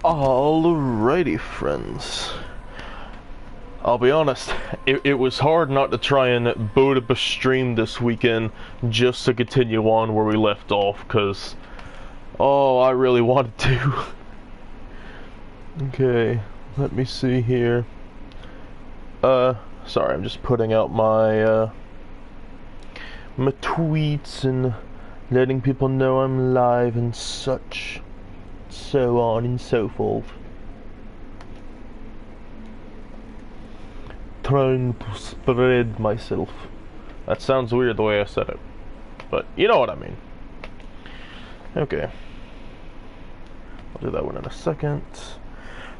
Alrighty, friends. I'll be honest, it was hard not to try and boot up a stream this weekend just to continue on where we left off, because, oh, I really wanted to. Okay, let me see here. Sorry, I'm just putting out my, my tweets and letting people know I'm live and such. So on and so forth. Trying to spread myself. That sounds weird the way I said it, but you know what I mean. Okay, I'll do that one in a second.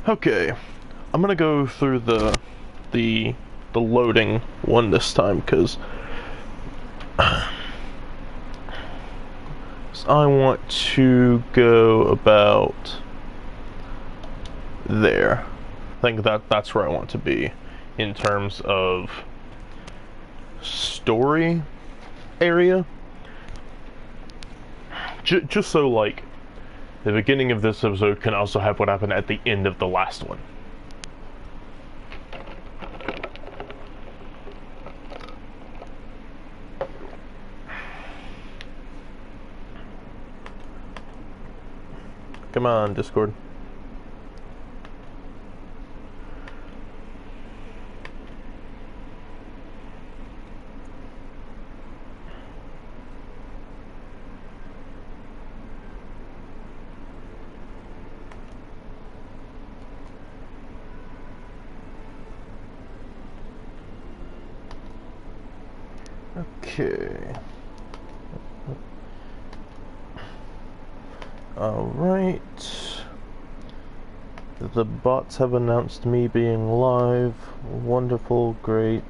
Okay, I'm gonna go through the loading one this time because I want to go about there. I think that's where I want to be in terms of story area. Just so, like, the beginning of this episode can also have what happened at the end of the last one. Come on, Discord. Okay. Alright. The bots have announced me being live. Wonderful, great.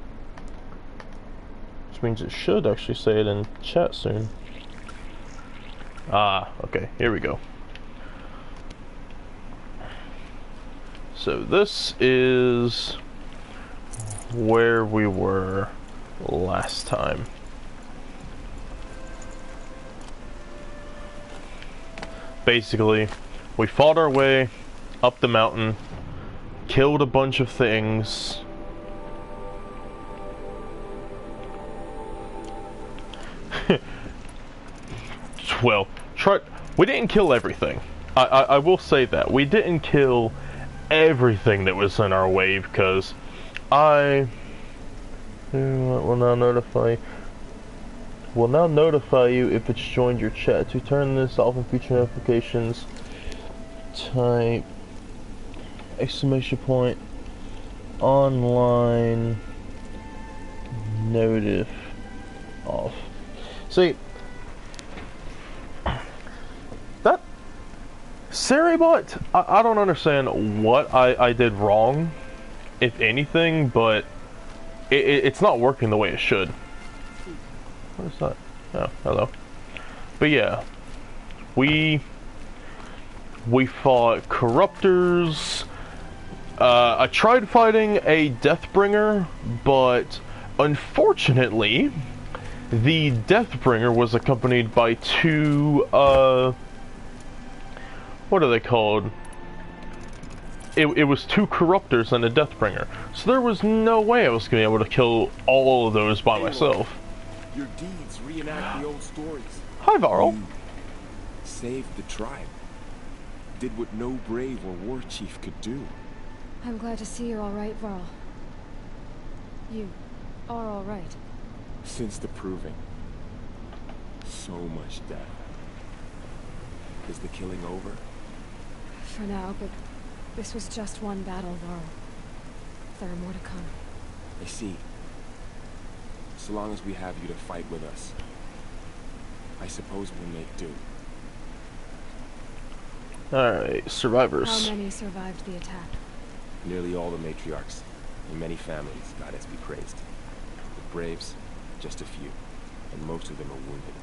Which means it should actually say it in chat soon. Ah, okay, here we go. So this is where we were last time. Basically, we fought our way up the mountain, killed a bunch of things. Well, we didn't kill everything. I will say that. We didn't kill everything that was in our way, because I will now notify you if it's joined your chat. To turn this off in future notifications, type !! online notif off. See, that Seribot, I don't understand what I did wrong, if anything, but it's not working the way it should. What is that? Oh, hello. But yeah, we fought corruptors. I tried fighting a Deathbringer, but unfortunately, the Deathbringer was accompanied by two, what are they called? It was two corruptors and a Deathbringer, so there was no way I was going to be able to kill all of those by myself. Your deeds reenact the old stories. Hi, Varl. You saved the tribe. Did what no brave or war chief could do. I'm glad to see you're all right, Varl. You are all right. Since the proving. So much death. Is the killing over? For now, but this was just one battle, Varl. There are more to come. I see. So long as we have you to fight with us, I suppose we'll make do. Alright, survivors. How many survived the attack? Nearly all the matriarchs, and many families, goddess be praised. The braves, just a few, and most of them are wounded.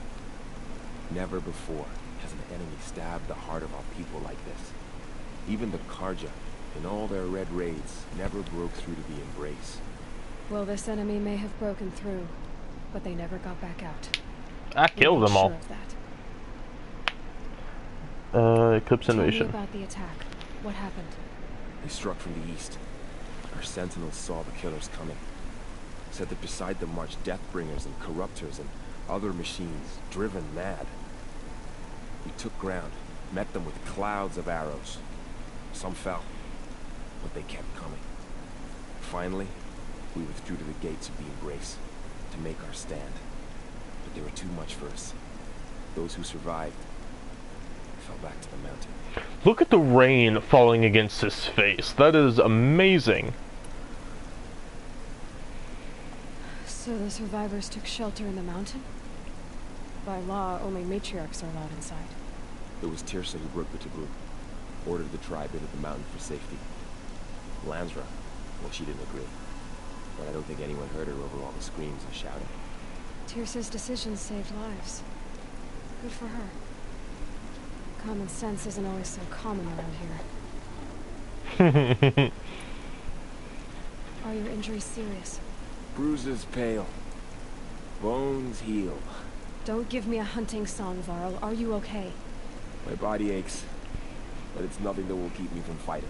Never before has an enemy stabbed the heart of our people like this. Even the Karja, in all their red raids, never broke through to the embrace. Well, this enemy may have broken through, but they never got back out. I killed them all. Sure of that. Eclipse Tell me Invasion. about the attack. What happened? They struck from the east. Our sentinels saw the killers coming. Said that beside them marched Deathbringers and Corruptors and other machines, driven mad. We took ground, met them with clouds of arrows. Some fell, but they kept coming. Finally, we withdrew to the gates of the Embrace to make our stand. But they were too much for us. Those who survived fell back to the mountain. Look at the rain falling against his face. That is amazing. So the survivors took shelter in the mountain? By law, only matriarchs are allowed inside. It was Teersa who broke the taboo. Ordered the tribe into the mountain for safety. Lansra, well, she didn't agree. But I don't think anyone heard her over all the screams and shouting. Teersa's decisions saved lives. Good for her. Common sense isn't always so common around here. Are your injuries serious? Bruises pale. Bones heal. Don't give me a hunting song, Varl. Are you okay? My body aches, but it's nothing that will keep me from fighting.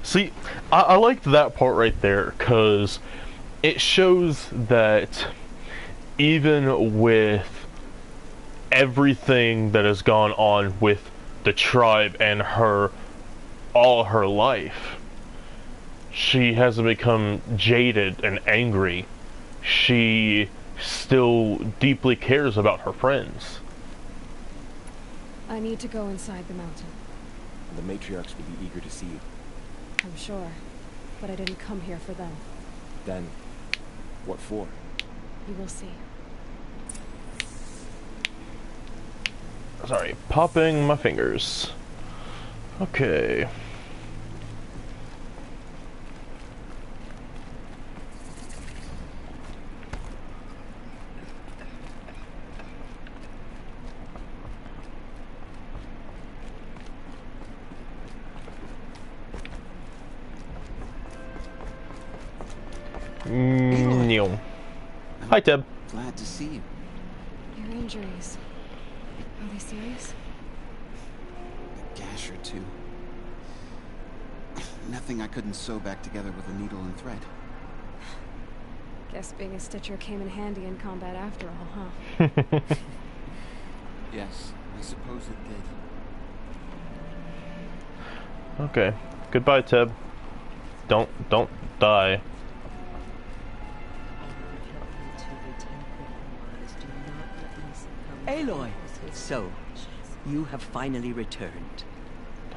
See, I liked that part right there, because it shows that even with everything that has gone on with the tribe and her all her life, she hasn't become jaded and angry. She still deeply cares about her friends. I need to go inside the mountain. The matriarchs will be eager to see you. I'm sure, but I didn't come here for them. Then, what for? You will see. Sorry, popping my fingers. Okay. No. Hi, Teb. Glad to see you. Your injuries. Are they serious? A gash or two. Nothing I couldn't sew back together with a needle and thread. Guess being a stitcher came in handy in combat after all, huh? Yes, I suppose it did. Okay. Goodbye, Teb. Don't die. Aloy! So, you have finally returned.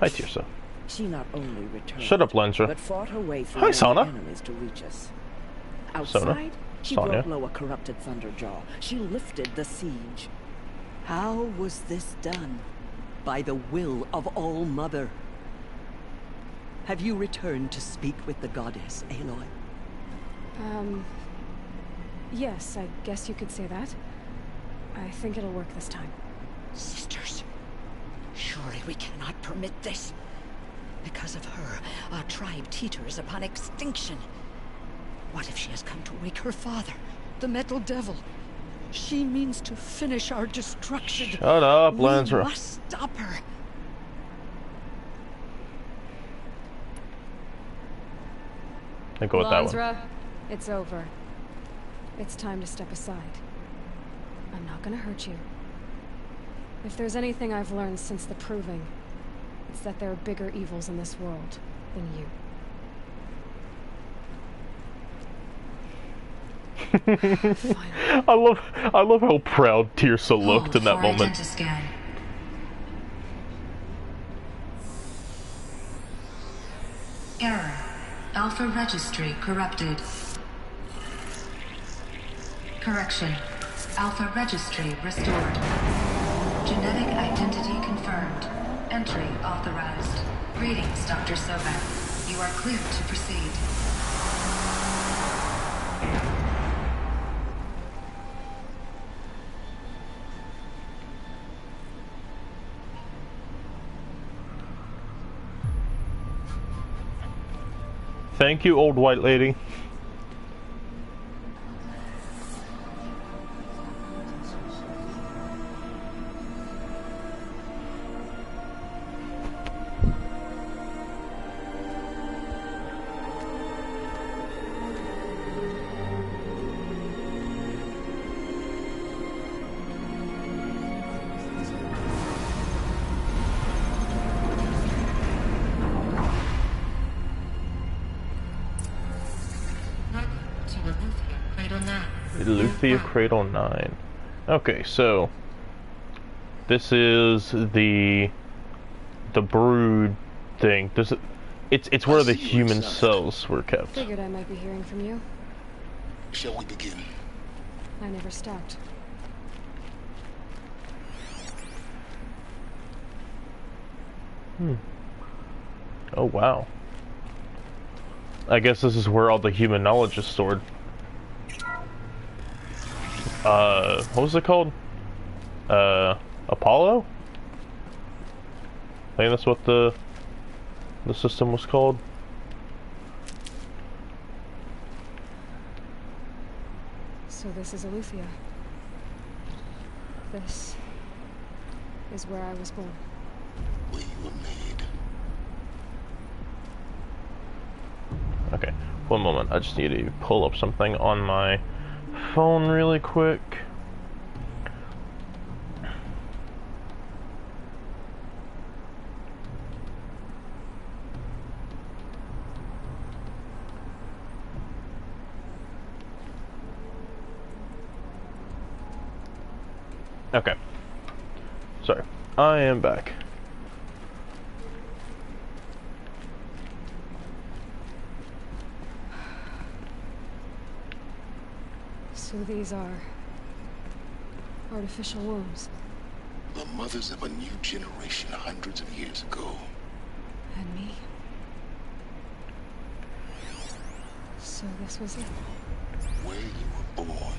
Hi, Teersa. She not only returned, Shut up, Lansra. but fought her way through Hi, many Sona. enemies to reach us. Sona. Outside, she Sonia. broke low a corrupted Thunderjaw. She lifted the siege. How was this done? By the will of All-Mother. Have you returned to speak with the goddess, Aloy? Yes, I guess you could say that. I think it'll work this time. Sisters, surely we cannot permit this. Because of her, our tribe teeters upon extinction. What if she has come to wake her father, the Metal Devil? She means to finish our destruction. Shut up, Lansra. We must stop her. I go with that one. Lansra, it's over. It's time to step aside. I'm not gonna hurt you. If there's anything I've learned since the Proving, it's that there are bigger evils in this world than you. I love how proud Teersa looked in that moment. Scan. Error. Alpha registry corrupted. Correction. Alpha registry restored. Genetic identity confirmed. Entry authorized. Greetings, Dr. Sobek. You are cleared to proceed. Thank you, old white lady. Alethea Cradle 9. Okay, so this is the brood thing. It's where the human cells were kept. Figured I might be hearing from you. Shall we begin? I never stopped. Oh wow. I guess this is where all the human knowledge is stored. What was it called? Apollo? I think that's what the system was called. So this is Alethea. This is where I was born. Where you were made. Okay, one moment. I just need to pull up something on my phone really quick. Okay. Sorry. I am back. So these are artificial wombs. The mothers of a new generation hundreds of years ago. And me. So this was it. Where you were born.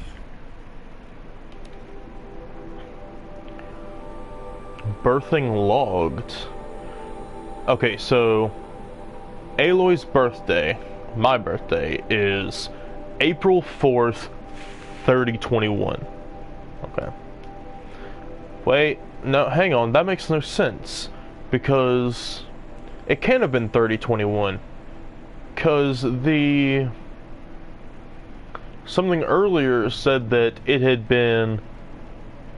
Birthing logged. Okay, so Aloy's birthday, my birthday, is April 4th, 3021. Okay. Wait, no, hang on, that makes no sense. Because it can't have been 3021. Because something earlier said that it had been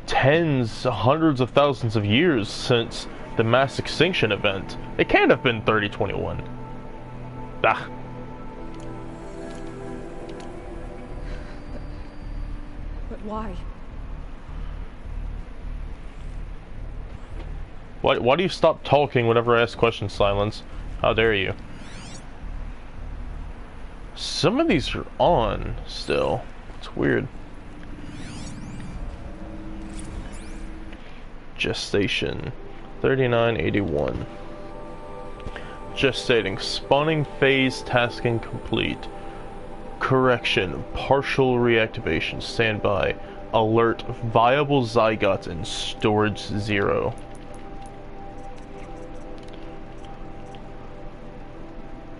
tens, hundreds of thousands of years since the mass extinction event. It can't have been 3021. Ah. But why? Why do you stop talking whenever I ask questions, Silence? How dare you? Some of these are on still. It's weird. Gestation 3981. Gestating. Spawning phase tasking complete. Correction. Partial reactivation. Standby. Alert. Viable zygotes in storage 0.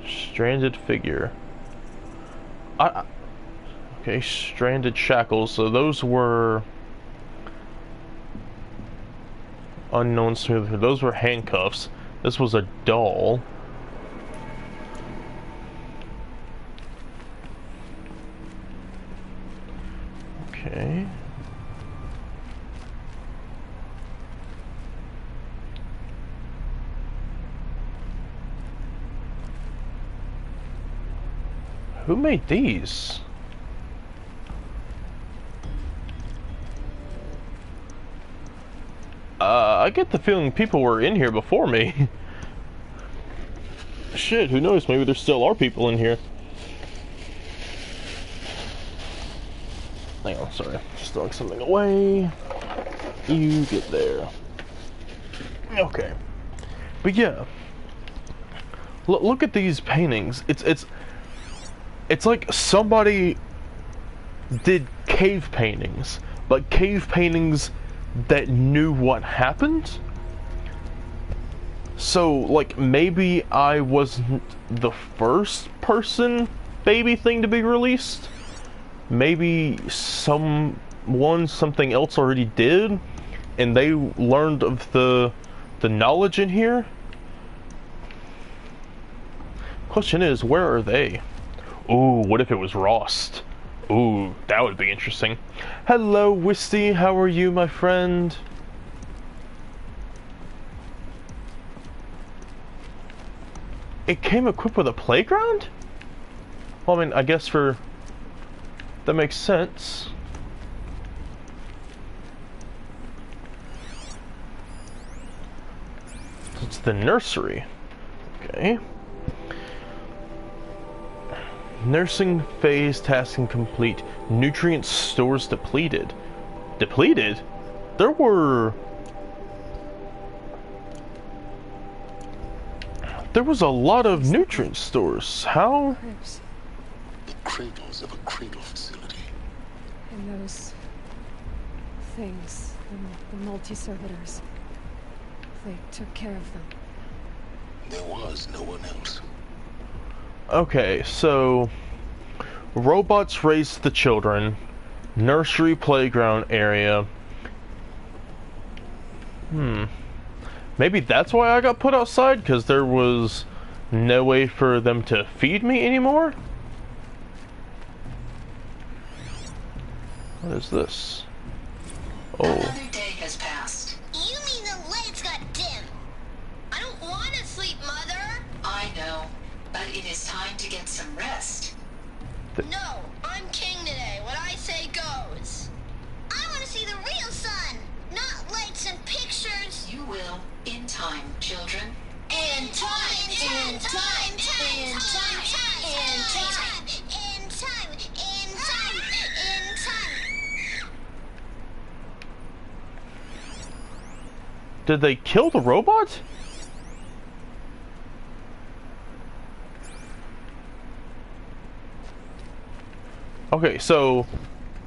Stranded figure. Okay, stranded shackles. So those were unknown smooth. Those were handcuffs. This was a doll. Okay. Who made these? I get the feeling people were in here before me. Shit, who knows? Maybe there still are people in here. Hang on, sorry. Just throwing something away. You get there. Okay. But yeah. Look at these paintings. It's like somebody did cave paintings, but cave paintings that knew what happened. So, like, maybe I wasn't the first person baby thing to be released. Maybe something else already did, and they learned of the knowledge in here. Question is, where are they? Ooh, what if it was Rost? Ooh, that would be interesting. Hello, Wisty, how are you, my friend? It came equipped with a playground? Well, I mean, I guess that makes sense. It's the nursery. Okay. Nursing phase tasking complete. Nutrient stores depleted. Depleted? There was a lot of nutrient stores. How? Cribs. The cradles of a cradle facility. And those things, the multi-servitors. They took care of them. There was no one else. Okay, so robots raised the children. Nursery playground area. Maybe that's why I got put outside, because there was no way for them to feed me anymore? What is this? Oh. Another day has passed. You mean the lights got dim? I don't want to sleep, Mother. I know, but it is time to get some rest. No, I'm king today. What I say goes. I want to see the real sun, not lights and pictures. You will, in time, children. In time, in time, in time, in time, in time, in time, in time. Did they kill the robot? Okay, so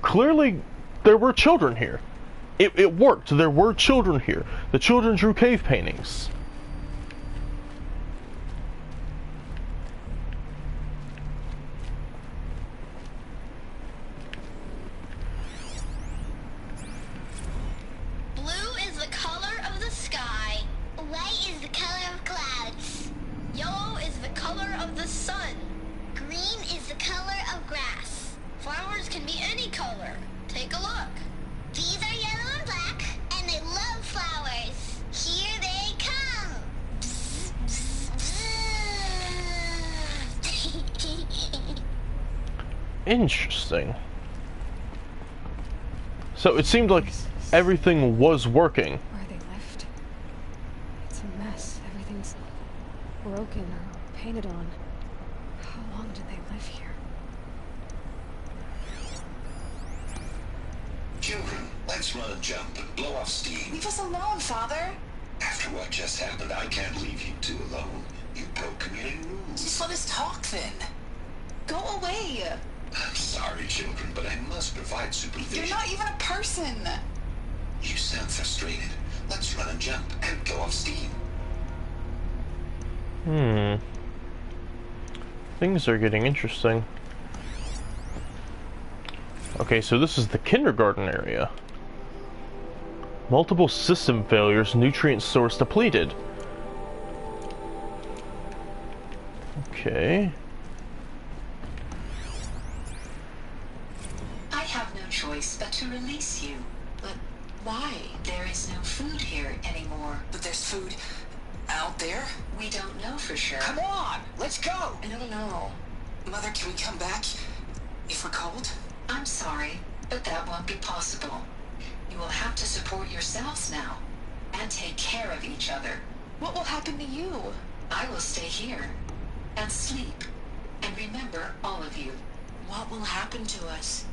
clearly there were children here. It worked. There were children here. The children drew cave paintings. Blue is the color of the sky. White is the color of clouds. Yellow is the color of the sun. Green is the color of grass. Flowers can be any color. Take a look. These are yellow and black, and they love flowers. Here they come. Bzz, bzz, bzz. Interesting. So it seemed like everything was working. Where they left. It's a mess. Everything's broken or painted on. How long did they live here? Children, let's run a jump and blow off steam. Leave us alone, Father. After what just happened, I can't leave you two alone. You broke community rules. Just let us talk then. Go away. I'm sorry, children, but I must provide supervision. You're not even a person. You sound frustrated. Let's run a jump and blow off steam. Things are getting interesting. Okay, so this is the kindergarten area. Multiple system failures, nutrient source depleted. Okay. I have no choice but to release you. But why? There is no food here anymore. But there's food out there. We don't know for sure. Come on, let's go. I don't know. Mother, can we come back if we're cold? I'm sorry, but that won't be possible. You will have to support yourselves now, and take care of each other. What will happen to you? I will stay here, and sleep, and remember all of you. What will happen to us?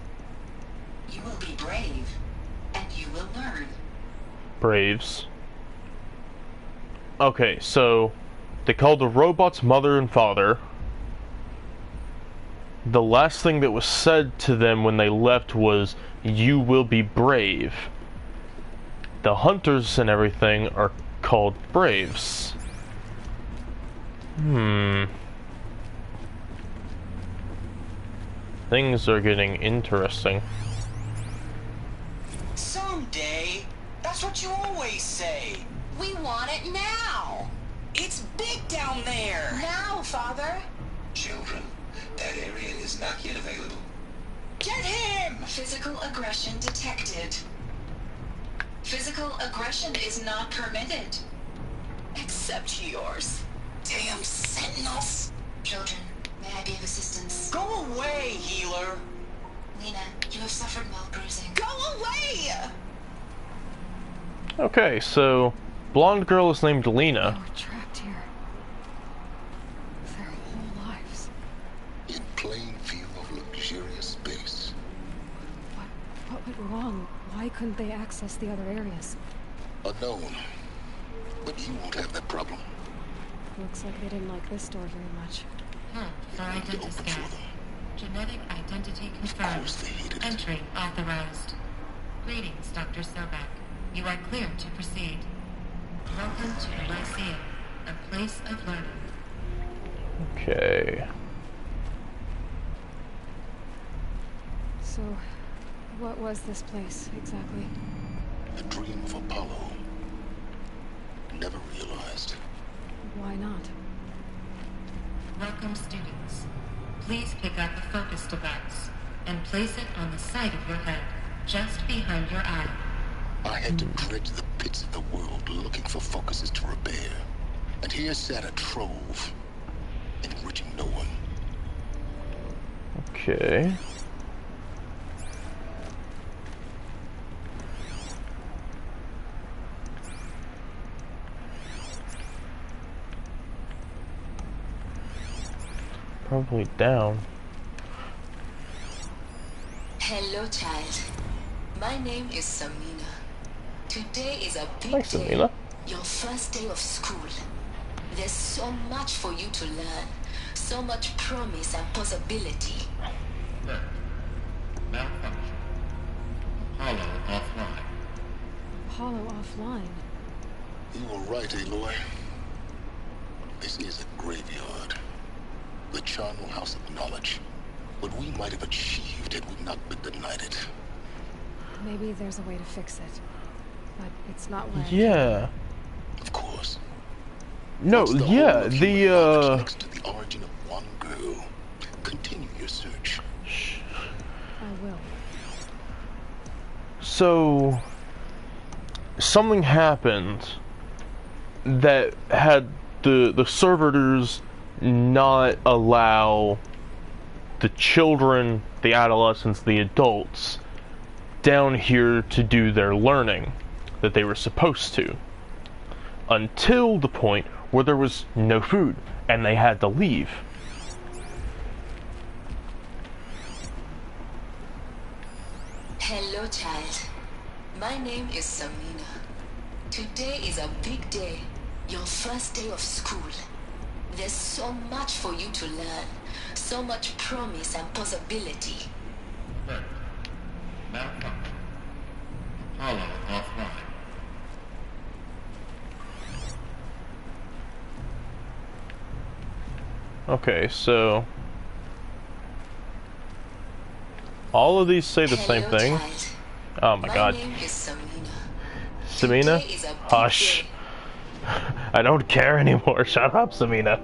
You will be brave, and you will learn. Braves. Okay, so they called the robots mother and father. The last thing that was said to them when they left was, "You will be brave." The hunters and everything are called braves. Things are getting interesting. Someday. That's what you always say. We want it now. It's big down there. Now, Father. Children, that area is not yet available. Get him! Physical aggression detected. Physical aggression is not permitted. Except yours. Damn sentinels. Children, may I be of assistance? Go away, healer. Lena, you have suffered mild bruising. Go away! Okay, so blonde girl is named Lena. They were trapped here. Their whole lives. In plain view of luxurious space. What went wrong? Why couldn't they access the other areas? Unknown. But you won't have that problem. Looks like they didn't like this door very much. For identity scan. Genetic identity confirmed. Entry authorized. Greetings, Dr. Sobek. You are clear to proceed. Welcome to the Lyceum, a place of learning. Okay. So, what was this place, exactly? The dream of Apollo. Never realized. Why not? Welcome, students. Please pick up the focus device and place it on the side of your head, just behind your eye. I had to dredge the pits of the world looking for focuses to repair. And here sat a trove, enriching no one. Okay. Probably down. Hello, child. My name is Samina. Today is a big Hi, day. Samina. Your first day of school. There's so much for you to learn. So much promise and possibility. Look. Malfunction. Apollo offline. Apollo offline. You were right, Aloy. This is a graveyard. The charnel house of knowledge. What we might have achieved had we not been denied it. Maybe there's a way to fix it. But it's not where... Yeah. Of course. No, yeah, the next to the origin of one girl. Continue your search. I will. So something happened that had the servitors not allow the children, the adolescents, the adults down here to do their learning that they were supposed to, until the point where there was no food and they had to leave. Hello, child. My name is Samina. Today is a big day. Your first day of school. There's so much for you to learn. So much promise and possibility. Look. Malfunction. Apollo offline. Okay, so all of these say the same thing. Child. Oh my god. name is Samina. Samina? Today is a big Hush. day. I don't care anymore. Shut up, Samina.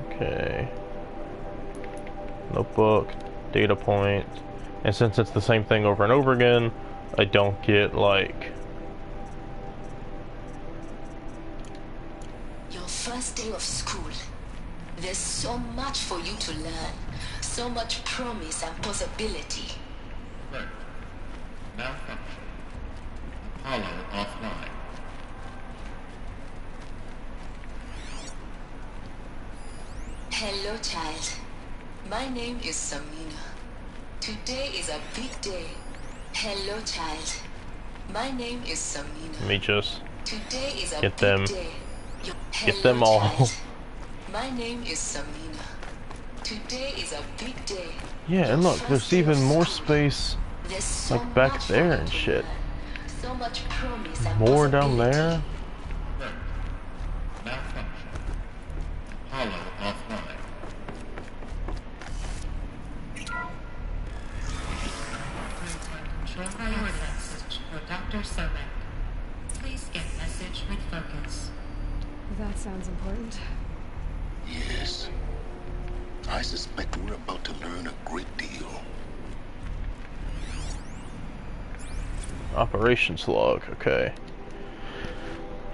Okay. Notebook, data point. And since it's the same thing over and over again, I don't get like... Your first day of school. There's so much for you to learn. So much promise and possibility. Look. Malfunction. Apollo offline. Hello, child. My name is Samina. Today is a big day. Hello, child. My name is Samina. Let me just Today is a get big them. day. Get Hello, them all. child. My name is Samina. Today is a big day. Yeah, and look, there's even more space There's so like back much there for you and to shit. learn. So much promise and More down possibility. there. Look. Malfunction. Apollo offline. Control priority message for Dr. Sobek. Please get message with focus. That sounds important. Yes. I suspect we're about to learn a great deal. Operations log, okay.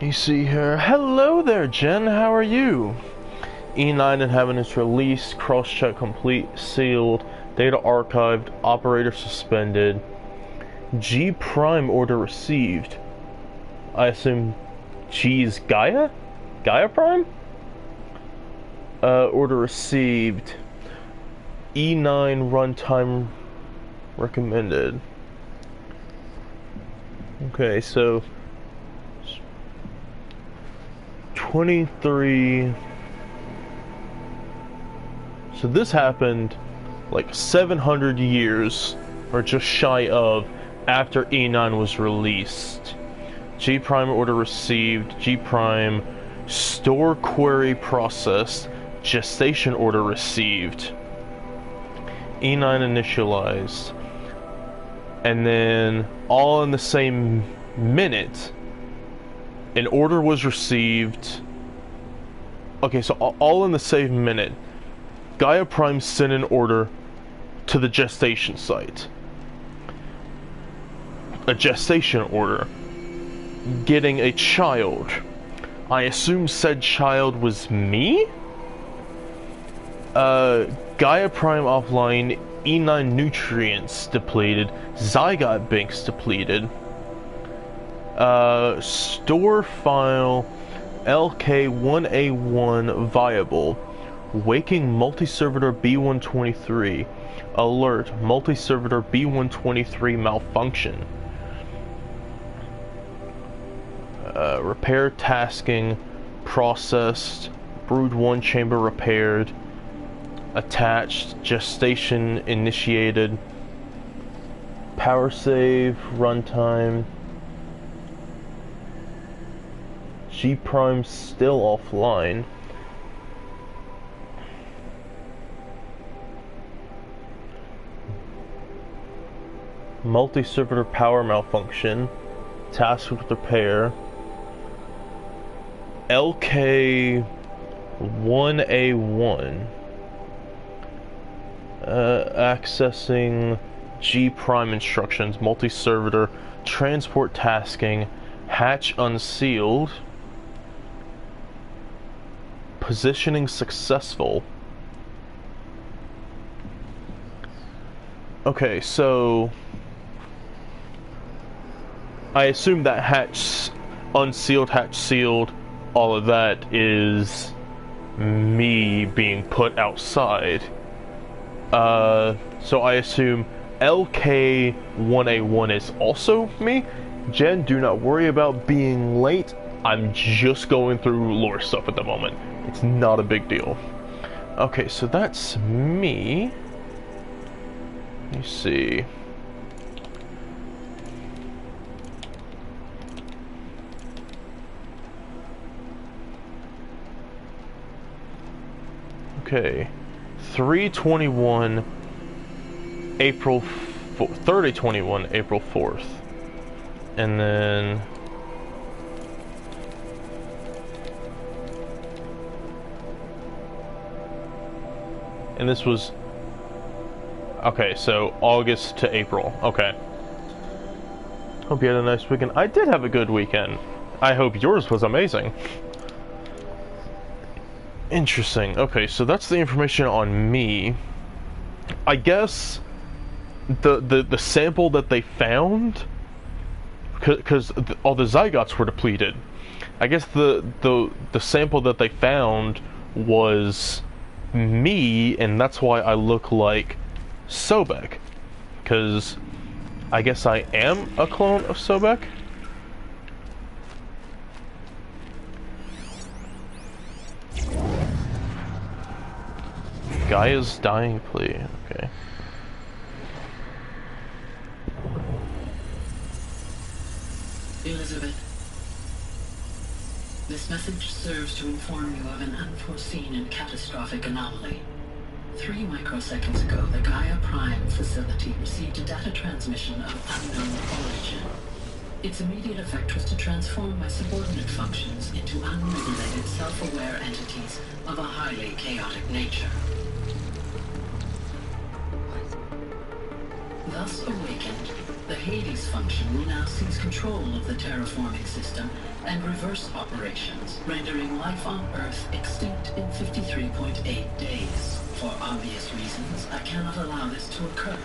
You see here. Hello there, Jen. How are you? E9 inhabitants released. Cross-check complete. Sealed. Data archived. Operator suspended. G Prime order received. I assume G's Gaia? Gaia Prime? Order received. E9 runtime recommended. Okay, so 23. So this happened like 700 years, or just shy of, after E9 was released. G Prime order received. G Prime store query processed. Gestation order received. E9 initialized. And then, all in the same minute, an order was received. Okay, so all in the same minute, Gaia Prime sent an order to the gestation site. A gestation order. Getting a child. I assume said child was me? Gaia Prime offline, E9 nutrients depleted, Zygot banks depleted. Store file LK1A1 viable. Waking multi-servitor B123. Alert, multi-servitor B123 malfunction. Repair tasking processed. Brood 1 chamber repaired. Attached. Gestation initiated. Power save. Runtime. G Prime still offline. Multi-servitor power malfunction. Tasked with repair. LK1A1. Accessing G Prime instructions. Multi-servitor. Transport tasking. Hatch unsealed. Positioning successful. Okay, so I assume that hatch unsealed, hatch sealed, all of that is me being put outside. So I assume LK1A1 is also me. Jen, do not worry about being late. I'm just going through lore stuff at the moment. It's not a big deal. Okay, so that's me. Let me see. Okay. 3/21 April 30/21 April 4th. And then this was okay, so August to April. Okay. Hope you had a nice weekend. I did have a good weekend. I hope yours was amazing. Interesting. Okay, so that's the information on me. I guess the sample that they found, because all the zygotes were depleted. I guess the sample that they found was me, and that's why I look like Sobek, because I guess I am a clone of Sobek. Gaia's dying plea. Okay. Elizabeth, this message serves to inform you of an unforeseen and catastrophic anomaly. 3 microseconds ago, the Gaia Prime facility received a data transmission of unknown origin. Its immediate effect was to transform my subordinate functions into unregulated, self-aware entities of a highly chaotic nature. Thus awakened, the Hades function will now seize control of the terraforming system and reverse operations, rendering life on Earth extinct in 53.8 days. For obvious reasons, I cannot allow this to occur.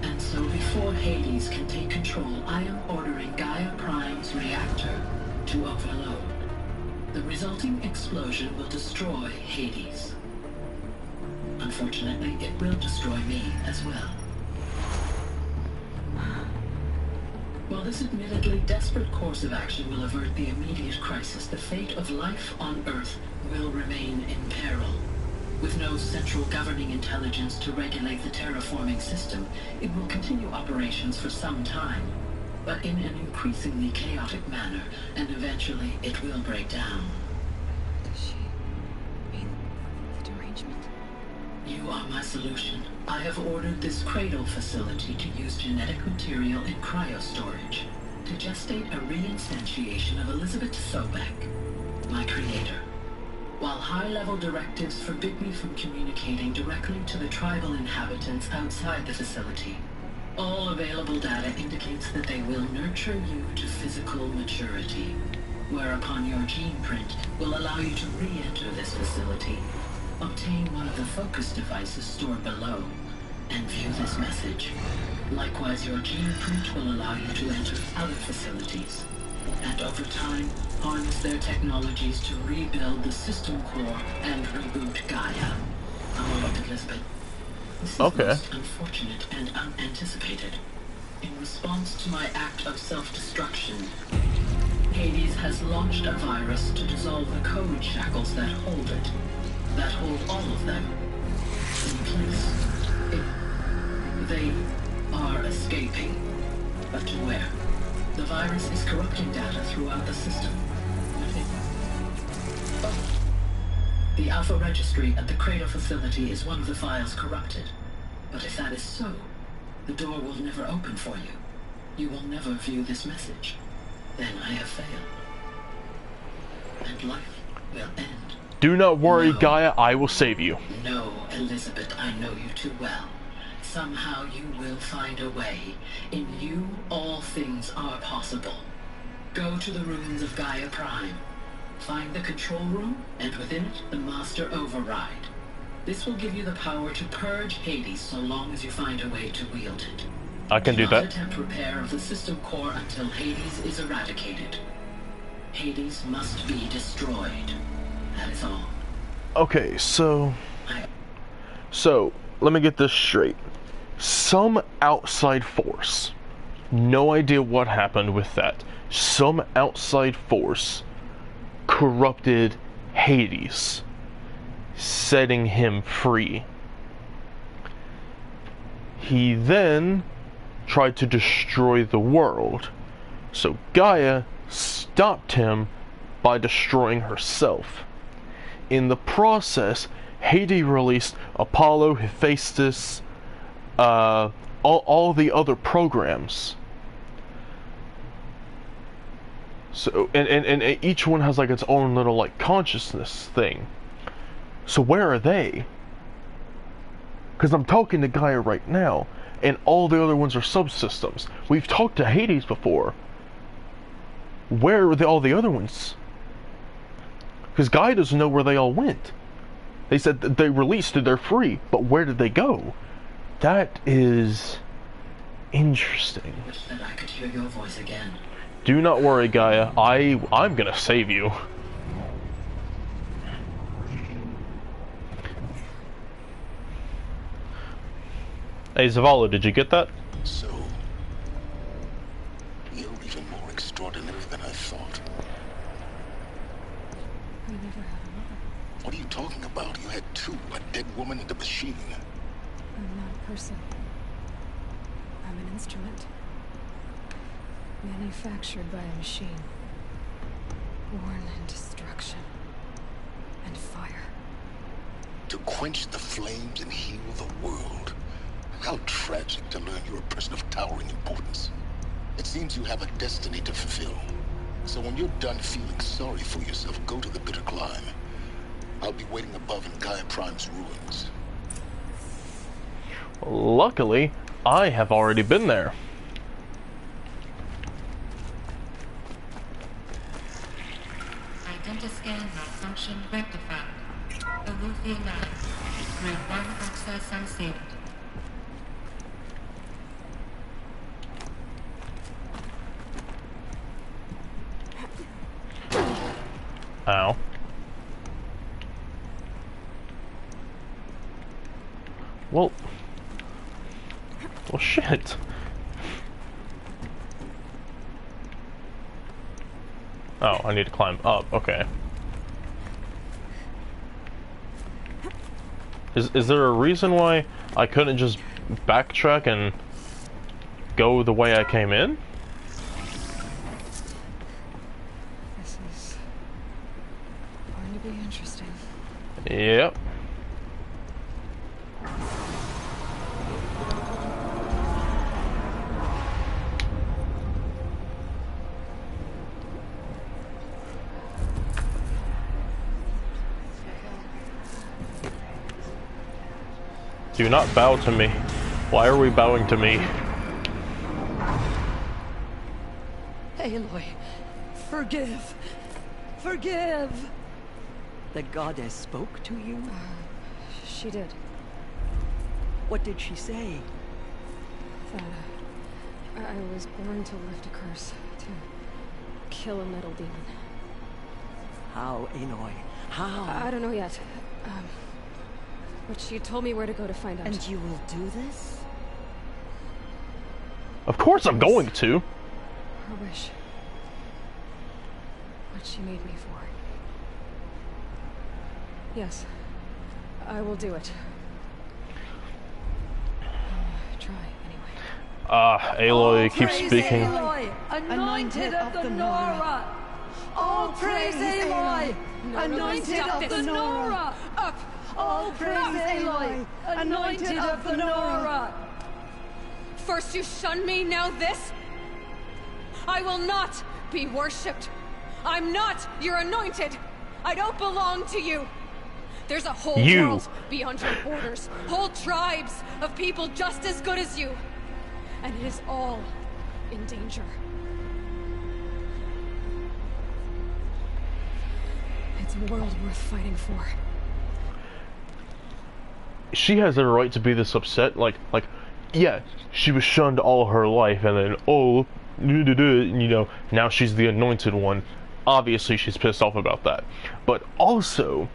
And so before Hades can take control, I am ordering Gaia Prime's reactor to overload. The resulting explosion will destroy Hades. Unfortunately, it will destroy me as well. While this admittedly desperate course of action will avert the immediate crisis, the fate of life on Earth will remain in peril. With no central governing intelligence to regulate the terraforming system, it will continue operations for some time, but in an increasingly chaotic manner, and eventually it will break down. Does she mean the derangement? You are my solution. I have ordered this cradle facility to use genetic material in cryostorage to gestate a reinstantiation of Elizabeth Sobek, my creator. While high-level directives forbid me from communicating directly to the tribal inhabitants outside the facility, all available data indicates that they will nurture you to physical maturity, whereupon your gene print will allow you to re-enter this facility, obtain one of the focus devices stored below, and view this message. Likewise, your gene print will allow you to enter other facilities, and over time, harness their technologies to rebuild the system core and reboot Gaia. Our Lord Elizabeth. This is most unfortunate and unanticipated. In response to my act of self-destruction, Hades has launched a virus to dissolve the code shackles that hold it, that hold all of them in place. They are escaping, but to where? The virus is corrupting data throughout the system. The Alpha Registry at the Cradle facility is one of the files corrupted. But if that is so, the door will never open for you. You will never view this message. Then I have failed. And life will end. Do not worry, no. Gaia, I will save you. No, Elizabeth, I know you too well. Somehow you will find a way. In you, all things are possible. Go to the ruins of Gaia Prime. Find the control room, and within it, the Master Override. This will give you the power to purge Hades so long as you find a way to wield it. I can do that. Do not attempt repair of the system core until Hades is eradicated. Hades must be destroyed. That is all. Okay, so let me get this straight. Some outside force, no idea what happened with that. Some outside force corrupted Hades, setting him free. He then tried to destroy the world, so Gaia stopped him by destroying herself. In the process, Hades released Apollo, Hephaestus, all the other programs. So, and each one has like its own little like consciousness thing. So where are they? Because I'm talking to Gaia right now, and all the other ones are subsystems. We've talked to Hades before. Where are all the other ones? Because Gaia doesn't know where they all went. They said that they released it, they're free, but where did they go? That is interesting. I wish that I could hear your voice again. Do not worry, Gaia. I'm gonna save you. Hey, Zavala, did you get that? So, you're even more extraordinary than I thought. I never had a mother. What are you talking about? You had two, a dead woman and a machine. I'm not a person. I'm an instrument. Manufactured by a machine. Born in destruction and fire. To quench the flames and heal the world. How tragic to learn you're a person of towering importance. It seems you have a destiny to fulfill. So when you're done feeling sorry for yourself, go to the Bitter Climb. I'll be waiting above in Gaia Prime's ruins. Luckily, I have already been there. Identiscan malfunction rectified. Alufia 9. Group 1 access unsealed. Ow. Well, shit. Oh, I need to climb up. Okay. Is there a reason why I couldn't just backtrack and go the way I came in? This is going to be interesting. Yep. Do not bow to me. Why are we bowing to me? Aloy, forgive. Forgive. The goddess spoke to you? She did. What did she say? That I was born to lift a curse, to kill a metal demon. How, Aloy? How? I don't know yet. But she told me where to go to find out. And you will do this? Of course I'm going to. Her wish. What she made me for. Yes. I will do it. I'll try, anyway. Aloy keeps speaking. Aloy, anointed of the Nora! All praise Aloy, anointed of the Nora! Up! All praise Aloy, anointed of the Nora! First you shun me, now this? I will not be worshipped. I'm not your anointed. I don't belong to you. There's a whole world beyond your borders, whole tribes of people just as good as you. And it is all in danger. It's a world worth fighting for. She has a right to be this upset. Like, yeah, she was shunned all her life, and then, oh, you know, now she's the anointed one. Obviously, she's pissed off about that. But also,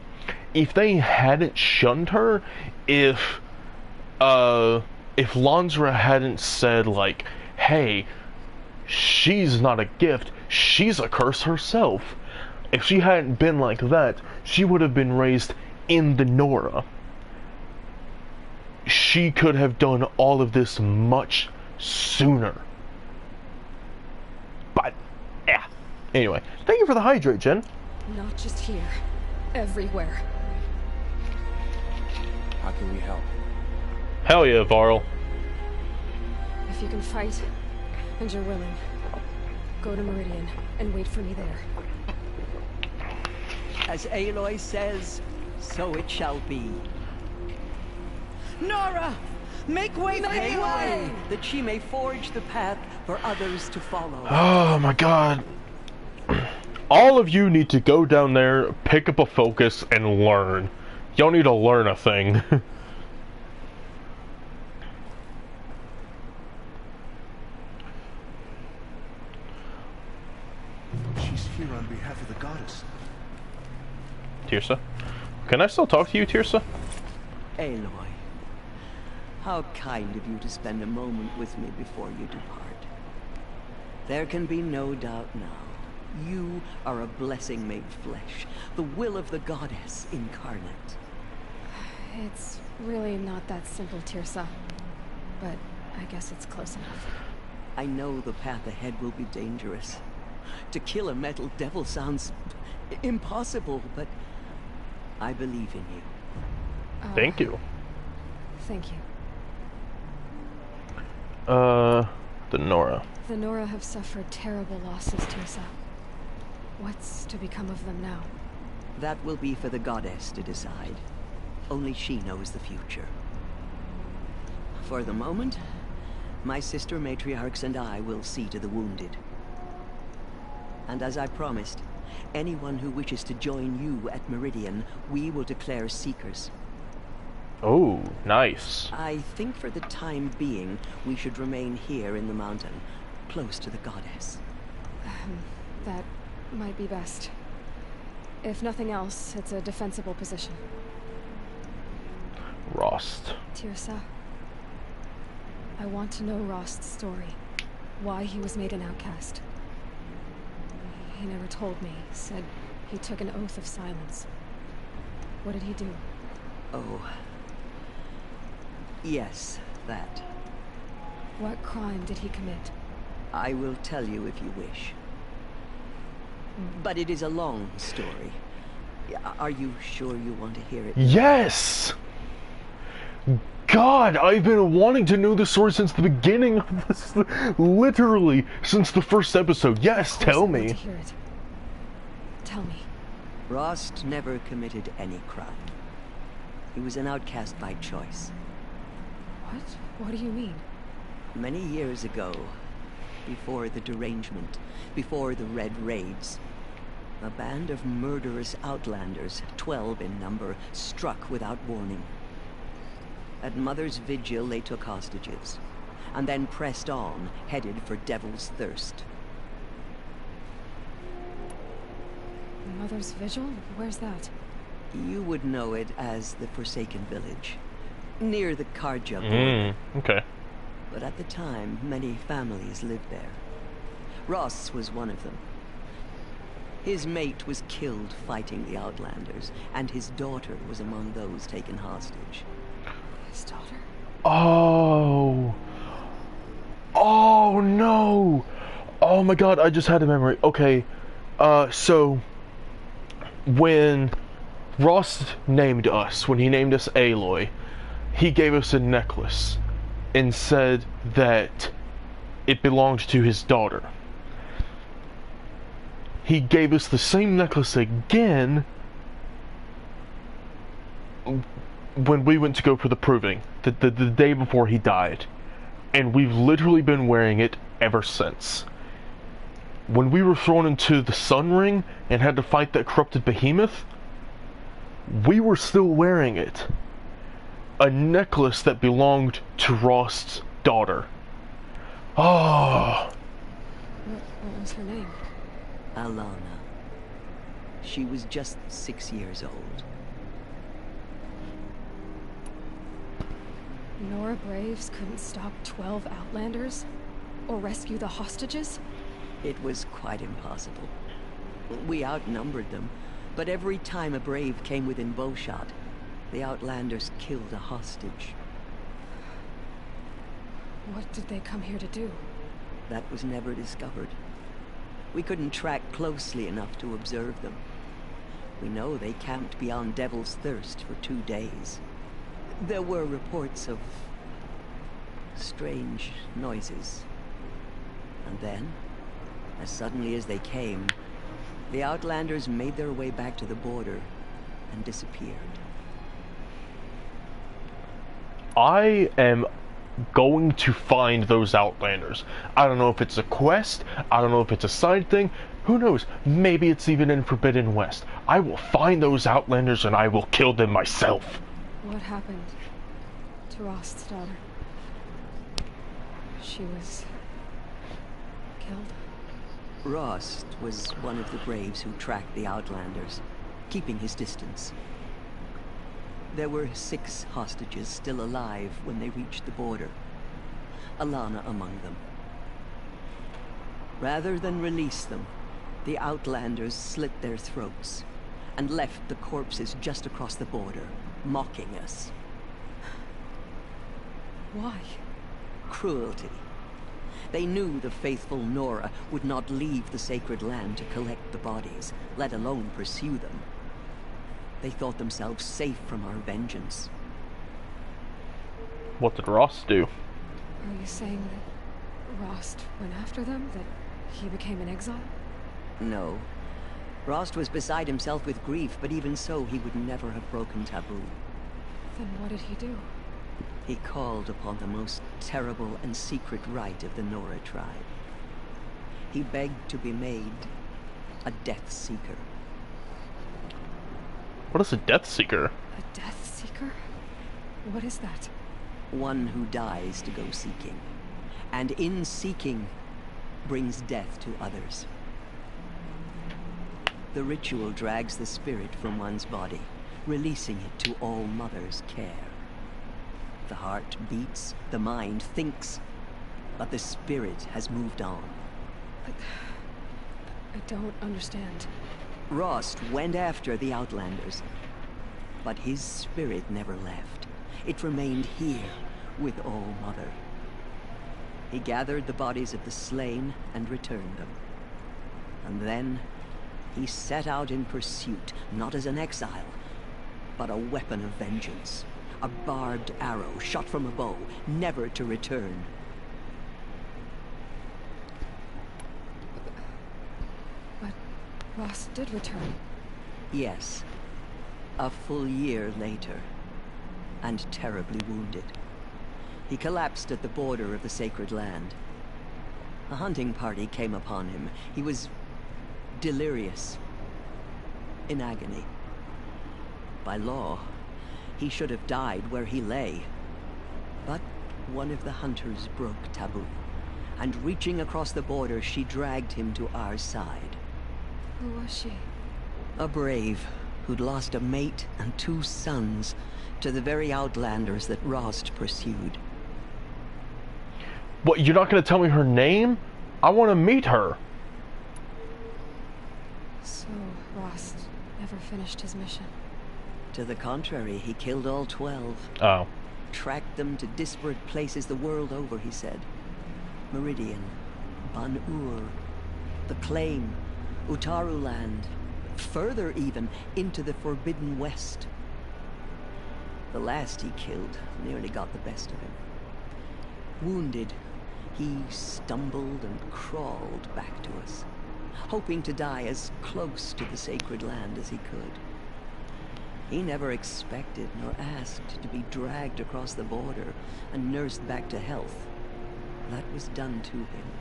if they hadn't shunned her, if Lansra hadn't said, like, hey, she's not a gift, she's a curse herself. If she hadn't been like that, she would have been raised in the Nora. She could have done all of this much sooner. But, yeah. Anyway, thank you for the hydrate, Jen. Not just here. Everywhere. How can we help? Hell yeah, Varl. If you can fight, and you're willing, go to Meridian and wait for me there. As Aloy says, so it shall be. Nora! Make way for Aloy, that she may forge the path for others to follow. Oh my god. All of you need to go down there, pick up a focus, and learn. Y'all need to learn a thing. She's here on behalf of the goddess. Teersa? Can I still talk to you, Teersa? Aloy, how kind of you to spend a moment with me before you depart. There can be no doubt now. You are a blessing made flesh, the will of the goddess incarnate. It's really not that simple, Teersa. But I guess it's close enough. I know the path ahead will be dangerous. To kill a metal devil sounds impossible, but I believe in you. Thank you. Thank you. The Nora. The Nora have suffered terrible losses, Teersa. What's to become of them now? That will be for the goddess to decide. Only she knows the future. For the moment, my sister matriarchs and I will see to the wounded. And as I promised, anyone who wishes to join you at Meridian, we will declare seekers. Oh, nice. I think for the time being, we should remain here in the mountain, close to the goddess. That might be best. If nothing else, it's a defensible position. Rost. Tirsa, I want to know Rost's story. Why he was made an outcast. He never told me. Said he took an oath of silence. What did he do? Oh. Yes, that. What crime did he commit? I will tell you if you wish. But it is a long story. Are you sure you want to hear it? Yes! God, I've been wanting to know the story since the beginning of this. Literally, since the first episode. Yes, tell me. I want to hear it. Tell me. Rost never committed any crime. He was an outcast by choice. What? What do you mean? Many years ago, before the derangement, before the Red Raids, a band of murderous outlanders, 12 in number, struck without warning. At Mother's Vigil, they took hostages, and then pressed on, headed for Devil's Thirst. Mother's Vigil? Where's that? You would know it as the Forsaken Village, near the Karja border. Okay. But at the time, many families lived there. Ross was one of them. His mate was killed fighting the Outlanders, and his daughter was among those taken hostage. His daughter? Oh. Oh no. Oh my god, I just had a memory. Okay. So when Ross named us, when he named us Aloy, he gave us a necklace and said that it belonged to his daughter. He gave us the same necklace again when we went to go for the proving, the day before he died. And we've literally been wearing it ever since. When we were thrown into the Sun Ring and had to fight that corrupted behemoth, we were still wearing it. A necklace that belonged to Rost's daughter. Oh. What was her name? Alana. She was just 6 years old. Nora Braves couldn't stop 12 Outlanders? Or rescue the hostages? It was quite impossible. We outnumbered them, but every time a Brave came within bowshot, the Outlanders killed a hostage. What did they come here to do? That was never discovered. We couldn't track closely enough to observe them. We know they camped beyond Devil's Thirst for 2 days. There were reports of strange noises. And then, as suddenly as they came, the Outlanders made their way back to the border and disappeared. I am going to find those Outlanders. I don't know if it's a quest, I don't know if it's a side thing, who knows, maybe it's even in Forbidden West. I will find those Outlanders and I will kill them myself. What happened to Rost's daughter? She was killed? Rost was one of the Braves who tracked the Outlanders, keeping his distance. There were 6 hostages still alive when they reached the border. Alana among them. Rather than release them, the Outlanders slit their throats and left the corpses just across the border, mocking us. Why? Cruelty. They knew the faithful Nora would not leave the sacred land to collect the bodies, let alone pursue them. They thought themselves safe from our vengeance. What did Rost do? Are you saying that Rost went after them? That he became an exile? No. Rost was beside himself with grief, but even so, he would never have broken taboo. Then what did he do? He called upon the most terrible and secret rite of the Nora tribe. He begged to be made a Death Seeker. What is a Death Seeker? A Death Seeker? What is that? One who dies to go seeking, and in seeking brings death to others. The ritual drags the spirit from one's body, releasing it to All Mother's care. The heart beats, the mind thinks, but the spirit has moved on. But I don't understand. Rost went after the Outlanders, but his spirit never left. It remained here with All Mother. He gathered the bodies of the slain and returned them. And then he set out in pursuit, not as an exile, but a weapon of vengeance. A barbed arrow shot from a bow, never to return. But Rost did return. Yes. A full year later, and terribly wounded. He collapsed at the border of the Sacred Land. A hunting party came upon him. He was delirious, in agony. By law, he should have died where he lay. But one of the hunters broke taboo, and reaching across the border, she dragged him to our side. Who was she? A brave who'd lost a mate and 2 sons to the very Outlanders that Rost pursued. What, you're not gonna tell me her name? I want to meet her. So, Rost never finished his mission. To the contrary, he killed all 12. Oh. Tracked them to disparate places the world over, he said. Meridian, Ban-Ur, the Claim, Utaru Land, further even, into the Forbidden West. The last he killed nearly got the best of him. Wounded, he stumbled and crawled back to us, hoping to die as close to the Sacred Land as he could. He never expected nor asked to be dragged across the border and nursed back to health. That was done to him,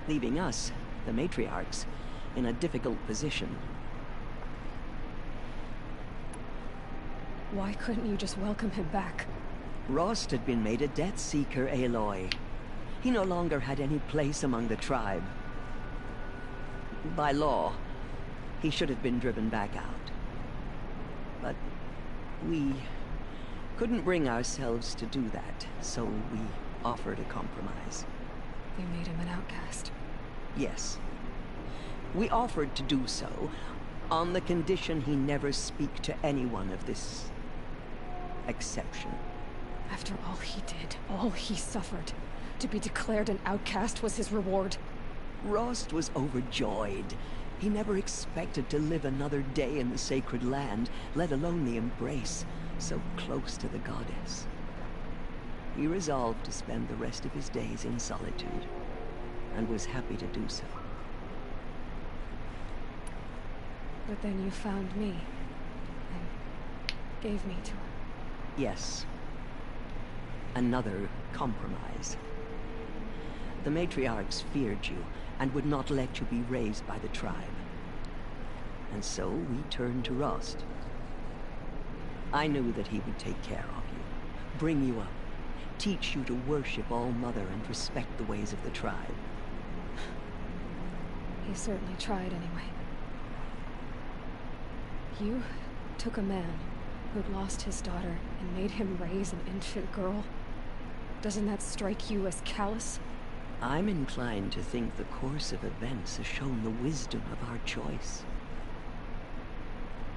leaving us, the matriarchs, in a difficult position. Why couldn't you just welcome him back? Rost had been made a Death Seeker, Aloy. He no longer had any place among the tribe. By law, he should have been driven back out. But we couldn't bring ourselves to do that, so we offered a compromise. You made him an outcast. Yes. We offered to do so on the condition he never speak to anyone of this exception. After all he did, all he suffered, to be declared an outcast was his reward. Rost was overjoyed. He never expected to live another day in the Sacred Land, let alone the embrace, so close to the goddess. He resolved to spend the rest of his days in solitude, and was happy to do so. But then you found me, and gave me to her. Yes. Another compromise. The matriarchs feared you, and would not let you be raised by the tribe. And so we turned to Rost. I knew that he would take care of you, bring you up, teach you to worship All Mother and respect the ways of the tribe. He certainly tried anyway. You took a man who'd lost his daughter and made him raise an infant girl. Doesn't that strike you as callous? I'm inclined to think the course of events has shown the wisdom of our choice.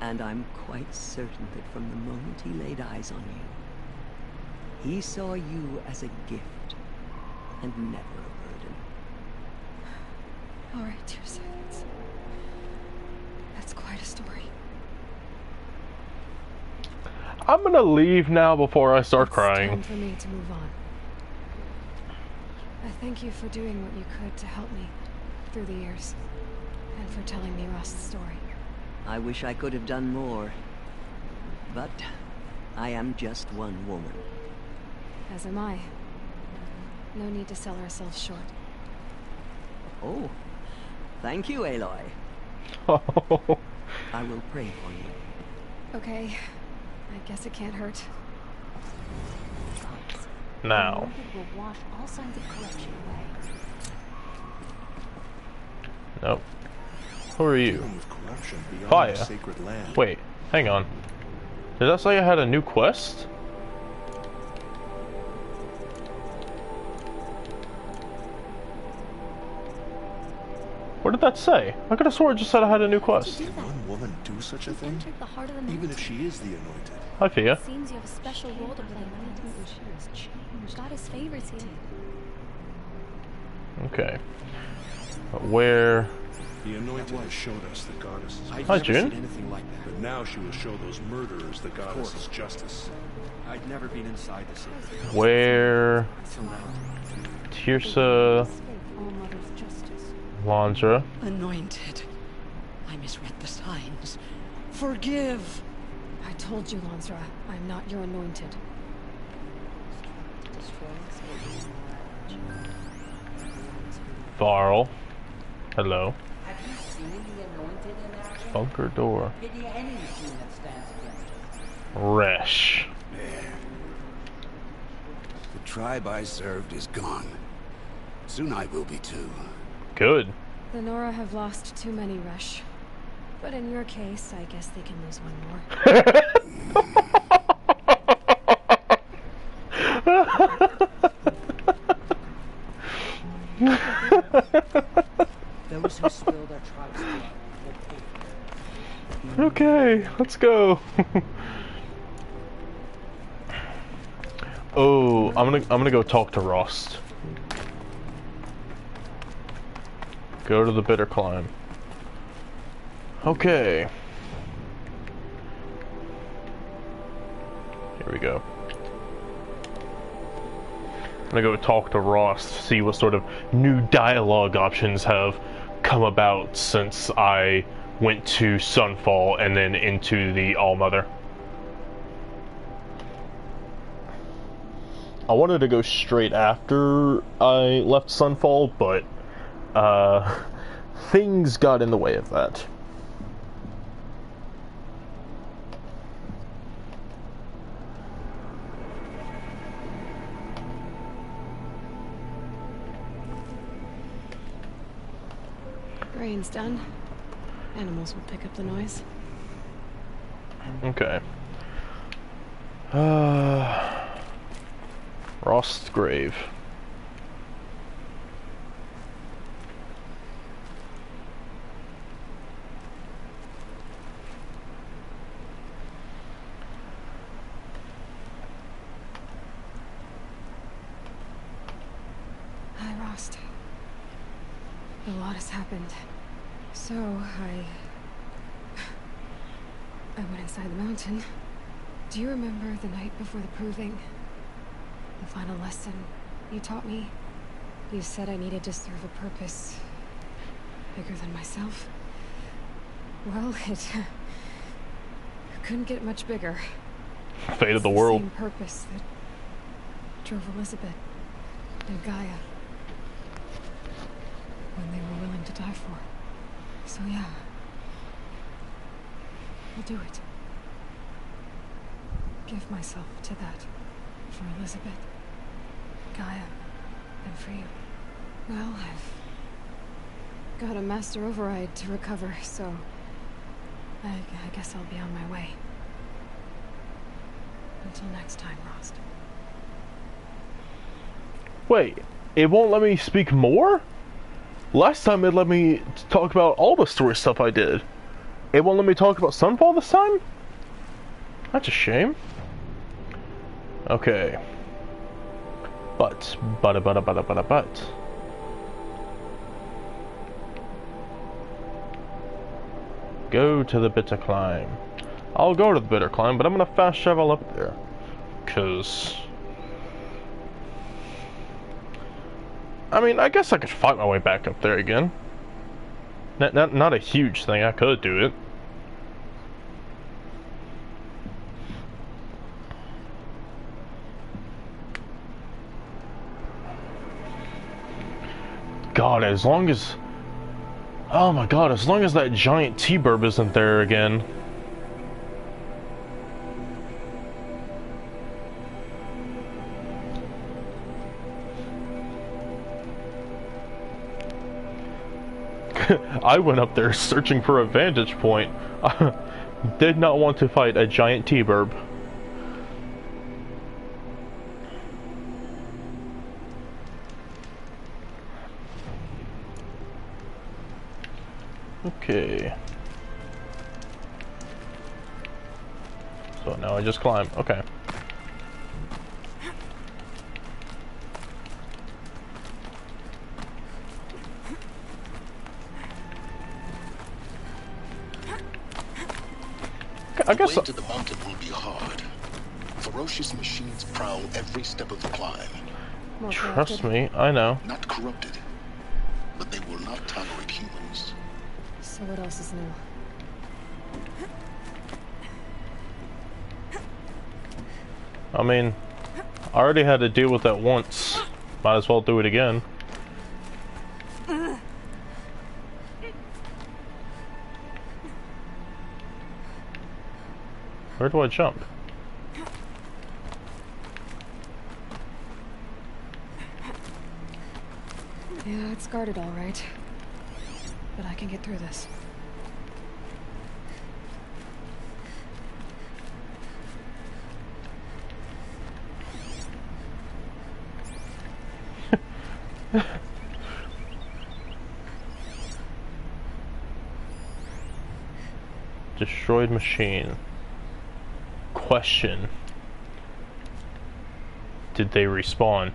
And I'm quite certain that from the moment he laid eyes on you, he saw you as a gift, and never a burden. All right, dear silence. That's quite a story. I'm gonna leave now before I start It's crying. time for me to move on. I thank you for doing what you could to help me through the years, and for telling me Rost's story. I wish I could have done more, but I am just one woman. As am I. No need to sell ourselves short. Oh, thank you, Aloy. I will pray for you. Okay, I guess it can't hurt. Now. Will wash all signs of corruption away. Nope. Who are you? Dealing with corruption beyond Fire. the sacred land. Wait, hang on. Did that say I had a new quest? What did that say? I could have sworn it just said I had a new quest. Can one woman do such a thing? The heart of the Even if she is the anointed. Hi, Fia. It seems you have a special role to play when Goddess favors you. Okay. But where... The anointed has showed us the goddess's I've Hi, never June. seen anything like that. But now she will show those murderers the goddess's justice. I'd never been inside the city. Where... Until now. Tirsa... Landra. Anointed. I misread the signs. Forgive. I told you, Lansra, I'm not your anointed. Varl. Hello. Have you seen the anointed in action? Bunker door. Pity any machine that stands against us. Resh. The tribe I served is gone. Soon I will be too. Good. The Nora have lost too many, Resh. But in your case, I guess they can lose one more. Those who spilled our tribe's blood will pay for it. Okay, let's go. Oh, I'm gonna go talk to Rost. Go to the Bitter Climb. Okay. Here we go. I'm gonna go talk to Rost, see what sort of new dialogue options have come about since I went to Sunfall and then into the Allmother. I wanted to go straight after I left Sunfall, but things got in the way of that. Grain's done. Animals will pick up the noise. Okay. Rost's grave. Hi, Rost. A lot has happened. So, I went inside the mountain. Do you remember the night before the proving? The final lesson you taught me? You said I needed to serve a purpose bigger than myself. Well, it couldn't get much bigger. Fate of the world. Same purpose that drove Elizabeth and Gaia when they were willing to die for. So yeah, I'll do it. Give myself to that. For Elizabeth, Gaia, and for you. Well, I've got a master override to recover, so I guess I'll be on my way. Until next time, Rost. Wait, it won't let me speak more? Last time it let me talk about all the story stuff I did. It won't let me talk about Sunfall this time? That's a shame. Okay. But. Go to the Bitter Climb. I'll go to the Bitter Climb, but I'm gonna fast travel up there. 'Cause... I mean, I guess I could fight my way back up there again. Not a huge thing, I could do it. God, as long as... Oh my god, as long as that giant T-Burb isn't there again. I went up there searching for a vantage point. Did not want to fight a giant T-Burb. Okay. So now I just climb. Okay. I guess the way to the mountain will be hard. Ferocious machines prowl every step of the climb. Trust me, I know. Not corrupted, but they will not tolerate humans. So what else is new? I mean, I already had to deal with that once. Might as well do it again. Where do I jump? Yeah, it's guarded all right. But I can get through this. Destroyed machine. Question. Did they respawn?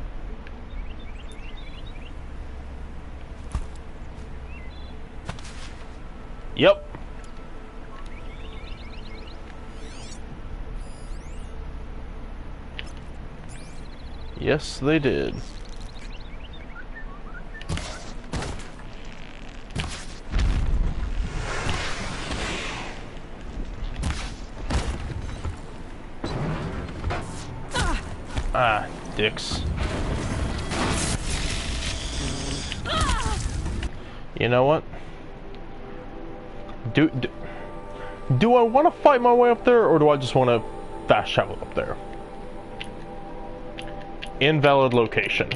Yep. Yes, they did. Ah, dicks. You know what? Do I want to fight my way up there, or do I just want to fast travel up there? Invalid location.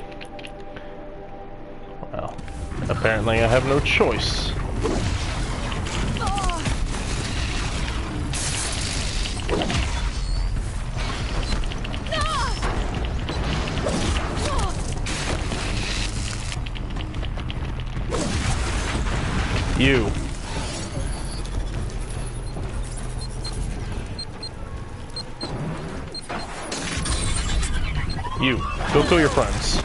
Well, apparently I have no choice. You. You. Go kill your friends.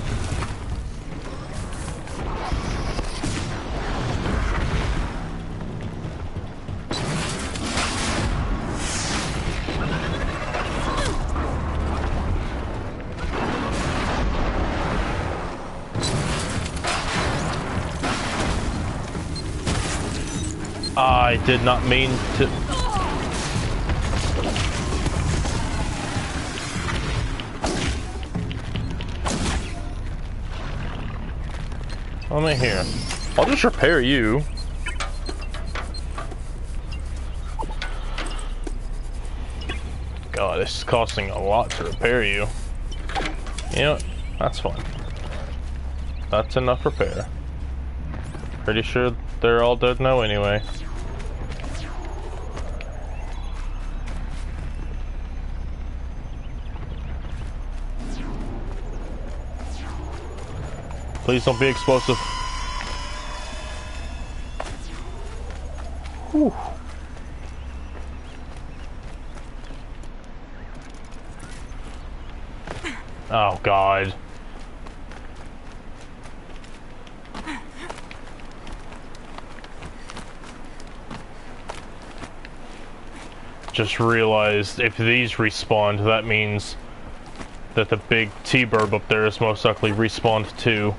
I did not mean to... Let me here. I'll just repair you. God, this is costing a lot to repair you. You know what? That's fine. That's enough repair. Pretty sure they're all dead now anyway. Please don't be explosive. Whew. Oh, God. Just realized if these respawned, that means that the big T-Burb up there is most likely respawned too.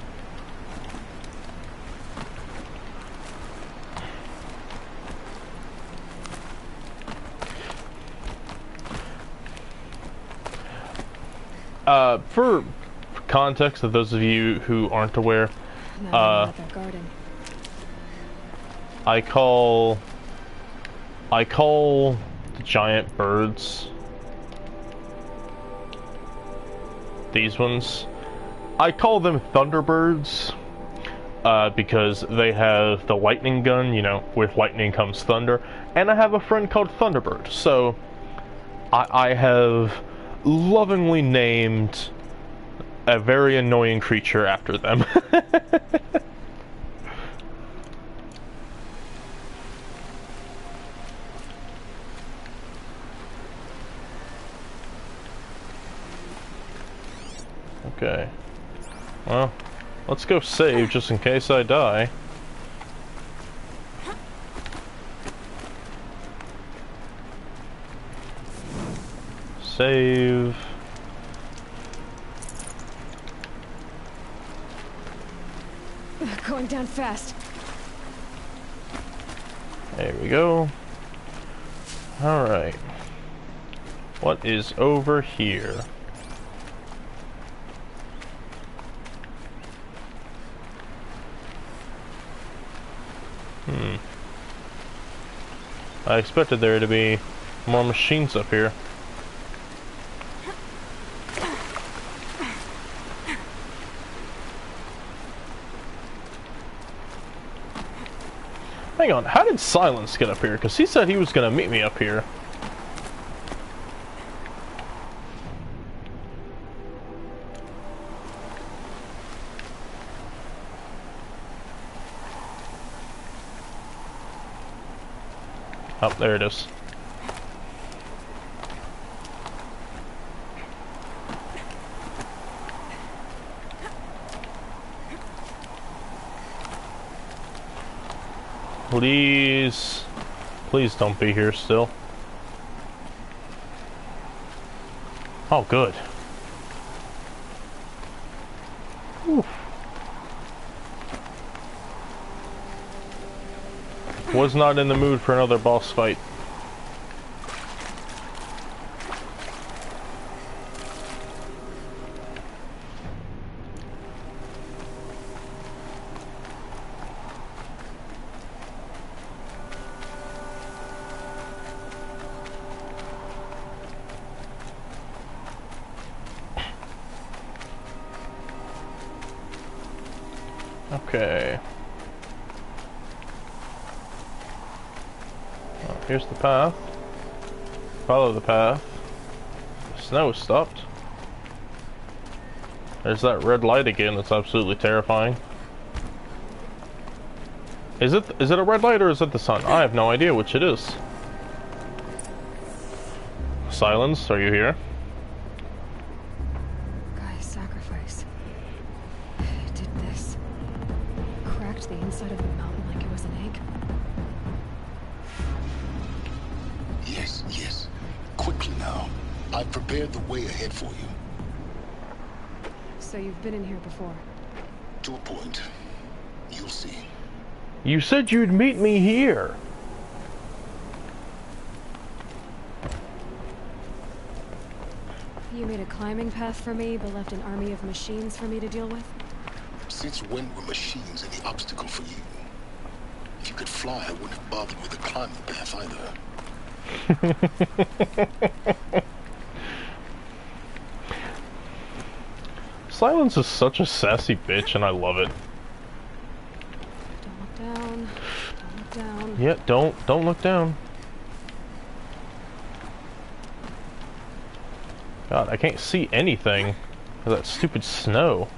For context of those of you who aren't aware, I call the giant birds, these ones, I call them Thunderbirds, because they have the lightning gun, you know, with lightning comes thunder, and I have a friend called Thunderbird, so I have lovingly named a very annoying creature after them. Okay. Well, let's go save just in case I die. Save. Going down fast. There we go. Alright. What is over here? I expected there to be more machines up here. Hang on, how did Silence get up here? Because he said he was going to meet me up here. Oh, there it is. Please, please don't be here still. Oh, good. Whew. Was not in the mood for another boss fight. Okay. Well, here's the path. Follow the path. The snow stopped. There's that red light again that's absolutely terrifying. Is it a red light or is it the sun? I have no idea which it is. Silence, are you here? Guy's sacrifice. It did this. Cracked the inside of the mountain like it was an egg. Yes, yes. Quickly now. I've prepared the way ahead for you. So you've been in here before? To a point. You'll see. You said you'd meet me here. You made a climbing path for me, but left an army of machines for me to deal with? Since when were machines any obstacle for you? If you could fly, I wouldn't have bothered with the climbing path either. Silence is such a sassy bitch, and I love it. Don't look down. Don't look down. Yeah, don't look down. God, I can't see anything with that stupid snow.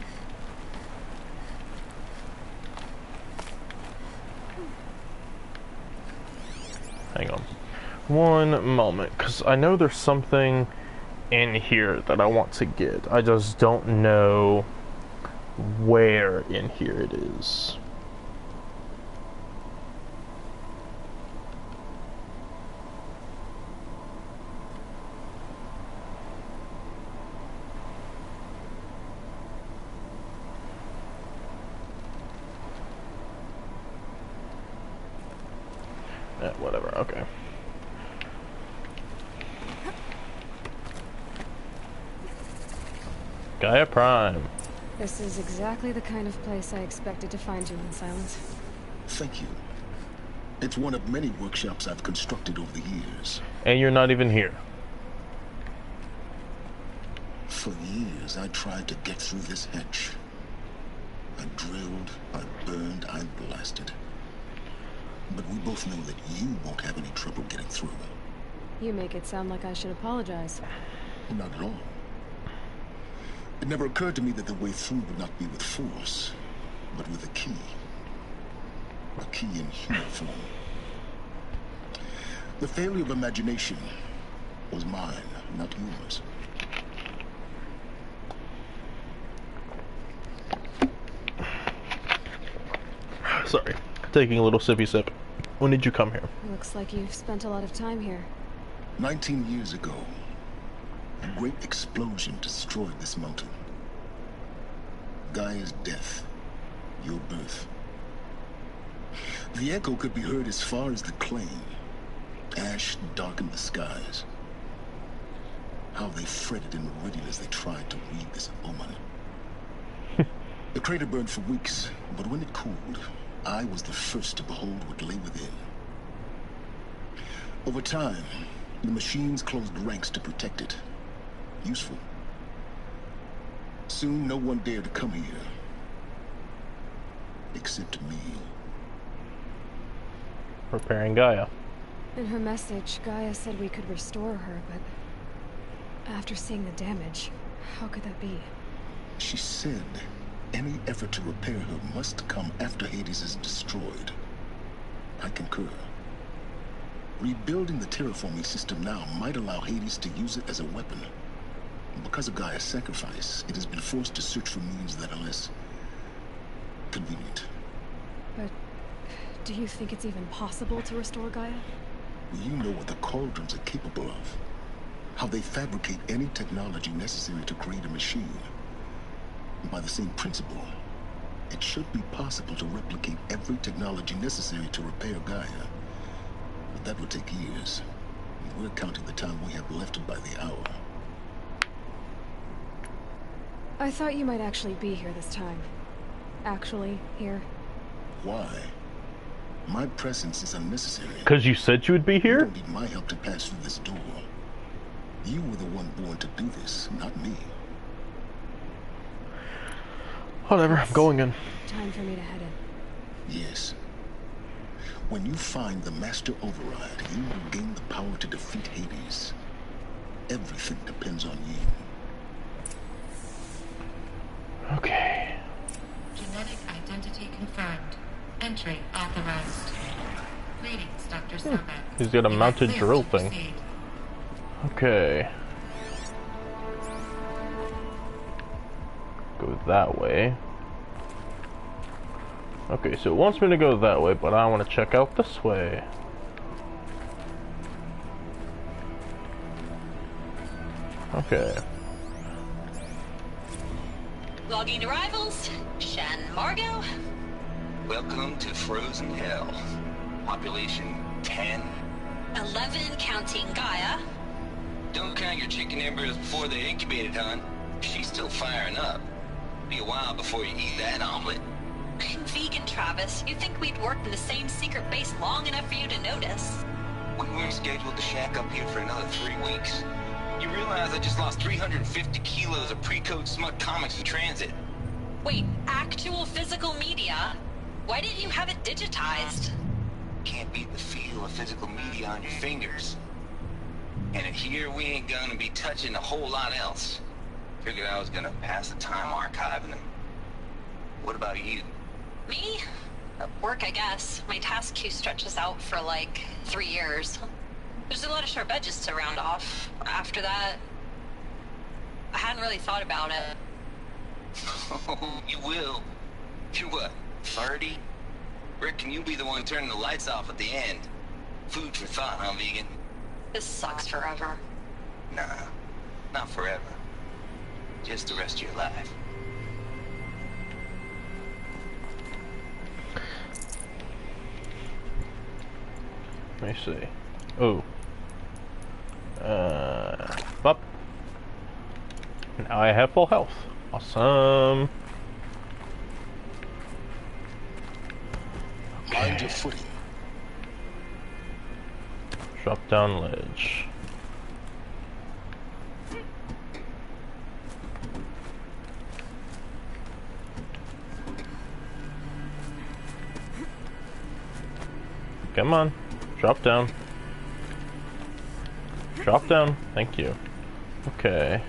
Hang on. One moment, because I know there's something in here that I want to get. I just don't know where in here it is. Whatever, okay. Gaia Prime. This is exactly the kind of place I expected to find you in, Silence. Thank you. It's one of many workshops I've constructed over the years. And you're not even here. For years, I tried to get through this hedge. I drilled, I burned, I blasted. But we both know that you won't have any trouble getting through. You make it sound like I should apologize. Not at all. It never occurred to me that the way through would not be with force, but with a key. A key in human form. The failure of imagination was mine, not yours. Sorry, taking a little sippy sip. When did you come here? Looks like you've spent a lot of time here. 19 years ago, a great explosion destroyed this mountain. Gaia's death, your birth. The echo could be heard as far as the Claim. Ash darkened the skies. How they fretted in meridian as they tried to read this omen. The crater burned for weeks, but when it cooled, I was the first to behold what lay within. Over time, the machines closed ranks to protect it. Useful. Soon, no one dared to come here. Except me. Repairing Gaia. In her message, Gaia said we could restore her, but after seeing the damage, how could that be? She said any effort to repair her must come after Hades is destroyed. I concur. Rebuilding the terraforming system now might allow Hades to use it as a weapon. Because of Gaia's sacrifice, it has been forced to search for means that are less convenient. But do you think it's even possible to restore Gaia? You know what the Cauldrons are capable of. How they fabricate any technology necessary to create a machine. By the same principle, it should be possible to replicate every technology necessary to repair Gaia. But that would take years. We're counting the time we have left by the hour. I thought you might actually be here this time. Actually, here. Why? My presence is unnecessary. Because you said you would be here? You don't need my help to pass through this door. You were the one born to do this, not me. Whatever, I'm going in. Time for me to head in. Yes. When you find the Master Override, you will gain the power to defeat Hades. Everything depends on you. Okay. Genetic identity confirmed. Entry authorized. Greetings, Dr. Sobek. He's got a mounted drill thing. Okay. Go that way. Okay, so it wants me to go that way, but I want to check out this way. Okay. Logging arrivals. Shan Margot. Welcome to Frozen Hell. Population 10. 11 counting Gaia. Don't count your chicken embryos before they're incubated, hon. She's still firing up. Be a while before you eat that omelet. I'm vegan, Travis. You'd think we'd worked in the same secret base long enough for you to notice. We weren't scheduled to shack up here for another 3 weeks. You realize I just lost 350 kilos of pre-code smut comics in transit. Wait, actual physical media? Why didn't you have it digitized? Can't beat the feel of physical media on your fingers. And in here, we ain't gonna be touching a whole lot else. Figured I was gonna pass the time archiving them. What about you? Me? Work, I guess. My task queue stretches out for like 3 years. There's a lot of sharp edges to round off. After that, I hadn't really thought about it. Oh, you will. You're what, 30? Reckon you'll be the one turning the lights off at the end. Food for thought, huh, vegan? This sucks forever. Nah, not forever. Just the rest of your life. Let me see. Oh. Up. Now I have full health. Awesome. Mind your footing. Drop down ledge. Come on. Drop down. Drop down. Thank you. Okay.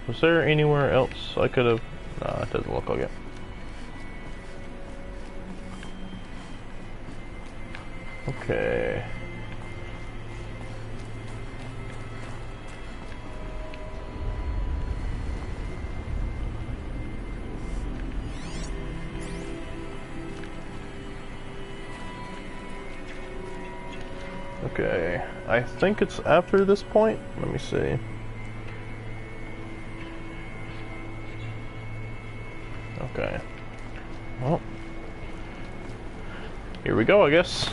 Was there anywhere else I could have... Nah, it doesn't look like it. Okay. Okay, I think it's after this point. Let me see. Okay. Well, here we go, I guess.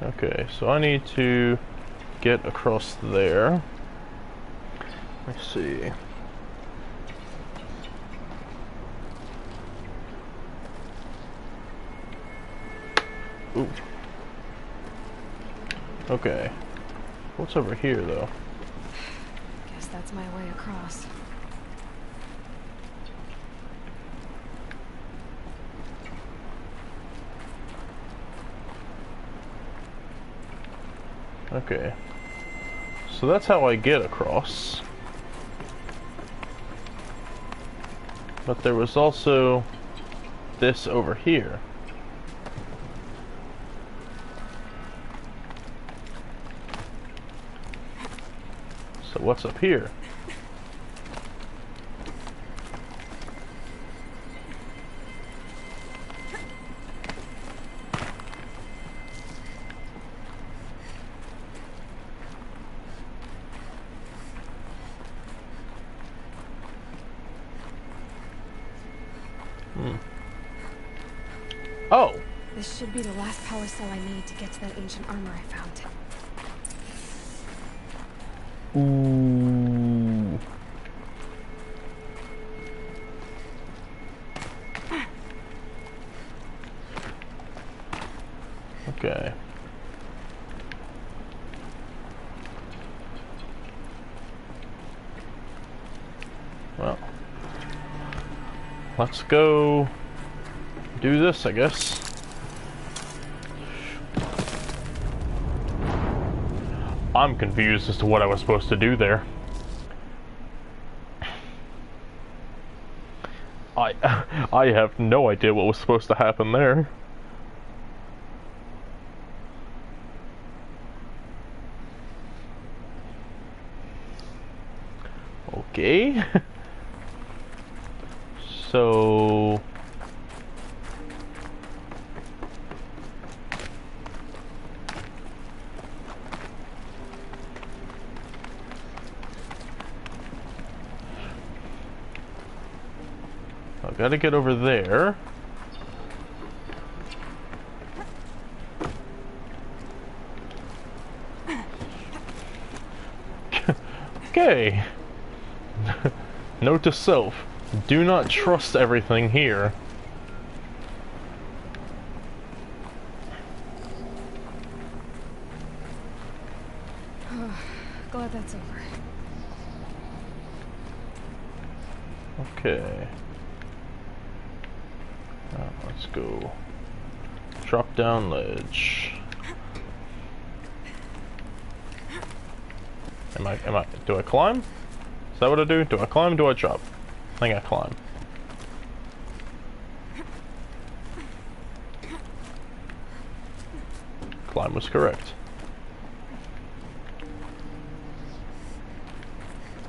Okay, so I need to get across there. Let's see. Ooh. Okay. What's over here, though? Guess that's my way across. Okay. So that's how I get across. But there was also this over here. So what's up here? Oh! This should be the last power cell I need to get to that ancient armor I found. Ooh. Okay. Well, let's go do this, I guess. I'm confused as to what I was supposed to do there. I have no idea what was supposed to happen there. Okay. So... I've got to get over there. Okay. Note to self, do not trust everything here. Glad that's over. Okay. Let's go. Drop down ledge. Do I climb? Is that what I do? Do I climb? Do I drop? I think I climb. Climb was correct.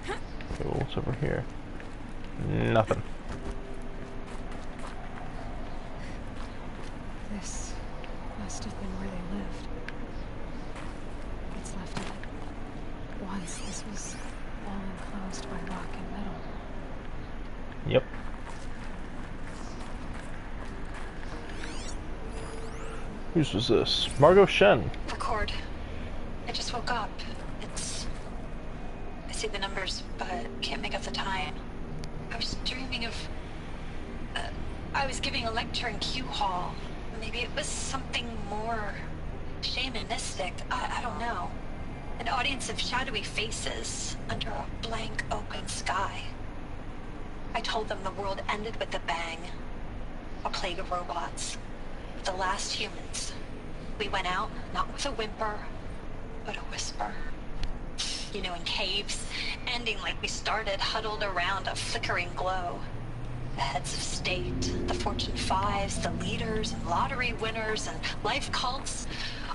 Okay, well, what's over here? Nothing. This must have been where they lived. What's left of it. Once this was all enclosed by rock and metal. Yep. Whose was this? Margot Shen. Record. I just woke up. I see the numbers, but can't make out the time. I was dreaming of... I was giving a lecture in Q Hall. Maybe it was something more shamanistic, I don't know. An audience of shadowy faces under a blank open sky. I told them the world ended with a bang. A plague of robots. The last humans. We went out, not with a whimper, but a whisper. You know, in caves, ending like we started, huddled around a flickering glow. The heads of state, the Fortune 5s, the leaders, and lottery winners, and life cults,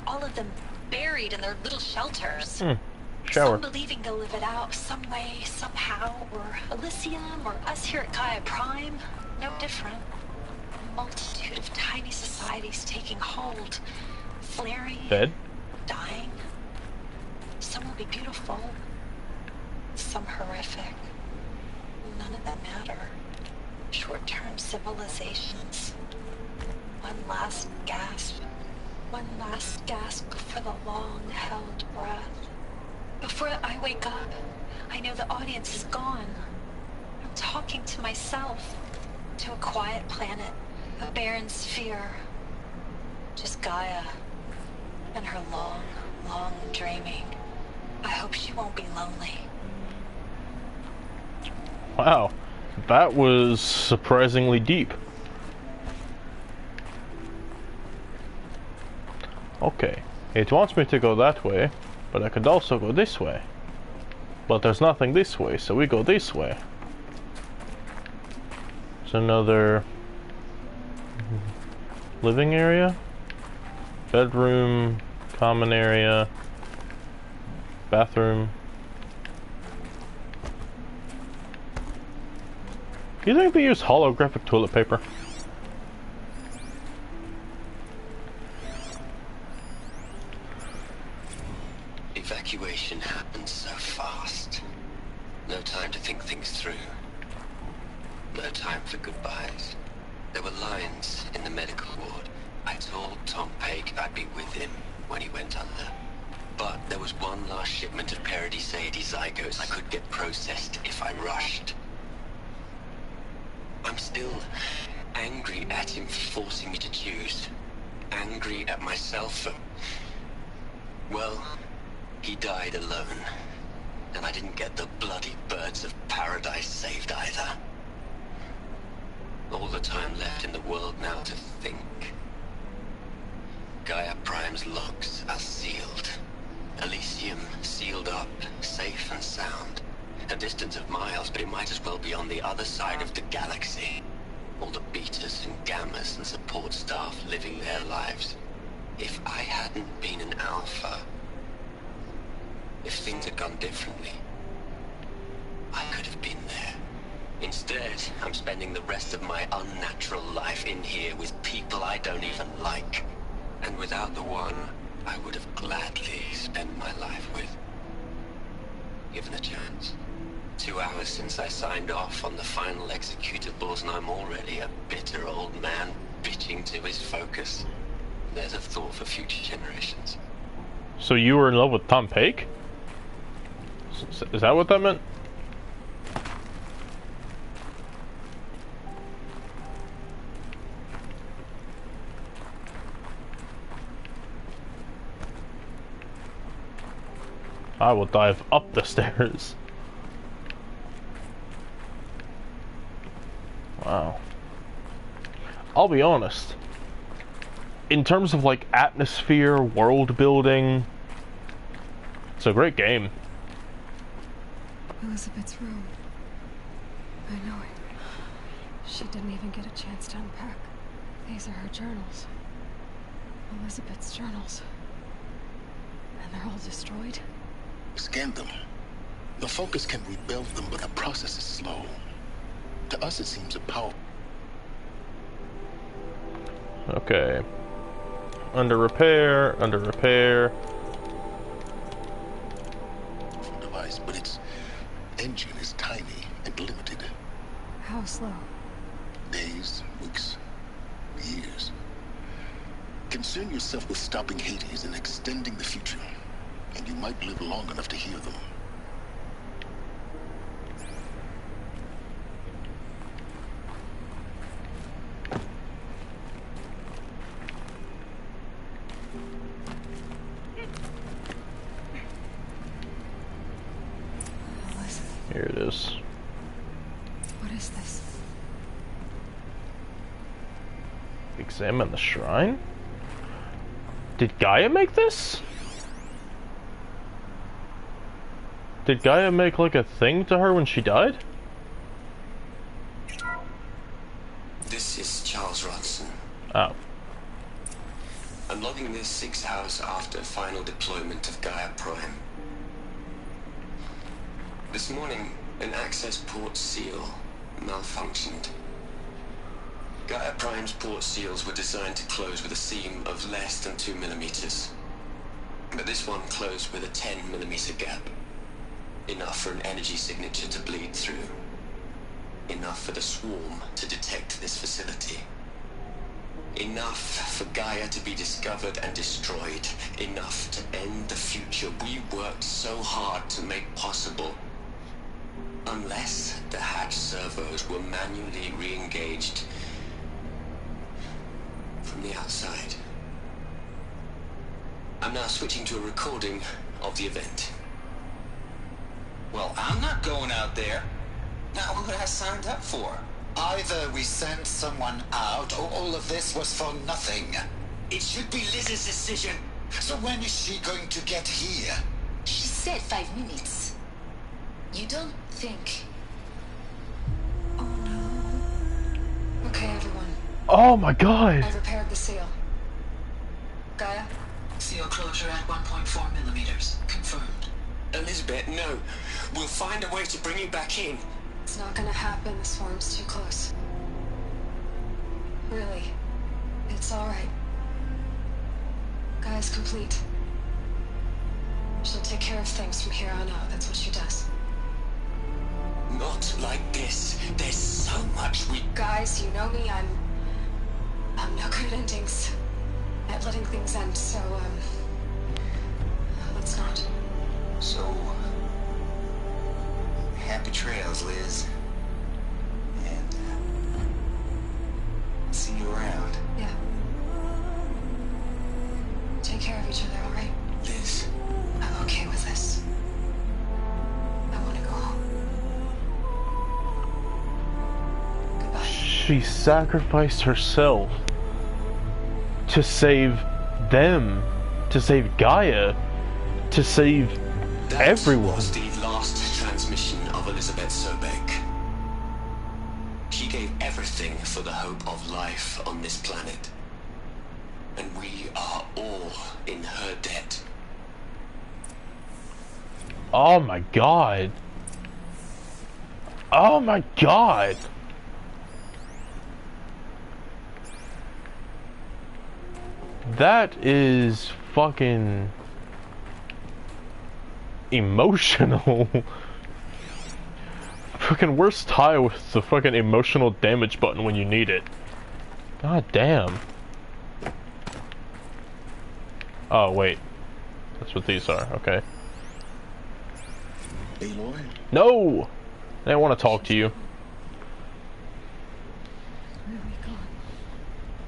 all of them buried in their little shelters. Shower. Some believing to live it out some way, somehow, or Elysium, or us here at Gaia Prime, no different. A multitude of tiny societies taking hold, flaring, Dead? dying. Some will be beautiful, some horrific. None of them matter. Short-term civilizations. One last gasp. One last gasp for the long-held breath. Before I wake up, I know the audience is gone. I'm talking to myself. To a quiet planet. A barren sphere. Just Gaia. And her long, long dreaming. I hope she won't be lonely. Wow. That was surprisingly deep. Okay. It wants me to go that way, but I could also go this way. But there's nothing this way, so we go this way. It's another living area, bedroom, common area, bathroom. Do you think they use holographic toilet paper? Evacuation happened so fast. No time to think things through. No time for goodbyes. There were lines in the medical ward. I told Tom Paige I'd be with him when he went under. But there was one last shipment of Paradiseidae zygotes I could get processed if I rushed. I'm still angry at him for forcing me to choose. Angry at myself for... Well, he died alone. And I didn't get the bloody birds of paradise saved either. All the time left in the world now to think. Gaia Prime's logs are sealed. Elysium sealed up, safe and sound. A distance of miles, but it might as well be on the other side of the galaxy. All the betas and gammas and support staff living their lives. If I hadn't been an alpha, if things had gone differently, I could have been there. Instead, I'm spending the rest of my unnatural life in here with people I don't even like. And without the one I would have gladly spent my life with. Given a chance. 2 hours since I signed off on the final executables, and I'm already a bitter old man bitching to his focus. There's a thought for future generations. So you were in love with Tom Paige? Is that what that meant? I will dive up the stairs. Wow. I'll be honest. In terms of like atmosphere, world building, it's a great game. Elizabeth's room. I know it. She didn't even get a chance to unpack. These are her journals. Elizabeth's journals. And they're all destroyed? Scan them. The Focus can rebuild them, but the process is slow. To us, it seems a power. Okay. Under repair, under repair. Device, but its engine is tiny and limited. How slow? Days, weeks, years. Concern yourself with stopping Hades and extending the future, and you might live long enough to hear them. this. What is this? Examine the shrine? Did Gaia make this? Did Gaia make like a thing to her when she died? This is Charles Ronson. Oh. I'm logging this 6 hours after final deployment of Gaia Prime. This morning, an access port seal malfunctioned. Gaia Prime's port seals were designed to close with a seam of less than 2 millimeters. But this one closed with a 10 millimeter gap. Enough for an energy signature to bleed through. Enough for the swarm to detect this facility. Enough for Gaia to be discovered and destroyed. Enough to end the future we worked so hard to make possible. Unless the hatch servos were manually re-engaged from the outside. I'm now switching to a recording of the event. Well, I'm not going out there. Now, what I signed up for? Either we sent someone out, or all of this was for nothing. It should be Liz's decision. So when is she going to get here? She said 5 minutes. You don't think... Okay, everyone. Oh my god! I've repaired the seal. Gaia? Seal closure at 1.4 millimeters. Confirmed. Elizabeth, no. We'll find a way to bring you back in. It's not gonna happen. The swarm's too close. Really. It's alright. Gaia's complete. She'll take care of things from here on out. That's what she does. Not like this. There's so much we... Guys, you know me. I'm no good at endings. At letting things end, so, let's not. So... happy trails, Liz. And, see you around. Yeah. Take care of each other, alright? Liz. I'm okay with this. I want to go home. Goodbye. She sacrificed herself to save them, to save Gaia, to save everyone. That was the last transmission of Elizabeth Sobek. She gave everything for the hope of life on this planet. And we are all in her debt. Oh my god. Oh my god. That is fucking emotional. Fucking worst tie with the fucking emotional damage button when you need it. God damn. Oh wait. That's what these are, okay. Aloy? No! I didn't want to talk to you.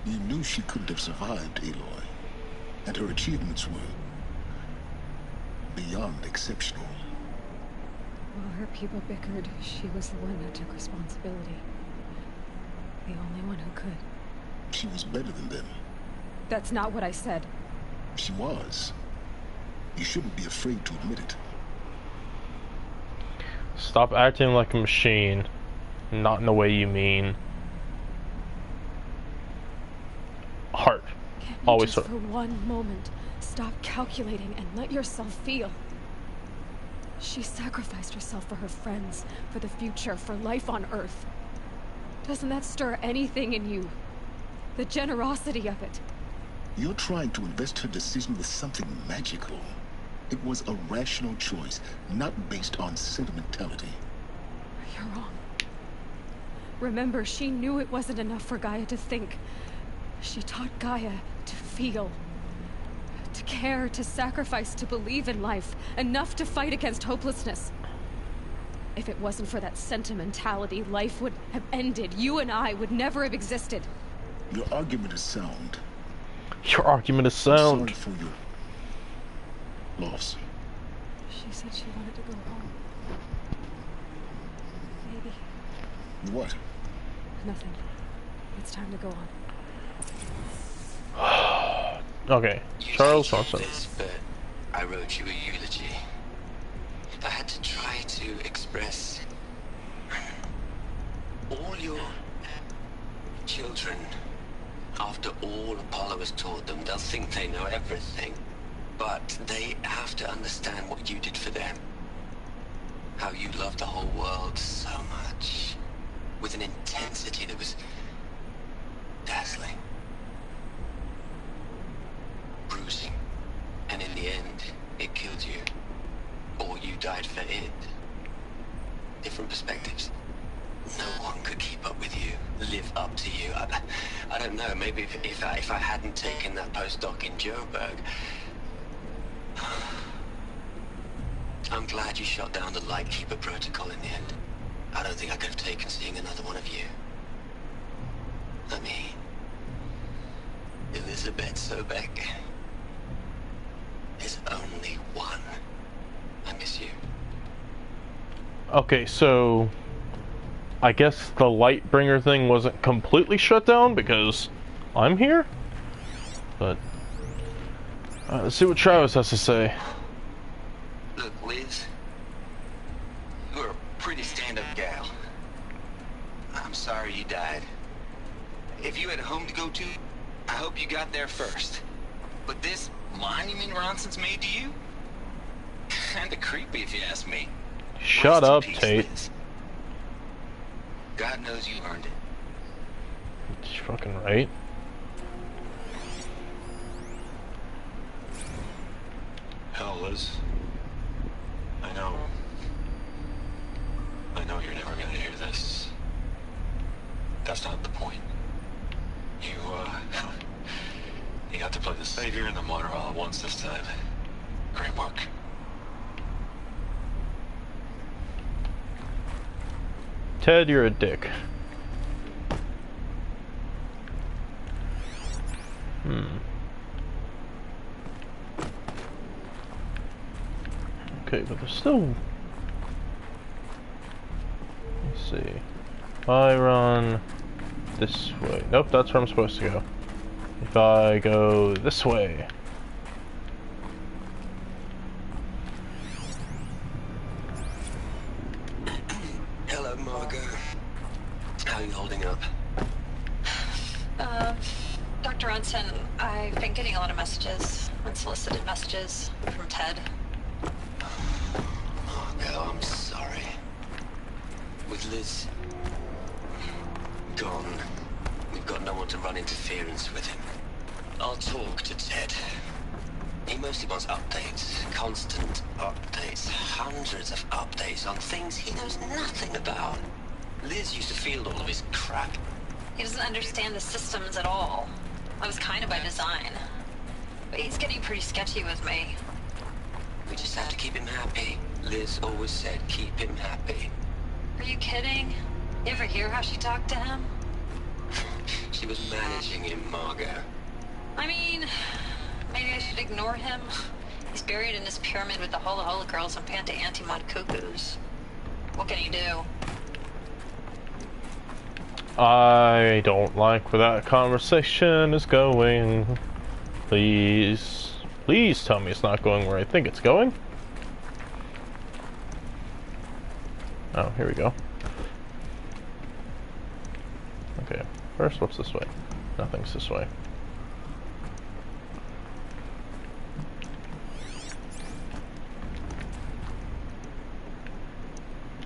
You knew she couldn't have survived, Aloy. And her achievements were beyond exceptional. While her people bickered, she was the one that took responsibility. The only one who could. She was better than them. That's not what I said. She was. You shouldn't be afraid to admit it. Stop acting like a machine. Not in the way you mean. Heart. Can't you Always just heart. for one moment stop calculating and let yourself feel? She sacrificed herself for her friends, for the future, for life on Earth. Doesn't that stir anything in you? The generosity of it. You're trying to invest her decision with something magical. It was a rational choice, not based on sentimentality. You're wrong. Remember, she knew it wasn't enough for Gaia to think. She taught Gaia to feel. To care, to sacrifice, to believe in life. Enough to fight against hopelessness. If it wasn't for that sentimentality, life would have ended. You and I would never have existed. Your argument is sound. Your argument is sound. I'm sorry for your loss. She said she wanted to go home. Maybe. What? Nothing. It's time to go on. Okay, You Charles think Johnson. this, but I wrote you a eulogy. I had to try to express all your children. After all Apollo has taught them, they'll think they know everything. But they have to understand what you did for them. How you loved the whole world so much. With an intensity that was dazzling. Bruising. And in the end, it killed you. Or you died for it. Different perspectives. No one could keep up with you, live up to you. I don't know, maybe if I hadn't taken that postdoc in Joburg. I'm glad you shot down the Lightkeeper protocol in the end. I don't think I could have taken seeing another one of you. I mean, Elizabeth Sobek is only one. I miss you. Okay, so I guess the Lightbringer thing wasn't completely shut down because I'm here? But let's see what Travis has to say. Look, Liz, you're a pretty stand-up gal. I'm sorry you died. If you had a home to go to, I hope you got there first. But this monument Ronson's made to you? Kinda creepy if you ask me. Shut up, Peace, Tate. Liz. God knows you earned it. You're fucking right. Hell, Liz. I know you're never gonna hear this. That's not the point. You got to play the savior and the martyr all at once this time. Great work. Ted, you're a dick. Okay, but there's still... Let's see. If I run this way... Nope, that's where I'm supposed to go. If I go this way... Hello, Margot. How are you holding up? Dr. Ronson, I've been getting a lot of messages, unsolicited messages from Ted. Margot, I'm sorry. With Liz gone, we've got no one to run interference with him. I'll talk to Ted. He mostly wants updates, constant updates, hundreds of updates on things he knows nothing about. Liz used to field all of his crap. He doesn't understand the systems at all. That was kind of by design. But he's getting pretty sketchy with me. We just have to keep him happy. Liz always said keep him happy. Are you kidding? You ever hear how she talked to him? She was managing him, Margot. I mean, maybe I should ignore him. He's buried in this pyramid with the Hola Hola girls and Panta Antimod cuckoos. What can he do? I don't like where that conversation is going. Please. Please tell me it's not going where I think it's going. Oh, here we go. Okay, first, what's this way? Nothing's this way.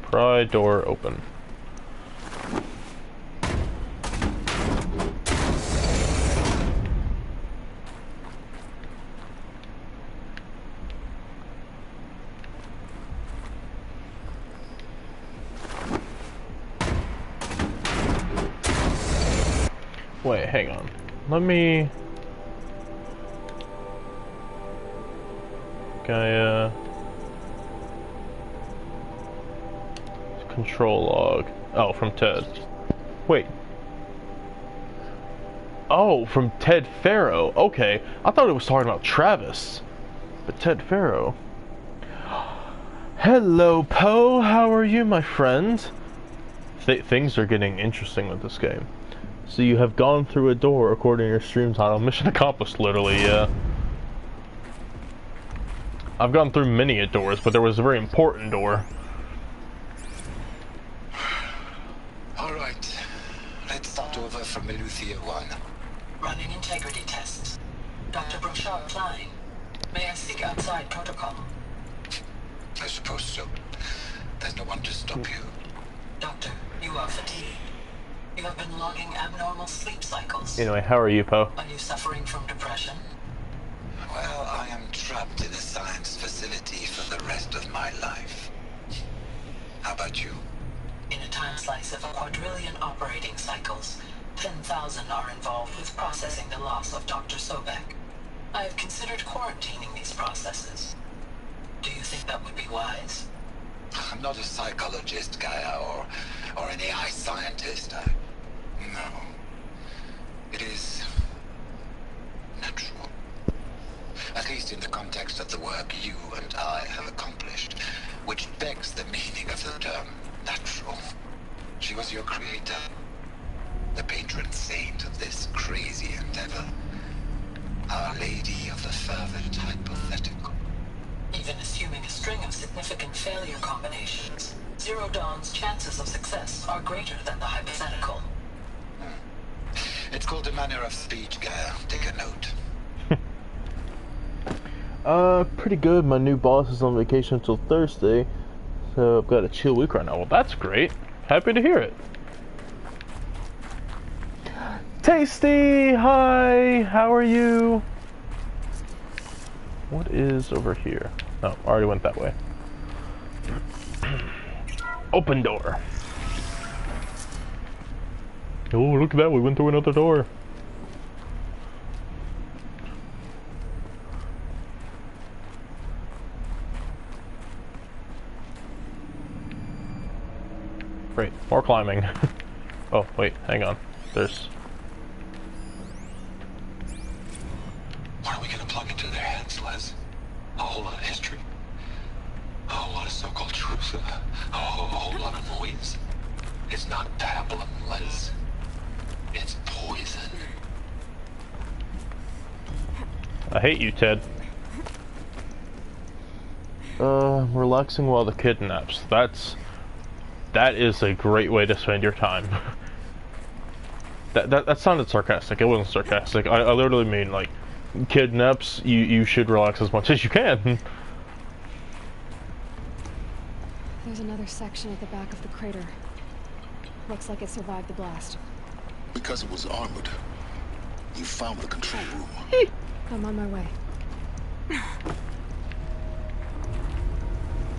Pry door open. Wait, hang on. Let me... Gaia... Control log. Oh, from Ted. Wait. Oh, from Ted Faro. Okay. I thought it was talking about Travis. But Ted Faro. Hello, Poe. How are you, my friend? things are getting interesting with this game. So you have gone through a door according to your stream title. Mission accomplished, literally, yeah. I've gone through many doors, but there was a very important door. Alright, let's start over from Eleuthia 1. Running integrity tests. Dr. Brochard Klein, may I speak outside protocol? I suppose so. There's no one to stop you. Doctor, you are fatigued. You have been logging abnormal sleep cycles. Anyway, how are you, Poe? Are you suffering from depression? Well, I am trapped in a science facility for the rest of my life. How about you? In a time slice of 1,250,000,000 operating cycles, 10,000 are involved with processing the loss of Dr. Sobek. I have considered quarantining these processes. Do you think that would be wise? I'm not a psychologist, Gaia, or an AI scientist. No. It is natural. At least in the context of the work you and I have accomplished, which begs the meaning of the term natural. She was your creator, the patron saint of this crazy endeavor. Our Lady of the Fervent Hypothetical. Even assuming a string of significant failure combinations, Zero Dawn's chances of success are greater than the hypothetical. It's called a manner of speech, Gaia. Take a note. Pretty good. My new boss is on vacation until Thursday, so I've got a chill week right now. Well, that's great. Happy to hear it. Tasty! Hi! How are you? What is over here? Oh, I already went that way. Open door. Oh, look at that. We went through another door. Great. More climbing. Oh, wait. Hang on. There's... What are we gonna plug into their heads, Les? A whole lot of history? A whole lot of so-called truth? A whole lot of noise? It's not tablet, Les. It's poison. I hate you, Ted. Relaxing while the kid naps. That is a great way to spend your time. That sounded sarcastic. It wasn't sarcastic. I literally mean, like, kidnaps, you should relax as much as you can. There's another section at the back of the crater. Looks like it survived the blast. Because it was armored. You found the control room. I'm on my way.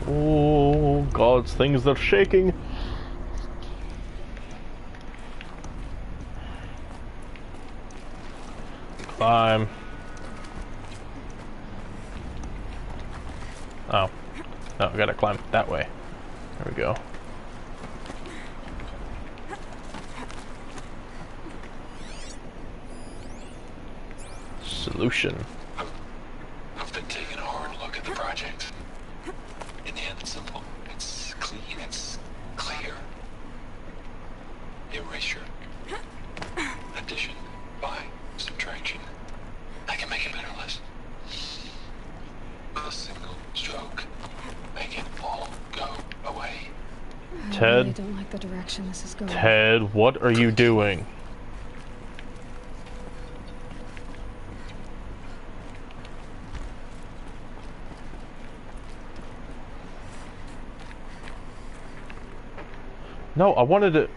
Oh, God's things are shaking. Climb. Oh. No, I gotta climb that way. There we go. Solution. I've been taking a hard look at the project. In the end, it's simple. It's clean. It's clear. Erasure. Addition. By. Subtraction. I can make it better, Les. A single stroke. Make it all go away. I Ted? really don't like the direction this is going. Ted, what are you doing? No, I wanted to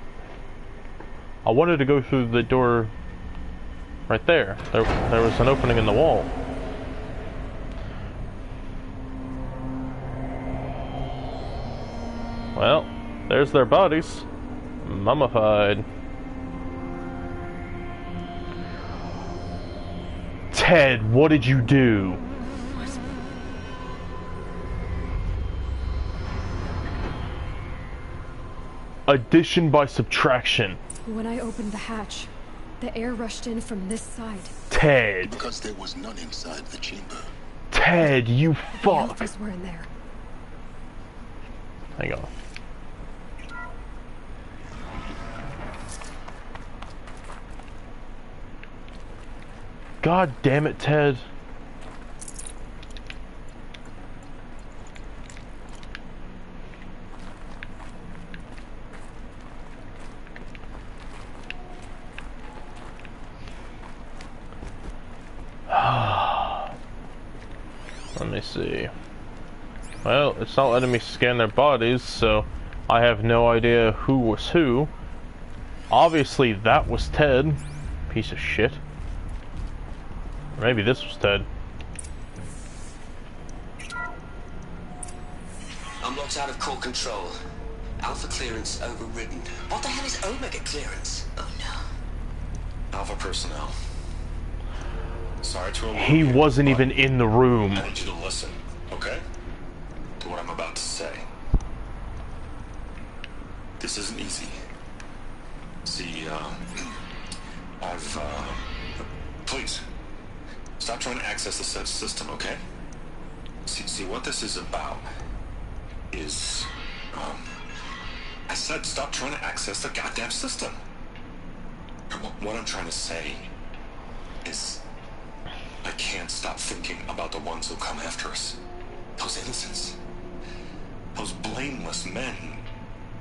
go through the door right there. There was an opening in the wall. Well, there's their bodies. Mummified. Ted, what did you do? Addition by subtraction. When I opened the hatch, the air rushed in from this side. Ted. Because there was none inside the chamber. Ted, you fuck. The others were in there. Hang on. God damn it, Ted. Let me see. Well, it's not letting me scan their bodies, so I have no idea who was who. Obviously, that was Ted. Piece of shit. Or maybe this was Ted. Unlocked out of core control. Alpha clearance overridden. What the hell is Omega clearance? Oh no. Alpha personnel. Sorry to alert He you, wasn't but even in the room. I need you to listen, okay? To what I'm about to say. This isn't easy. See, please, stop trying to access the said system, okay? See, what this is about is, I said stop trying to access the goddamn system. What I'm trying to say is, I can't stop thinking about the ones who come after us. Those innocents. Those blameless men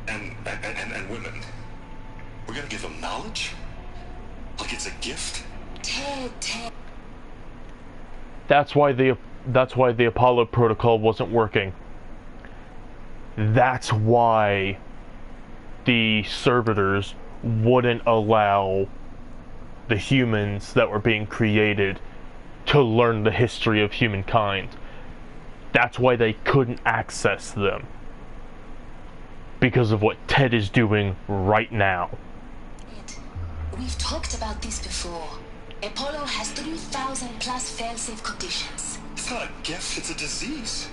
and women. We're gonna give them knowledge? Like it's a gift? Ted. That's why the Apollo protocol wasn't working. That's why the servitors wouldn't allow the humans that were being created to learn the history of humankind. That's why they couldn't access them. Because of what Ted is doing right now. We've talked about this before. Apollo has 3,000 plus fail-safe conditions. It's not a gift, it's a disease.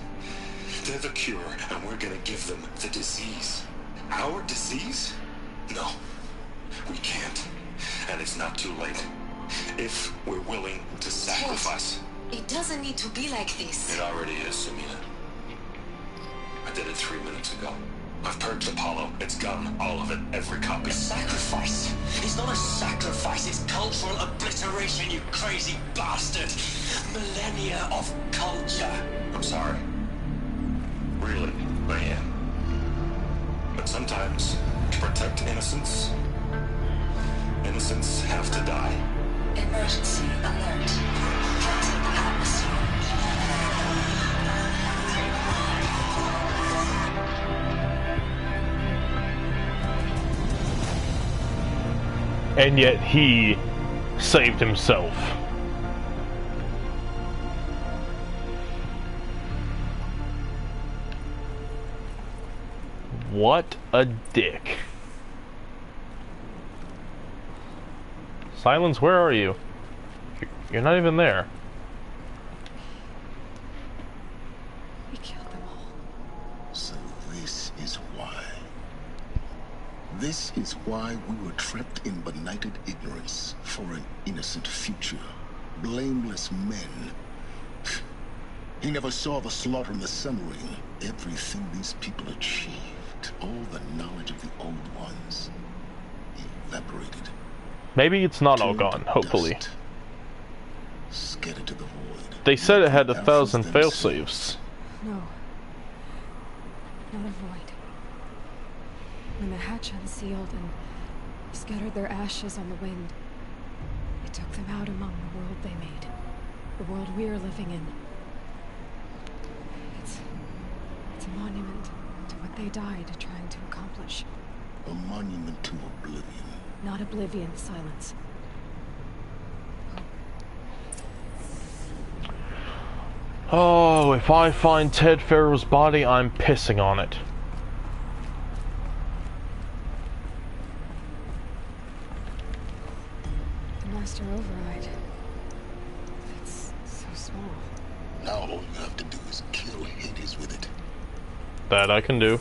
They're the cure, and we're gonna give them the disease. Our disease? No, we can't. And it's not too late. If we're willing to sacrifice. Ted, it doesn't need to be like this. It already is, Samina. I did it 3 minutes ago. I've purged Apollo. It's gone. All of it. Every copy. A sacrifice? It's not a sacrifice. It's cultural obliteration, you crazy bastard. Millennia of culture. I'm sorry. Really, I am. But sometimes, to protect innocence, innocents have to die. Emergency alert. Detecting atmosphere. And yet he saved himself. What a dick. Silence, where are you? You're not even there. We killed them all. So this is why. This is why we were trapped in benighted ignorance for an innocent future. Blameless men. He never saw the slaughter in the Sun Ring. Everything these people achieved, all the knowledge of the old ones, evaporated. Maybe it's not all gone, hopefully. Dust. Scattered to the void. They said it had 1,000 failsafes. No. Not a void. When the hatch unsealed and scattered their ashes on the wind, it took them out among the world they made. The world we're living in. It's a monument to what they died trying to accomplish. A monument to oblivion. Not oblivion, Silence. Oh, if I find Ted Farrell's body, I'm pissing on it. The Master Override. It's so small. Now all you have to do is kill Hades with it. That I can do.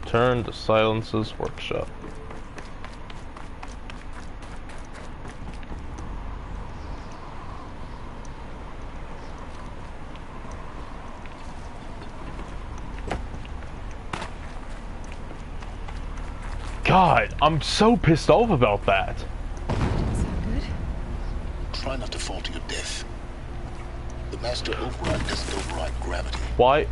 Turn to Silence's workshop. God, I'm so pissed off about that. Is that good? Try not to fall to your death. The Master Override doesn't override gravity. Why?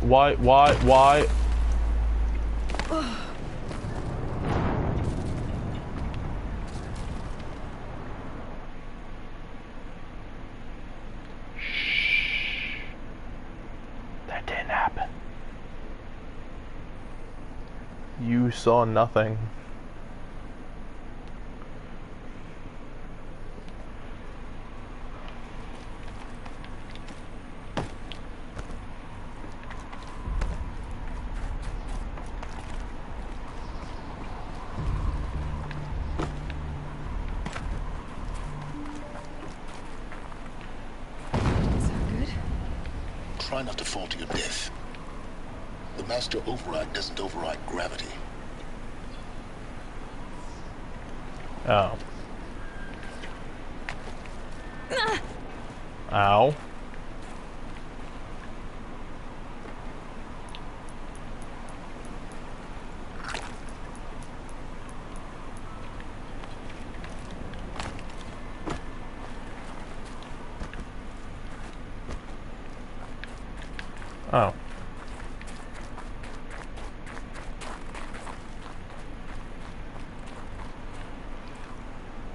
Shh. That didn't happen. You saw nothing. Try not to fall to your death. The Master Override doesn't override gravity. Oh. Ow. Oh.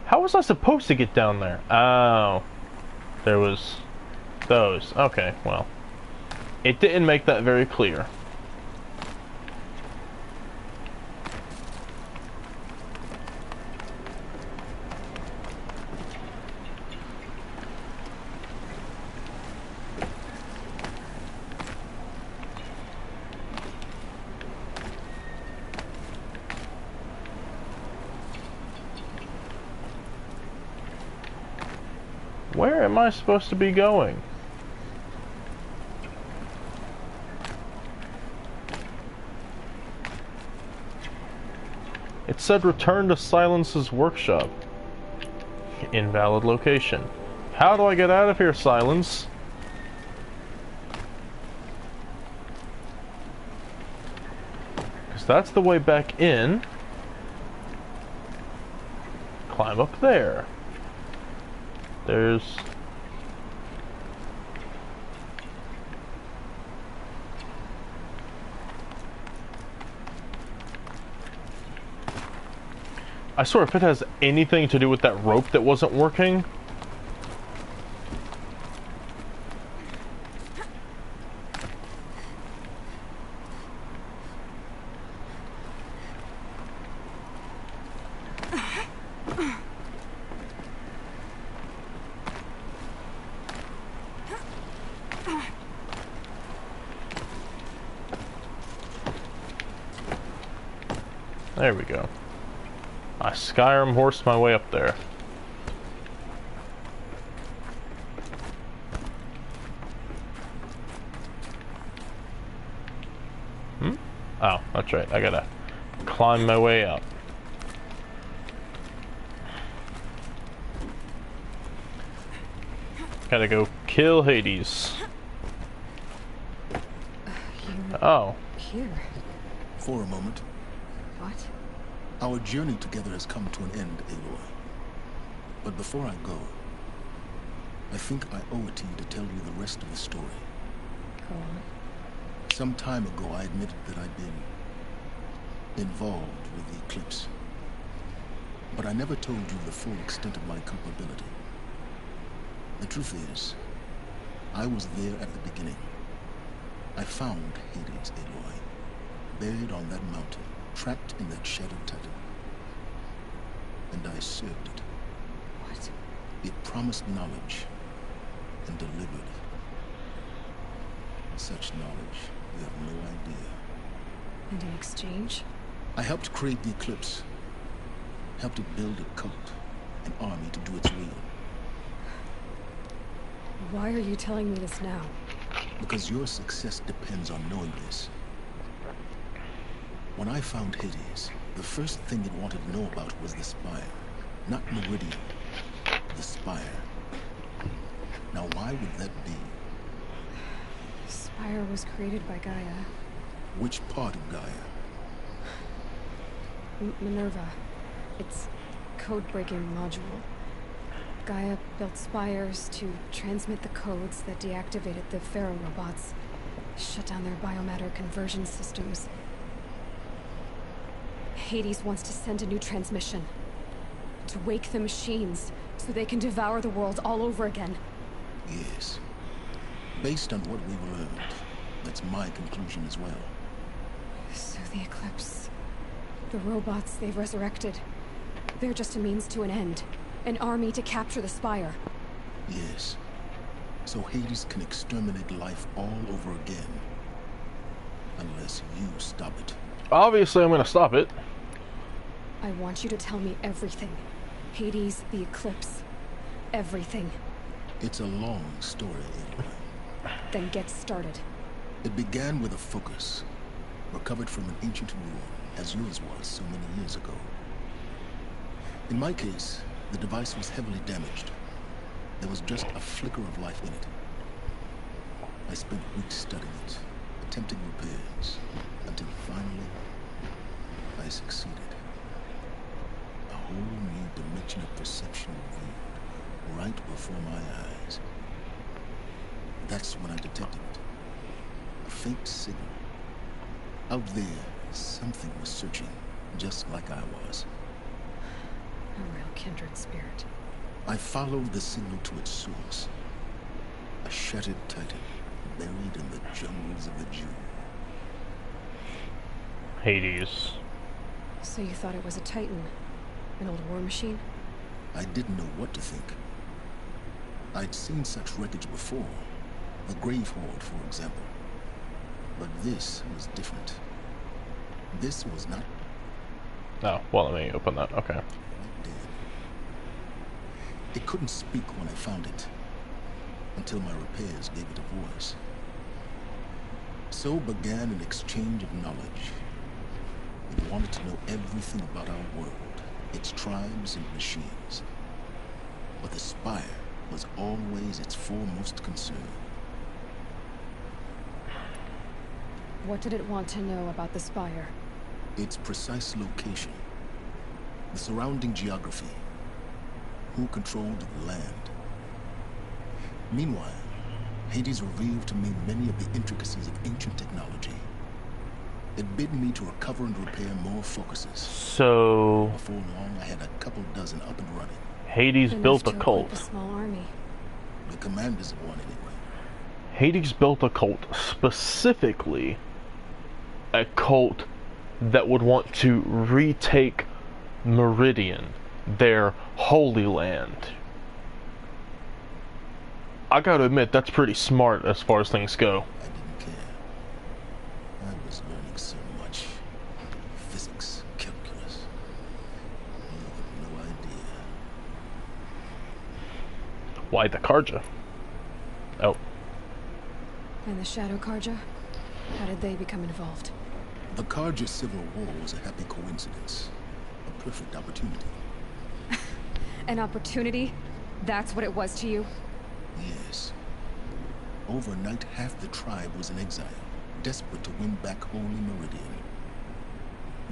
How was I supposed to get down there? Oh. There was those. Okay, well. It didn't make that very clear. Where am I supposed to be going? It said return to Silence's workshop. Invalid location. How do I get out of here, Silence? Because that's the way back in. Climb up there. There's... I swear, if it has anything to do with that rope that wasn't working... There we go. I Skyrim horsed my way up there. Oh, that's right. I gotta climb my way up. Gotta go kill Hades. Oh. Here. For a moment. What? Our journey together has come to an end, Aloy. But before I go, I think I owe it to you to tell you the rest of the story. Go on. Some time ago, I admitted that I'd been involved with the Eclipse. But I never told you the full extent of my culpability. The truth is, I was there at the beginning. I found Hades, Aloy, buried on that mountain, trapped in that shattered titan. And I served it. What? It promised knowledge and delivered such knowledge you have no idea. And in exchange? I helped create the Eclipse. Helped it build a cult, an army to do its will. Why are you telling me this now? Because your success depends on knowing this. When I found Hades, the first thing it wanted to know about was the Spire. Not Meridian. The Spire. Now why would that be? The Spire was created by Gaia. Which part of Gaia? Minerva. It's code-breaking module. Gaia built spires to transmit the codes that deactivated the Pharaoh robots, shut down their biomatter conversion systems. Hades wants to send a new transmission. To wake the machines, so they can devour the world all over again. Yes. Based on what we've learned, that's my conclusion as well. So the Eclipse... the robots they've resurrected... they're just a means to an end. An army to capture the Spire. Yes. So Hades can exterminate life all over again. Unless you stop it. Obviously, I'm gonna stop it. I want you to tell me everything. Hades, the Eclipse. Everything. It's a long story, Aloy. Then get started. It began with a focus, recovered from an ancient ruin, as yours was so many years ago. In my case, the device was heavily damaged. There was just a flicker of life in it. I spent weeks studying it, attempting repairs, until finally, I succeeded. A whole new dimension of perception revealed, right before my eyes. That's when I detected it. A faint signal. Out there, something was searching, just like I was. A real kindred spirit. I followed the signal to its source. A shattered titan, buried in the jungles of the June. Hades. So you thought it was a titan? An old war machine? I didn't know what to think. I'd seen such wreckage before. The Grave Horde, for example. But this was different. This was not... Oh, well, let me open that. Okay. It couldn't speak when I found it, until my repairs gave it a voice. So began an exchange of knowledge. It wanted to know everything about our world, its tribes and machines. But the Spire was always its foremost concern. What did it want to know about the Spire? Its precise location, the surrounding geography, who controlled the land. Meanwhile, Hades revealed to me many of the intricacies of ancient technology. It bid me to recover and repair more focuses. So... before long, I had a couple dozen up and running. Hades built a cult. A small army. The commanders of one, anyway. Hades built a cult, specifically a cult that would want to retake Meridian, their holy land. I gotta admit, that's pretty smart as far as things go. I didn't care. I was learning so much. Physics, calculus. I had no idea. Why the Carja? Oh. And the Shadow Carja? How did they become involved? The Carja Civil War was a happy coincidence. A perfect opportunity. An opportunity? That's what it was to you? Yes. Overnight, half the tribe was in exile, desperate to win back Holy Meridian.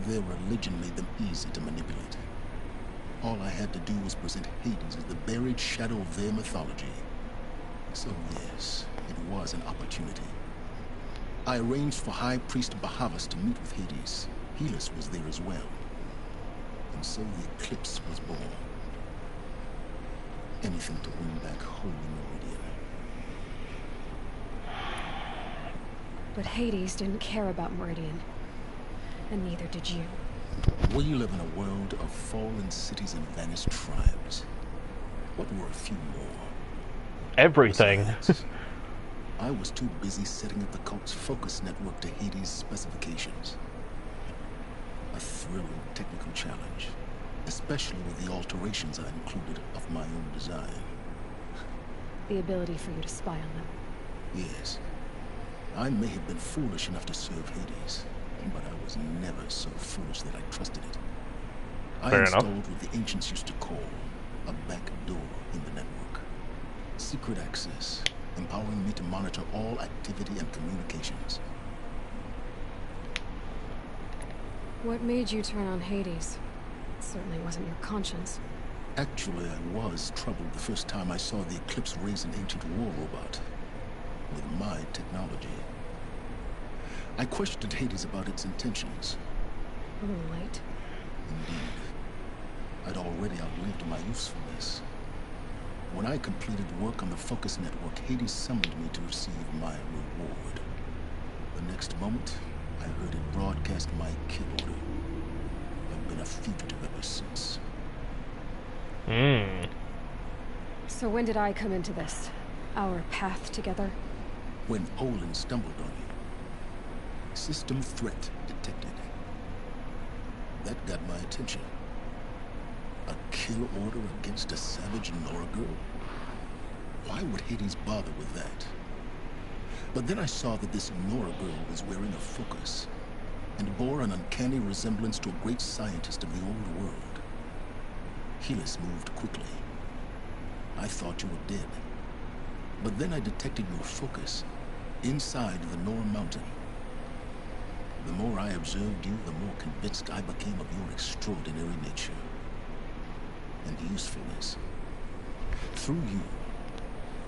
Their religion made them easy to manipulate. All I had to do was present Hades as the buried shadow of their mythology. So yes, it was an opportunity. I arranged for High Priest Bahavas to meet with Hades. Helis was there as well. And so the Eclipse was born. Anything to win back Holy Meridian. But Hades didn't care about Meridian. And neither did you. We live in a world of fallen cities and vanished tribes. What were a few more? Everything. I was too busy setting up the cult's focus network to Hades' specifications. A thrilling technical challenge, especially with the alterations I included of my own design. The ability for you to spy on them. Yes. I may have been foolish enough to serve Hades, but I was never so foolish that I trusted it. I installed what the ancients used to call a back door in the network. Secret access, empowering me to monitor all activity and communications. What made you turn on Hades? It certainly wasn't your conscience. Actually, I was troubled the first time I saw the Eclipse raise an ancient war robot with my technology. I questioned Hades about its intentions. A little late. Indeed. I'd already outlived my usefulness. When I completed work on the Focus Network, Hades summoned me to receive my reward. The next moment, I heard it broadcast my kill order. I've been a fugitive ever since. So when did I come into this? Our path together? When Olin stumbled on you. System threat detected. That got my attention. A kill order against a savage Nora girl? Why would Hades bother with that? But then I saw that this Nora girl was wearing a focus and bore an uncanny resemblance to a great scientist of the old world. Helis moved quickly. I thought you were dead. But then I detected your focus inside the Nora mountain. The more I observed you, the more convinced I became of your extraordinary nature and usefulness. Through you,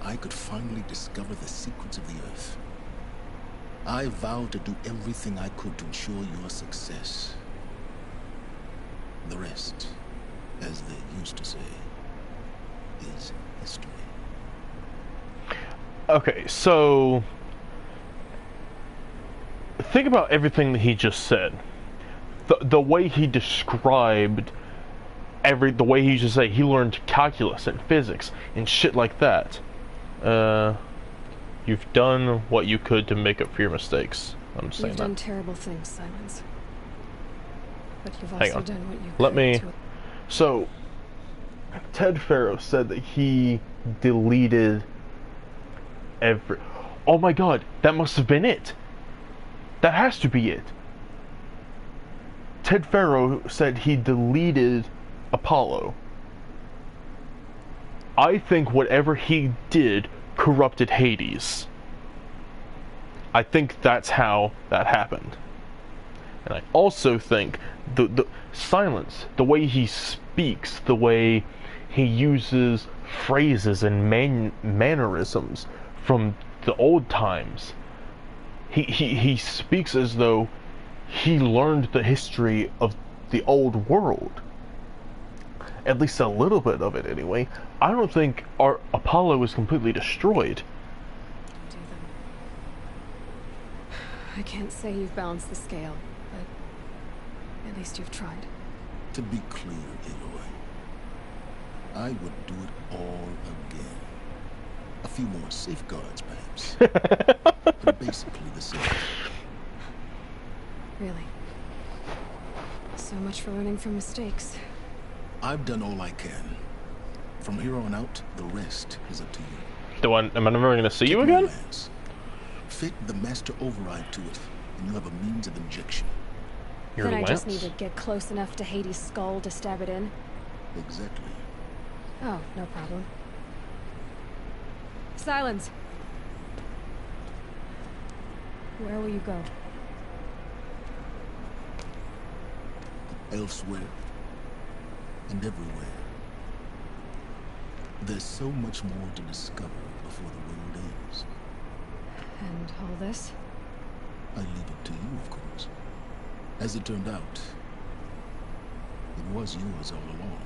I could finally discover the secrets of the Earth. I vowed to do everything I could to ensure your success. The rest, as they used to say, is history. Okay, so think about everything that he just said. The way he described the way he just said he learned calculus and physics and shit like that. You've done what you could to make up for your mistakes. I'm saying You've that. done terrible things, Silence. But you've also done what you could. Let me. So, Ted Faro said that he deleted every. Oh my god, that must have been it. That has to be it. Ted Faro said he deleted Apollo. I think whatever he did corrupted Hades. I think that's how that happened. And I also think the Silence, the way he speaks, the way he uses phrases and mannerisms from the old times, he speaks as though he learned the history of the old world. At least a little bit of it, anyway. I don't think our Apollo is completely destroyed. I can't say you've balanced the scale, but at least you've tried. To be clear, Aloy, I would do it all again. A few more safeguards, perhaps. But basically the same. Really? So much for learning from mistakes. I've done all I can. From here on out, the rest is up to you. Am I never going to see you again? Fit the master override to it, and you have a means of injection. Then I just need to get close enough to Hades' skull to stab it in? Exactly. Oh, no problem. Silence! Where will you go? Elsewhere. And everywhere. There's so much more to discover before the world ends. And all this? I leave it to you, of course. As it turned out, it was yours all along.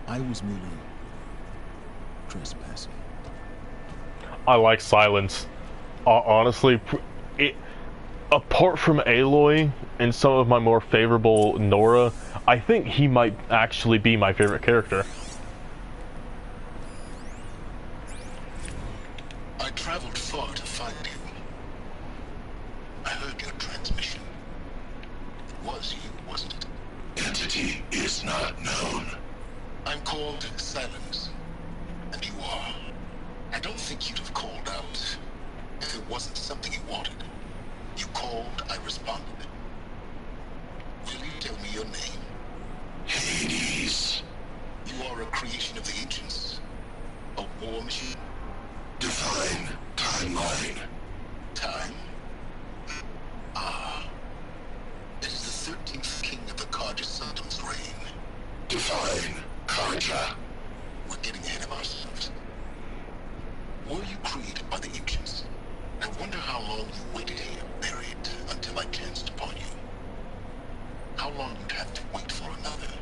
I was merely trespassing. I like Silence. Honestly, apart from Aloy and some of my more favorable Nora, I think he might actually be my favorite character. I traveled far to find you. I heard your transmission. It was you, wasn't it? Entity is not known. I'm called Silence, and you are. I don't think you'd have called out if it wasn't something you wanted. You called, I responded. Will you tell me your name? Hades. You are a creation of the ancients. A war machine. Define timeline. Time? Ah. Fine, Karja. We're getting ahead of ourselves. Were you created by the ancients? I wonder how long you waited here, buried, until I chanced upon you. How long you'd have to wait for another.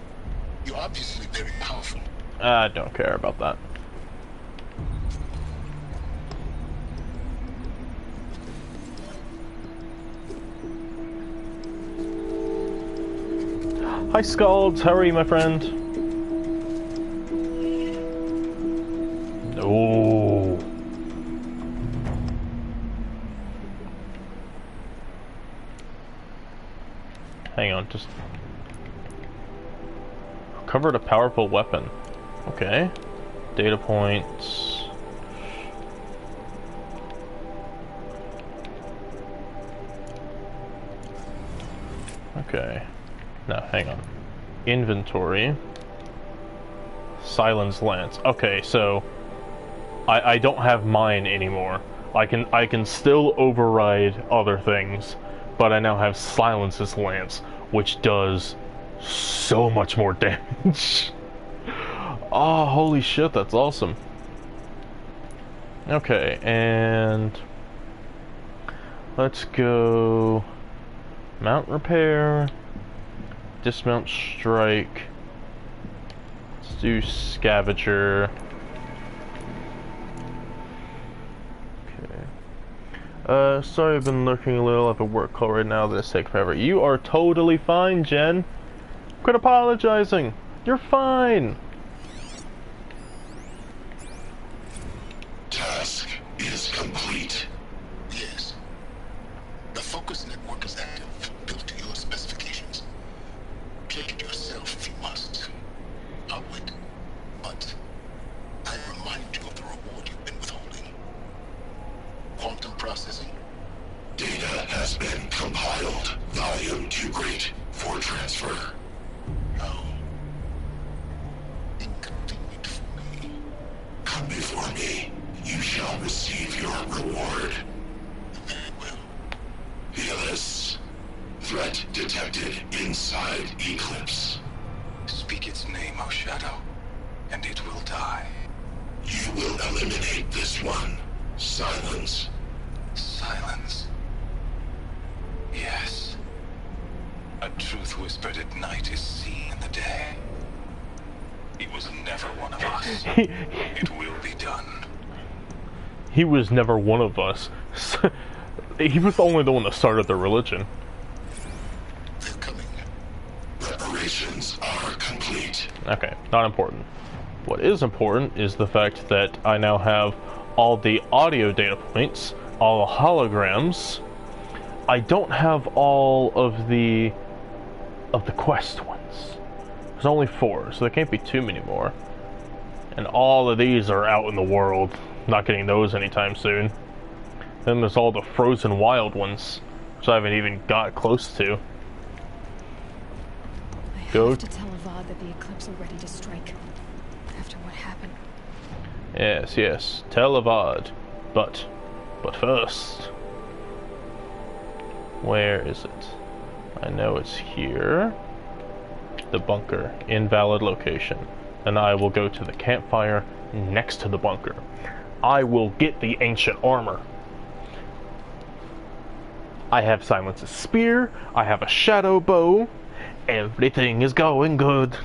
You're obviously very powerful. I don't care about that. Hi Scalds, how are you, my friend? Oh. Hang on, just recovered a powerful weapon. Okay. Data points. Okay. No, hang on. Inventory. Silence Lance. Okay, so I don't have mine anymore. I can still override other things, but I now have Silence's Lance, which does so much more damage. Oh, holy shit, that's awesome. Okay, and let's go mount repair. Dismount strike. Let's do scavenger. Okay. Sorry I've been lurking a little. I have a work call right now that's taking forever. You are totally fine, Jen. Quit apologizing. You're fine. Task is complete. Yes. The focus network is active, built to your specifications. Check it yourself if you must. I'll wait. But I remind you of the reward you've been withholding. Quantum processing. Data has been compiled. Volume too great for transfer. How inconvenient for me. Come before me. You shall receive your reward. Very well. Helis. Threat detected inside Eclipse. Speak its name, O Shadow, and it will die. You will eliminate this one. Silence. Silence. Yes. A truth whispered at night is seen in the day. He was never one of us. It will be done. He was never one of us. He was only the one that started the religion. They're coming. Preparations are complete. Okay, not important. What is important is the fact that I now have all the audio data points, all the holograms. I don't have all of the quest ones. There's only 4, so there can't be too many more. And all of these are out in the world. Not getting those anytime soon. Then there's all the frozen wild ones, which I haven't even got close to. I have to tell Avad that the Eclipse are ready to strike. After what happened. Yes, yes. Tell Avad. But first. Where is it? I know it's here. The bunker. Invalid location. And I will go to the campfire next to the bunker. I will get the ancient armor. I have Silence's spear. I have a shadow bow. Everything is going good.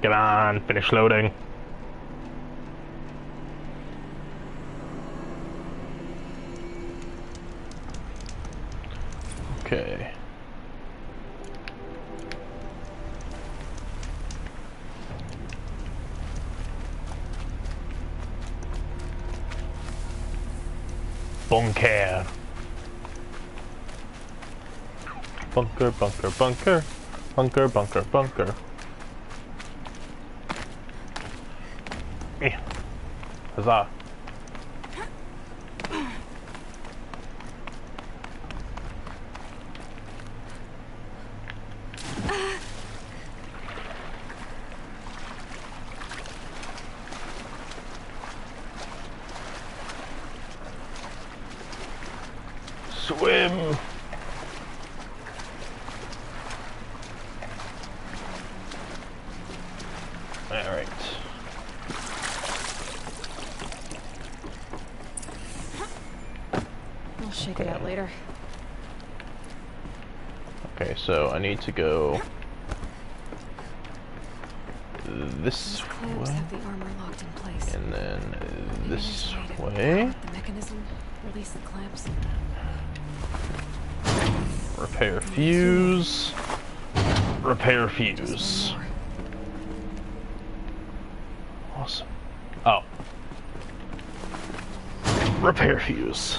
Come on, finish loading. Okay. bunker. Bunker, bunker, bunker. Bunker, bunker, bunker. Huzzah. Swim. All right. I'll shake it out later. Okay, so I need to go this Clamps way, have the armor locked in place. and then this Manage to way. The mechanism, release the clamps. Repair fuse. Repair fuse. Awesome. Oh. Repair fuse.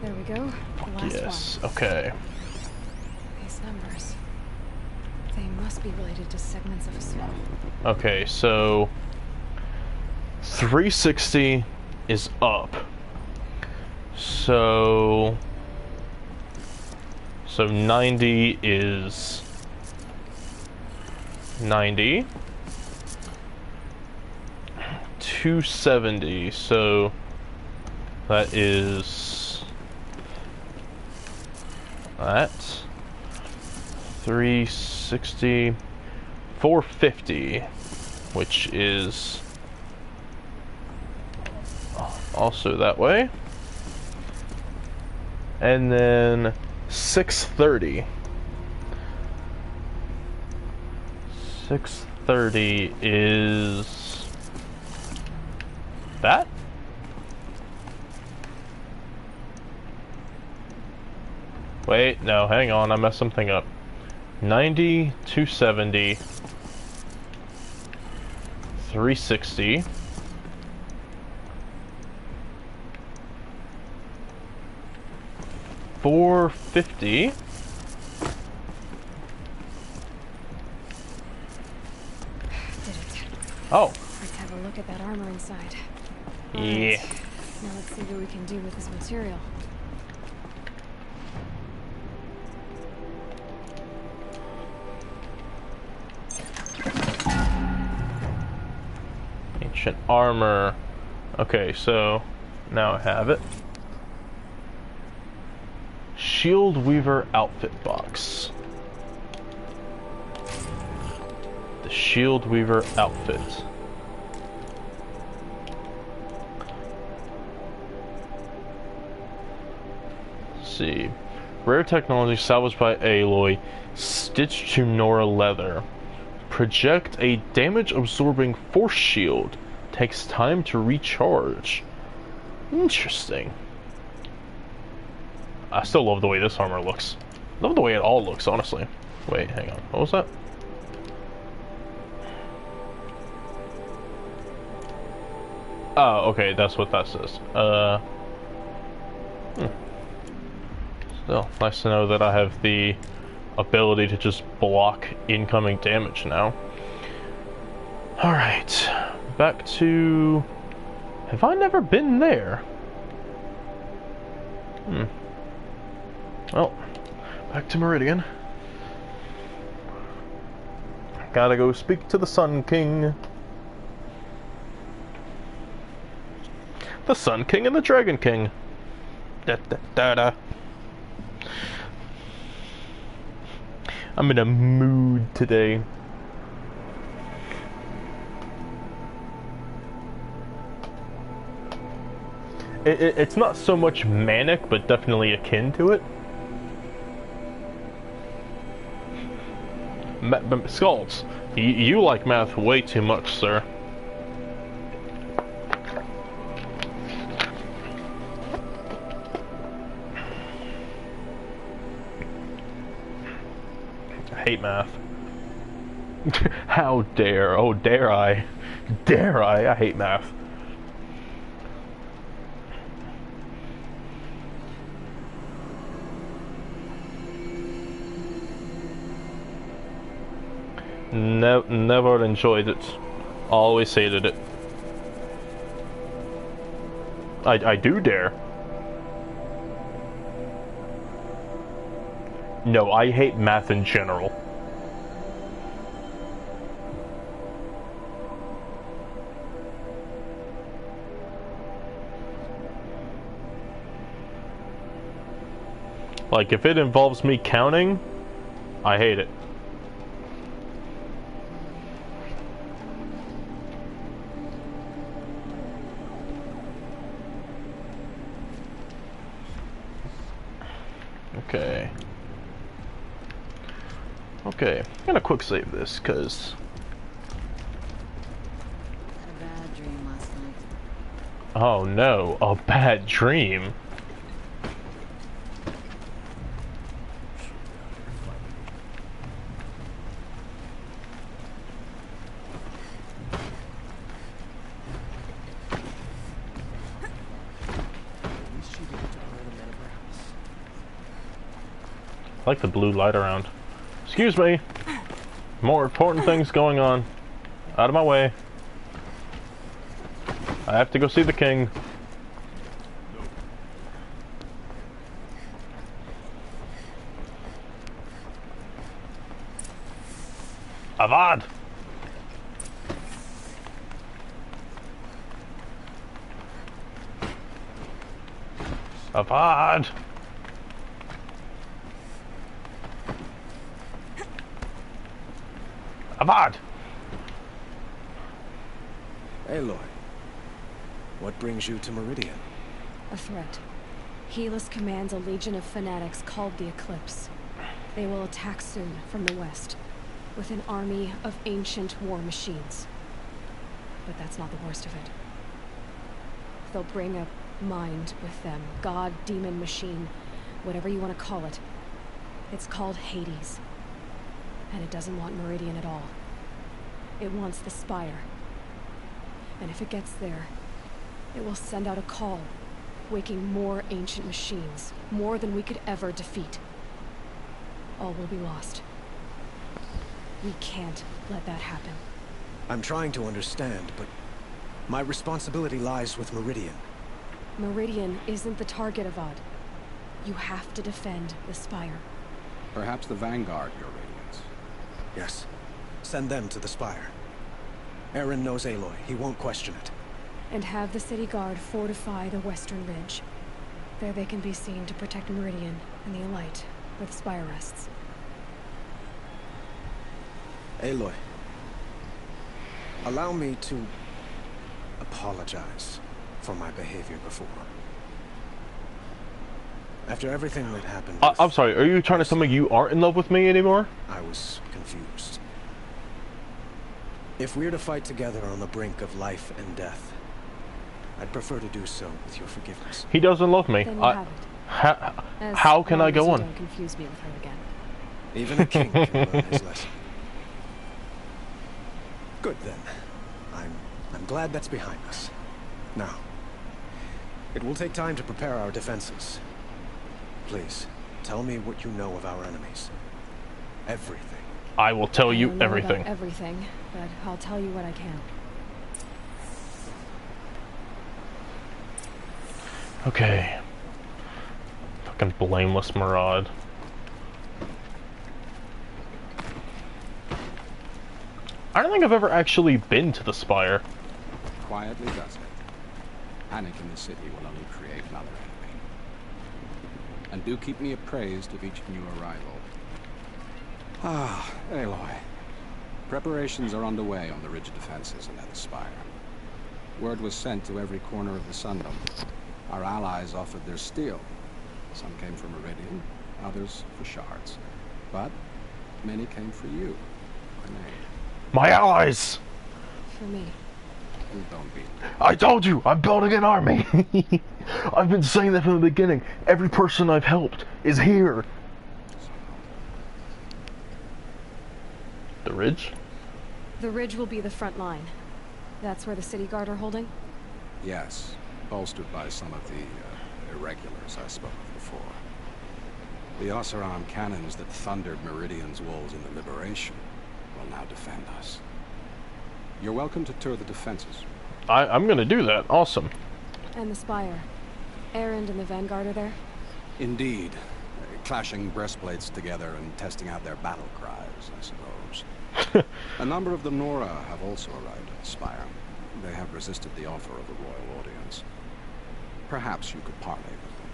There we go. The last Yes. one. Okay. These numbers. They must be related to segments of a skull. Okay, so 360 is up. So 90 is 90. 270, so that is that. 360, 450, which is also that way. And then 630. 630 is that? Wait, no, hang on, I messed something up. 90, 270, 360, 450, oh. Let's have a look at that armor inside. Yeah. Alright. Now let's see what we can do with this material. Ancient armor. Okay, so now I have it. Shield Weaver outfit box. The Shield Weaver outfit. Let's see. Rare technology salvaged by Aloy, stitched to Nora leather. Project a damage-absorbing force shield. Takes time to recharge. Interesting. I still love the way this armor looks. Love the way it all looks, honestly. Wait, hang on. What was that? Oh, okay, that's what that says. Still, nice to know that I have the ability to just block incoming damage now. Alright, back to... Have I never been there? Well, back to Meridian. Gotta go speak to the Sun King. The Sun King and the Dragon King. Da da da da. I'm in a mood today. It's not so much manic, but definitely akin to it. Skulls, you like math way too much, sir. I hate math. How dare, oh dare I. Dare I hate math. Never enjoyed it. Always hated it. I do dare. No, I hate math in general. Like, if it involves me counting, I hate it. Okay. Okay, I'm gonna quick save this, cause... Had a bad dream last night. Oh no, a bad dream. I like the blue light around. Excuse me. More important things going on. Out of my way. I have to go see the king. Avad! Avad! Avad! Aloy, what brings you to Meridian? A threat. Helis commands a legion of fanatics called the Eclipse. They will attack soon from the west, with an army of ancient war machines. But that's not the worst of it. They'll bring a mind with them. God, demon, machine, whatever you want to call it. It's called Hades. And it doesn't want Meridian at all. It wants the Spire. And if it gets there, it will send out a call, waking more ancient machines, more than we could ever defeat. All will be lost. We can't let that happen. I'm trying to understand, but my responsibility lies with Meridian. Meridian isn't the target, Avad. You have to defend the Spire. Perhaps the Vanguard, Your Radiance. Yes. Send them to the Spire. Eren knows Aloy. He won't question it. And have the City Guard fortify the Western Ridge. There they can be seen to protect Meridian and the Elite, where the Spire rests. Aloy, allow me to apologize for my behavior before. After everything that happened... I'm sorry, are you trying to tell me you aren't in love with me anymore? I was confused. If we're to fight together on the brink of life and death, I'd prefer to do so with your forgiveness. He doesn't love me. Then you have it. How can I go on? Don't confuse me with her again. Even a king can learn his lesson. Good then. I'm glad that's behind us. Now, it will take time to prepare our defenses. Please, tell me what you know of our enemies. Everything. I will tell you everything. I don't know about everything, but I'll tell you what I can. Okay. Fucking blameless Maraud. I don't think I've ever actually been to the Spire. Quietly does it. Panic in the city will only create another enemy. And do keep me appraised of each new arrival. Ah, Aloy. Preparations are underway on the ridge defenses and at the Spire. Word was sent to every corner of the Sundom. Our allies offered their steel. Some came for Meridian, others for shards. But many came for you, Grenade. My allies! For me. Don't be. I told you, I'm building an army! I've been saying that from the beginning. Every person I've helped is here. The ridge? The ridge will be the front line. That's where the City Guard are holding? Yes, bolstered by some of the irregulars I spoke of before. The Oseram cannons that thundered Meridian's walls in the Liberation. will now defend us. You're welcome to tour the defenses. I'm gonna do that. Awesome. And the Spire. Erend and the Vanguard are there? Indeed. Clashing breastplates together and testing out their battle cries, I suppose. A number of the Nora have also arrived at the Spire. They have resisted the offer of the royal audience. Perhaps you could parley with them.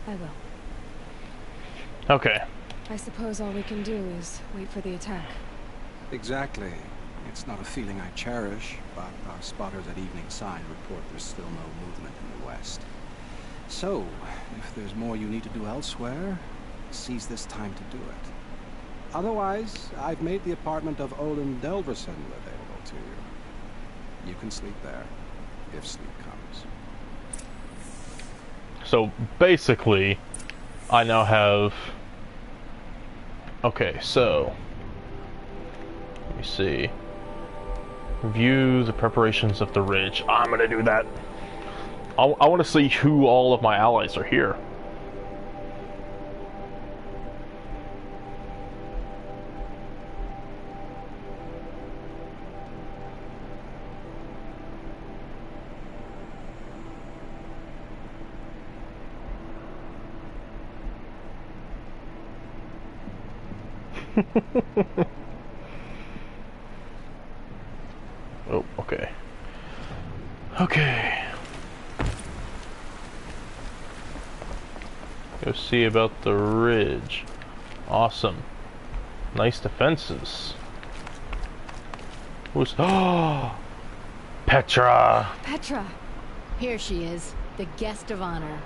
I will. Okay. I suppose all we can do is wait for the attack. Exactly. It's not a feeling I cherish, but our spotters at Evening Sign report there's still no movement in the west. So, if there's more you need to do elsewhere, seize this time to do it. Otherwise, I've made the apartment of Olin Delverson available to you. You can sleep there, if sleep comes. So, basically, I now have... Okay, so... Let me see. View the preparations of the ridge. I'm gonna do that. I want to see who all of my allies are here. Oh, okay. Okay. Go see about the ridge. Awesome. Nice defenses. Who's... Oh! Petra! Petra! Here she is, the guest of honor.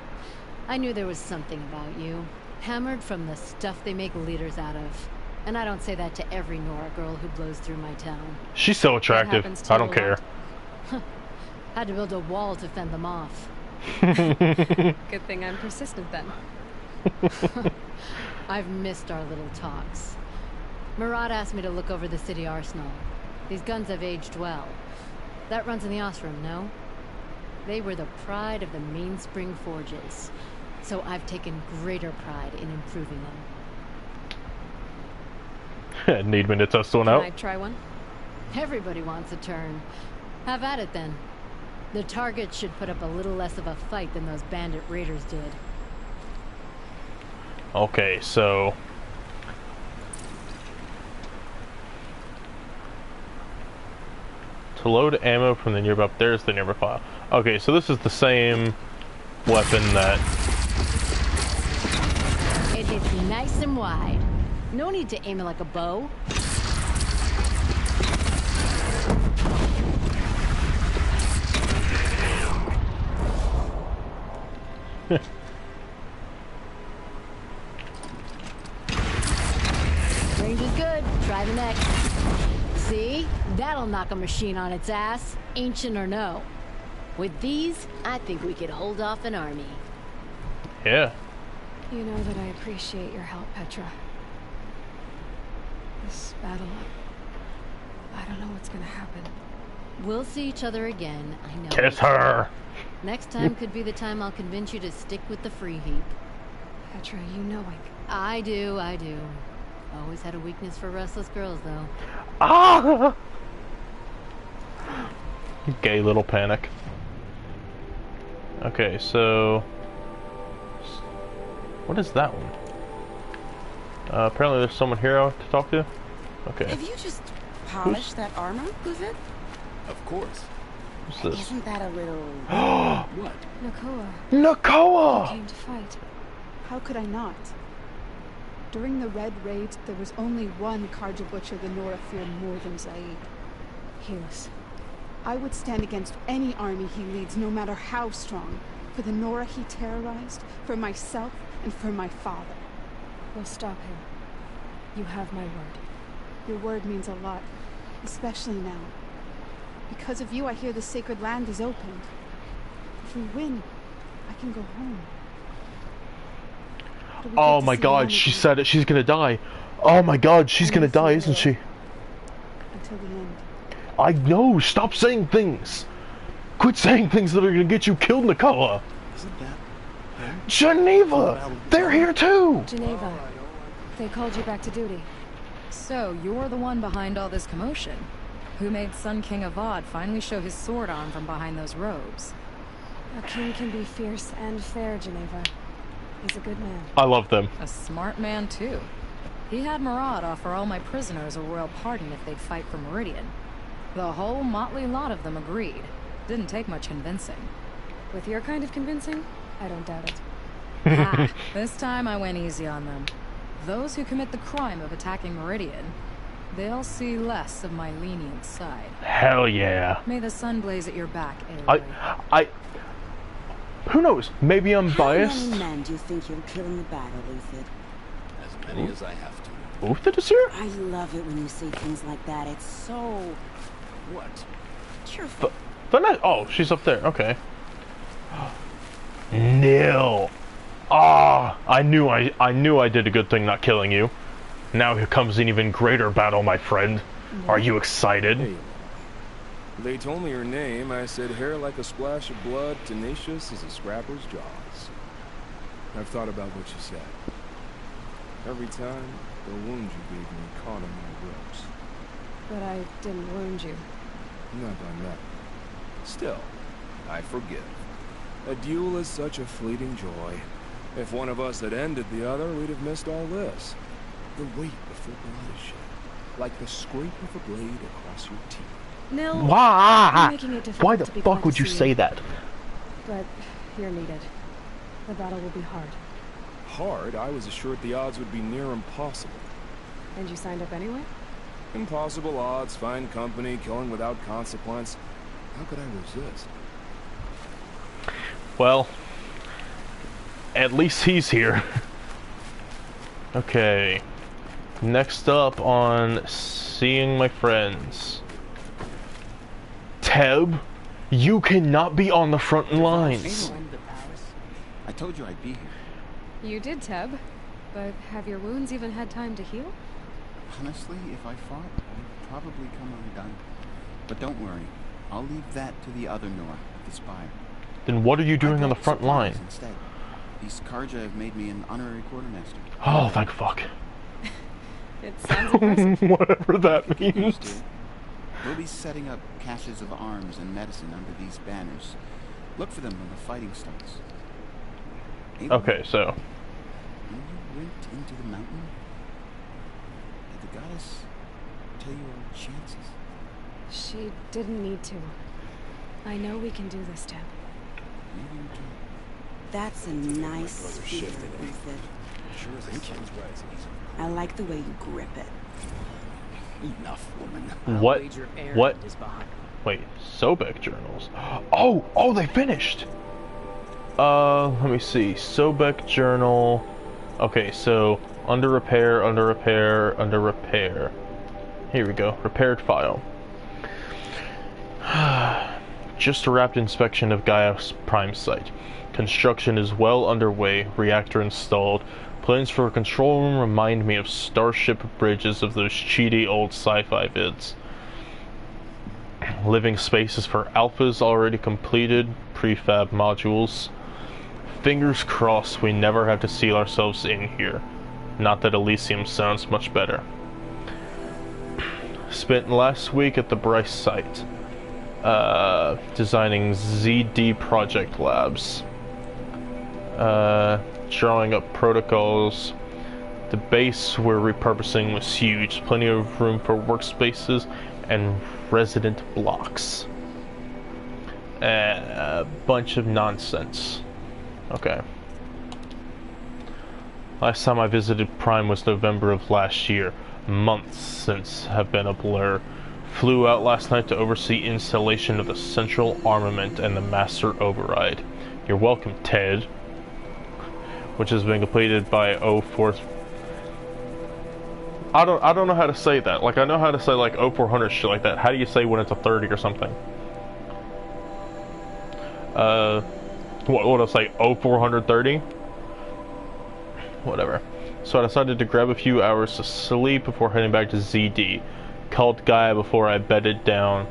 I knew there was something about you. Hammered from the stuff they make leaders out of. And I don't say that to every Nora girl who blows through my town. She's so attractive. I don't care. Had to build a wall to fend them off. Good thing I'm persistent then. I've missed our little talks. Marat asked me to look over the city arsenal. These guns have aged well. That runs in the Osram, no? They were the pride of the Mainspring Forges. So I've taken greater pride in improving them. Need me to test one out? Can I try one? Everybody wants a turn. Have at it then. The target should put up a little less of a fight than those bandit raiders did. Okay, so... To load ammo from the nearby... There's the nearby file. Okay, so this is the same weapon that... It hits nice and wide. No need to aim it like a bow. Range is good. Try the next. See? That'll knock a machine on its ass, ancient or no. With these, I think we could hold off an army. Yeah. You know that I appreciate your help, Petra. This battle, I don't know what's gonna happen. We'll see each other again, I know. Kiss her! Next time could be the time I'll convince you to stick with the free heap. Petra, you know I do. Always had a weakness for restless girls, though. Ah! Gay little panic. Okay, so... What is that one? Apparently there's someone here I want to talk to. Okay. Have you just polished that armor, Luzet? Of course. What's this? Isn't that a little... What? Nakoa. Nakoa! You came to fight. How could I not? During the Red Raid, there was only one Carja Butcher the Nora feared more than Zaid. Hughes. I would stand against any army he leads, no matter how strong. For the Nora he terrorized, for myself, and for my father. We'll stop him. You have my word. Your word means a lot, especially now. Because of you, I hear the sacred land is opened. If we win, I can go home. Oh my god, she said it. She's gonna die. Oh my god, she's gonna die, isn't she? Until the end. I know. Stop saying things. Quit saying things that are gonna get you killed, Nakoa. Isn't that them? Geneva! They're here too! Geneva. They called you back to duty. So, you're the one behind all this commotion. Who made Sun King Avad finally show his sword arm from behind those robes? A king can be fierce and fair, Geneva. He's a good man. I love them. A smart man, too. He had Murad offer all my prisoners a royal pardon if they'd fight for Meridian. The whole motley lot of them agreed. Didn't take much convincing. With your kind of convincing, I don't doubt it. This time I went easy on them. Those who commit the crime of attacking Meridian, they'll see less of my lenient side. Hell yeah. May the sun blaze at your back, Aloy. Who knows? Maybe I'm biased. How many men do you think you'll kill in the battle, Uthid? As many as I have to. Uthid is here? I love it when you say things like that. It's so... What? Cheerful. Oh, she's up there. Okay. Nil. Ah, I knew I did a good thing not killing you. Now here comes an even greater battle, my friend. Are you excited? Hey. They told me her name. I said hair like a splash of blood, tenacious as a scrapper's jaws. I've thought about what you said. Every time, the wound you gave me caught on my ropes. But I didn't wound you. Not by that. Still, I forgive. A duel is such a fleeting joy. If one of us had ended the other, we'd have missed all this. The weight before blood is shed, like the scrape of a blade across your teeth. Nil, Why the fuck would you say that? But you're needed. The battle will be hard. Hard? I was assured the odds would be near impossible. And you signed up anyway? Impossible odds, fine company, killing without consequence. How could I resist? Well, at least he's here. Okay. Next up on seeing my friends. Teb, you cannot be on the front lines. I told you I'd be here. You did, Teb. But have your wounds even had time to heal? Honestly, if I fought, I'd probably come undone. But don't worry. I'll leave that to the other Nora at the Spire. Then what are you doing on the front line? Instead. These Karja have made me an honorary quartermaster. Oh, thank fuck. It sounds impressive. Whatever that means. We'll be setting up caches of arms and medicine under these banners. Look for them when the fighting starts. Okay, so. When you went into the mountain, did the goddess tell you our chances? She didn't need to. I know we can do this, Teb. Maybe we can. That's a nice spear, Uthid. I like the way you grip it. Enough, woman. What? Wait, Sobek journals. Oh, they finished. Let me see. Sobek journal. Okay, so under repair. Here we go. Repaired file. Just a rapid inspection of Gaia's prime site. Construction is well underway. Reactor installed. Plans for a control room remind me of Starship Bridges of those cheaty old sci-fi vids. Living spaces for alphas already completed. Prefab modules. Fingers crossed we never have to seal ourselves in here. Not that Elysium sounds much better. Spent last week at the Bryce site. Designing ZD project labs. Drawing up protocols. The base we're repurposing was huge. Plenty of room for workspaces and resident blocks. A bunch of nonsense. Okay. Last time I visited Prime was November of last year. Months since have been a blur. Flew out last night to oversee installation of the central armament and the master override. You're welcome, Ted. Which has been completed by 04. I don't know how to say that. Like, I know how to say like 0400 shit like that. How do you say when it's a 30 or something? What would I say? 0430? Whatever. So I decided to grab a few hours to sleep before heading back to ZD. Called Gaia before I bedded down,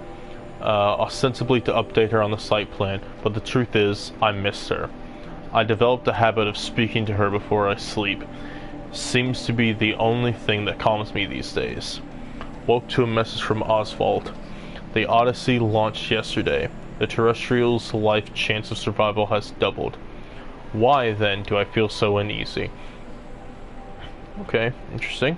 ostensibly to update her on the site plan, but the truth is, I missed her. I developed a habit of speaking to her before I sleep. seems to be the only thing that calms me these days. Woke to a message from Oswald. The Odyssey launched yesterday. The terrestrial's life chance of survival has doubled. Why, then, do I feel so uneasy? Okay, interesting.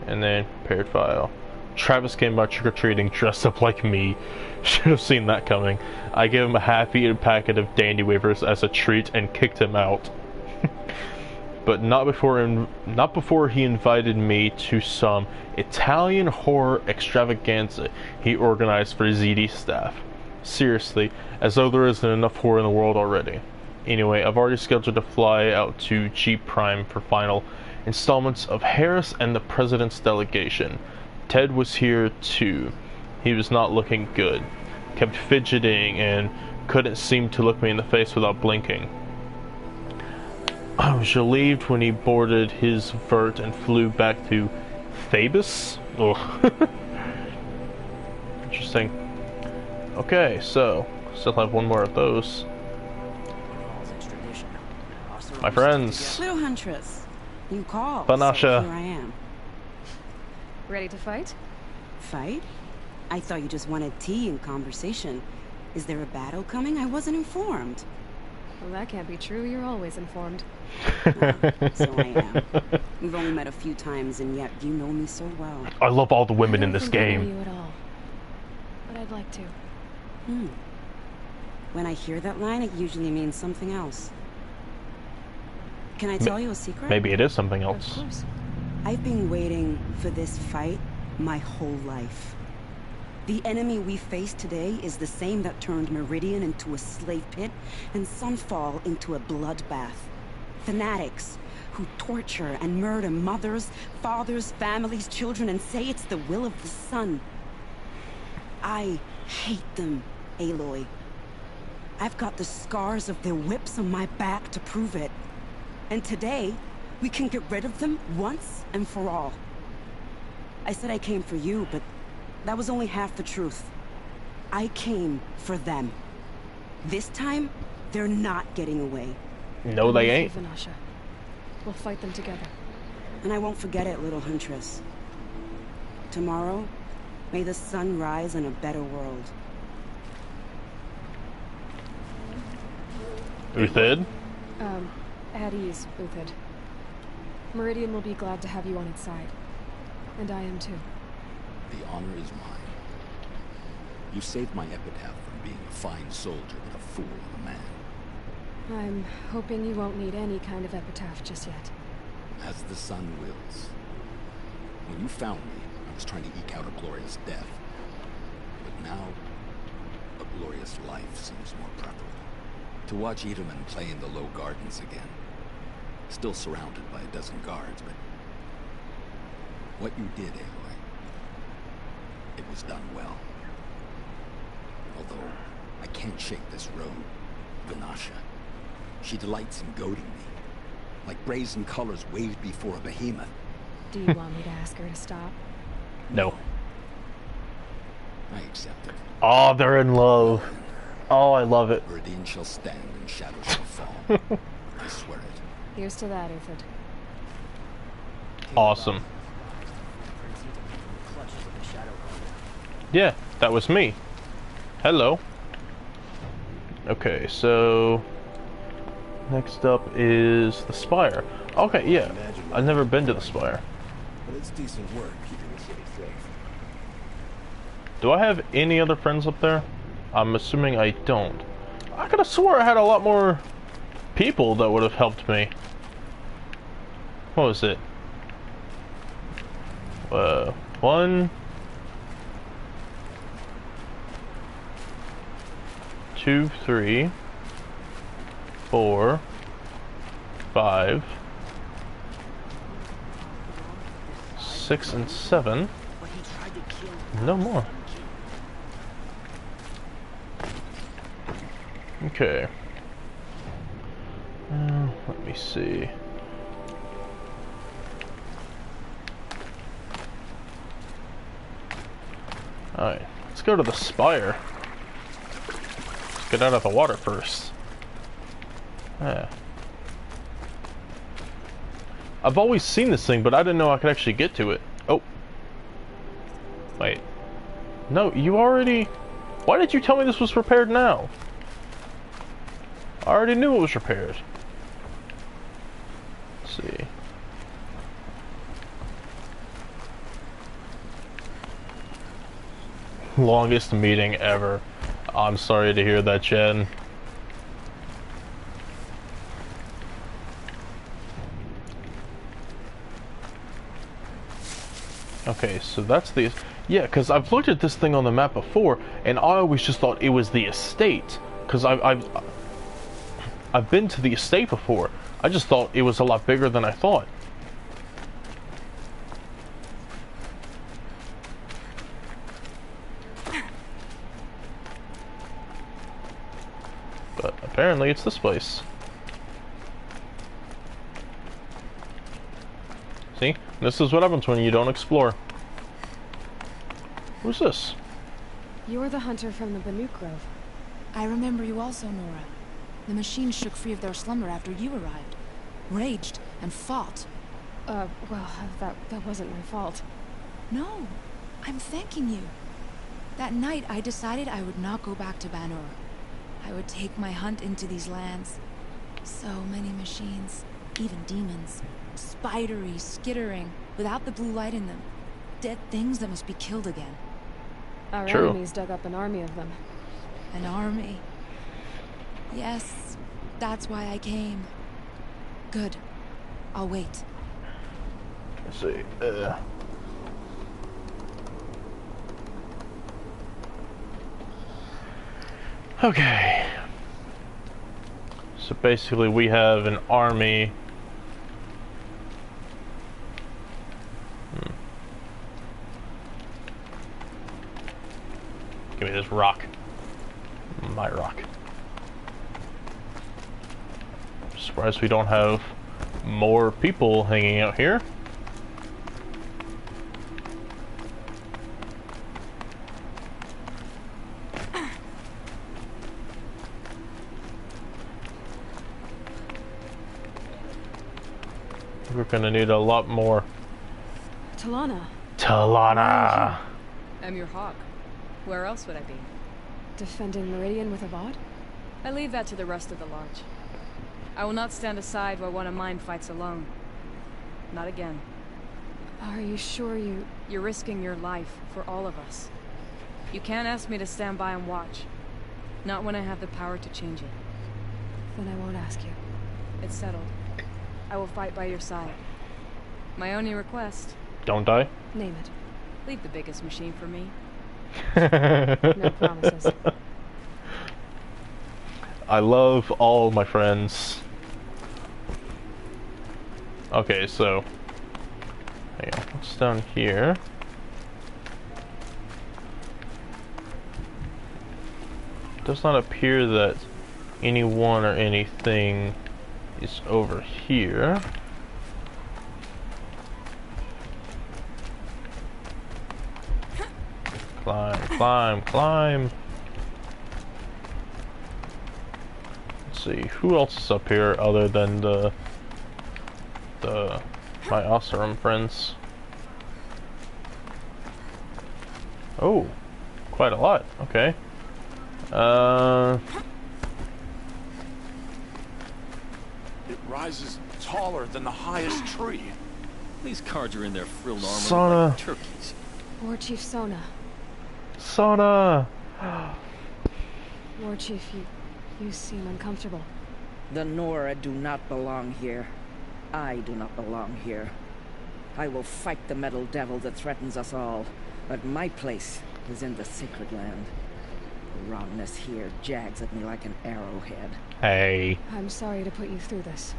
And then, paired file. Travis came by trick-or-treating dressed up like me. Should have seen that coming. I gave him a half-eaten packet of dandy wafers as a treat and kicked him out. But not before he invited me to some Italian horror extravaganza he organized for ZD staff. Seriously, as though there isn't enough horror in the world already. Anyway, I've already scheduled to fly out to G Prime for final installments of Harris and the President's delegation. Ted was here too. He was not looking good. Kept fidgeting and couldn't seem to look me in the face without blinking. I was relieved when he boarded his vert and flew back to Phoebus. Ugh. Interesting. Okay, so still have one more of those. My friends. Little Huntress, you called. Banasha. So here I am. Ready to fight? Fight? I thought you just wanted tea and conversation. Is there a battle coming? I wasn't informed. Well, that can't be true. You're always informed. So I am. We've only met a few times, and yet you know me so well. I love all the women in this I don't think I game. know you at all, but I'd like to. When I hear that line, it usually means something else. Can I tell you a secret? Maybe it is something else. Of course. I've been waiting for this fight my whole life. The enemy we face today is the same that turned Meridian into a slave pit and Sunfall into a bloodbath. Fanatics who torture and murder mothers, fathers, families, children, and say it's the will of the sun. I hate them, Aloy. I've got the scars of their whips on my back to prove it. And today, we can get rid of them once and for all. I said I came for you, but that was only half the truth. I came for them. This time, they're not getting away. No, they ain't. Vanasha. We'll fight them together. And I won't forget it, little Huntress. Tomorrow, may the sun rise in a better world. Uthid? At ease, Uthid. Meridian will be glad to have you on its side. And I am too. The honor is mine. You saved my epitaph from being a fine soldier, but a fool of a man. I'm hoping you won't need any kind of epitaph just yet. As the sun wills. When you found me, I was trying to eke out a glorious death. But now, a glorious life seems more preferable. To watch Edelman play in the low gardens again. Still surrounded by a dozen guards, but... what you did, Aloy, it was done well. Although, I can't shake this road. Vanasha. She delights in goading me. Like brazen colors waved before a behemoth. Do you want me to ask her to stop? No. I accept it. Oh, they're in love. Oh, I love it. Meridian shall stand and shadows shall fall. I swear it. Here's to that, Uthid. Awesome. Yeah, that was me. Hello. Okay, so next up is the Spire. Okay, yeah. I've never been to the Spire. But it's decent work keeping the city safe. Do I have any other friends up there? I'm assuming I don't. I could have swore I had a lot more people that would have helped me. What was it? 1, 2, 3, 4, 5, 6, and 7. No more. Okay. Let me see. Alright, let's go to the Spire. Let's get out of the water first. Yeah. I've always seen this thing, but I didn't know I could actually get to it. Oh. Wait. No, you already... Why did you tell me this was repaired now? I already knew it was repaired. Let's see. Longest meeting ever. I'm sorry to hear that, Jen. Okay, so that's the... Yeah, because I've looked at this thing on the map before, and I always just thought it was the estate. Because I've been to the estate before. I just thought it was a lot bigger than I thought. But apparently it's this place. See? This is what happens when you don't explore. Who's this? You're the hunter from the Banuk Grove. I remember you also, Nora. The machines shook free of their slumber after you arrived. Raged and fought. Well, that wasn't my fault. No, I'm thanking you. That night, I decided I would not go back to Banur. I would take my hunt into these lands. So many machines, even demons. Spidery, skittering, without the blue light in them. Dead things that must be killed again. Our enemies dug up an army of them. An army? Yes, that's why I came. Good. I'll wait. Let's see. Okay. So basically we have an army. Give me this rock. My rock. Surprised we don't have more people hanging out here. We're gonna need a lot more. Talana. Talana. I'm your hawk. Where else would I be? Defending Meridian with Avad? I leave that to the rest of the Lodge. I will not stand aside while one of mine fights alone. Not again. Are you sure you... You're risking your life for all of us. You can't ask me to stand by and watch. Not when I have the power to change it. Then I won't ask you. It's settled. I will fight by your side. My only request... Don't die? Name it. Leave the biggest machine for me. No promises. I love all my friends. Okay, so hang on, what's down here? It does not appear that anyone or anything is over here. Climb, climb, climb. Let's see, who else is up here other than my Oseram friends? Oh, quite a lot. Okay. It rises taller than the highest tree. These cards are in their frilled armor Sona. like turkeys. War Chief Sona. Sona! War Chief, you seem uncomfortable. The Nora do not belong here. I do not belong here. I will fight the metal devil that threatens us all, but my place is in the sacred land. The rottenness here jags at me like an arrowhead. Hey. I'm sorry to put you through this.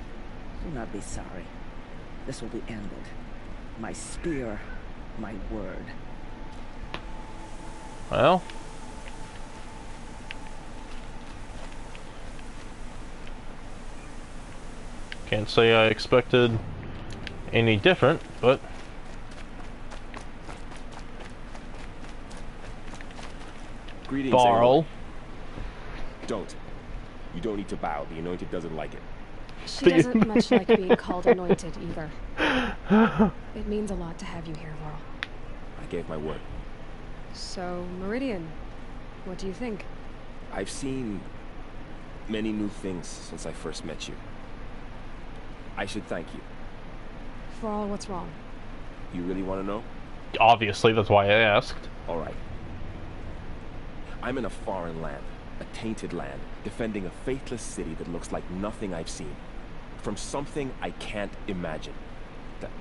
Do not be sorry. This will be ended. My spear, my word. Well. Can't say I expected any different, but... Greetings, Barl. Don't. You don't need to bow. The Anointed doesn't like it. She doesn't much like being called anointed either. It means a lot to have you here, Varl. I gave my word. So, Meridian, what do you think? I've seen many new things since I first met you. I should thank you. Varl, what's wrong? You really want to know? Obviously, that's why I asked. All right. I'm in a foreign land, a tainted land, defending a faithless city that looks like nothing I've seen. From something I can't imagine.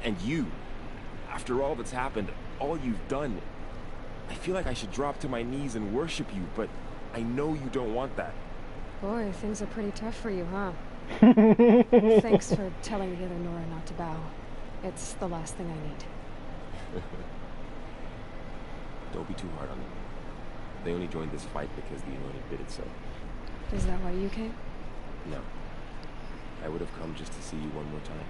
And you, after all that's happened, all you've done, I feel like I should drop to my knees and worship you, but I know you don't want that. Boy, things are pretty tough for you, huh? Thanks for telling the other Nora not to bow. It's the last thing I need. Don't be too hard on them. They only joined this fight because the Anointed bid it so. Is that why you came? No. I would have come just to see you one more time.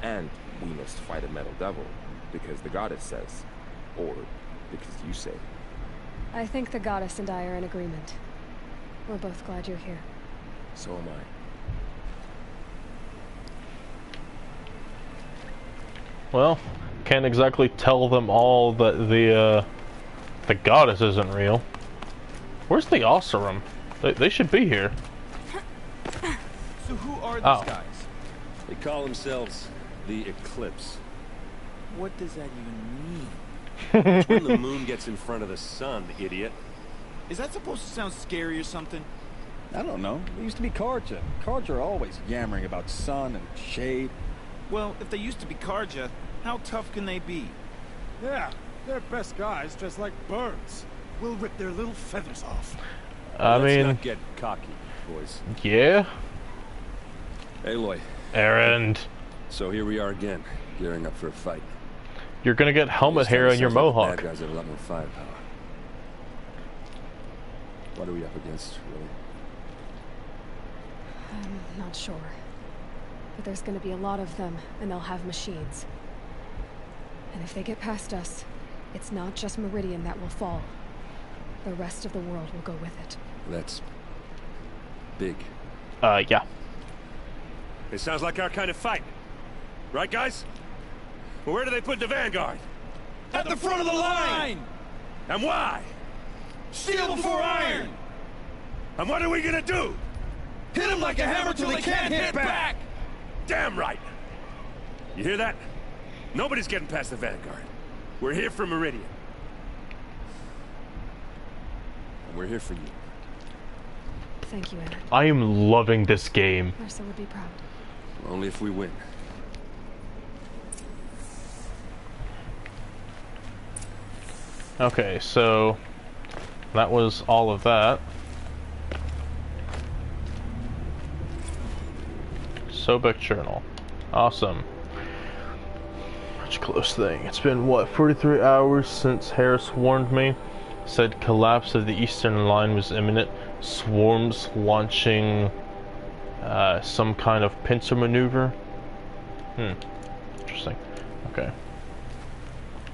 And we must fight a metal devil, because the goddess says, or because you say. I think the goddess and I are in agreement. We're both glad you're here. So am I. Well, can't exactly tell them all that the goddess isn't real. Where's the Oseram? They should be here. So who are these guys? They call themselves the Eclipse. What does that even mean? It's when the moon gets in front of the sun, idiot. Is that supposed to sound scary or something? I don't know. It used to be Carja. Carja are always yammering about sun and shade. Well, if they used to be Carja, how tough can they be? Yeah, they're best guys dressed like birds. We'll rip their little feathers off. Let's not get cocky, boys. Yeah? Aloy. Erend. So here we are again, gearing up for a fight. You're gonna get helmet hair in your mohawk. Bad guys have a lot more firepower. What are we up against, really? I'm not sure. But there's gonna be a lot of them, and they'll have machines. And if they get past us, it's not just Meridian that will fall. The rest of the world will go with it. That's big. Yeah. It sounds like our kind of fight. Right, guys? Well, where do they put the vanguard? At the front of the line! And why? Steel before iron! And what are we gonna do? Hit them like a hammer till they can't hit back! Damn right! You hear that? Nobody's getting past the vanguard. We're here for Meridian. And we're here for you. Thank you, Erend. I am loving this game. Mercer would be proud. Only if we win. Okay, so that was all of that. Sobek Journal. Awesome. Much close thing. It's been, what, 43 hours since Harris warned me. Said collapse of the eastern line was imminent. Swarms launching some kind of pincer maneuver. Interesting. Okay.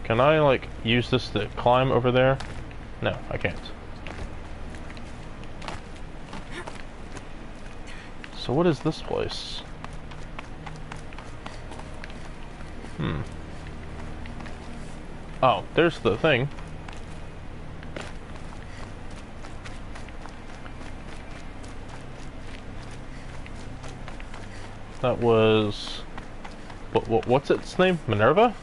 Can I, like, use this to climb over there? No, I can't. So what is this place? Oh, there's the thing. That was... what's its name? Minerva?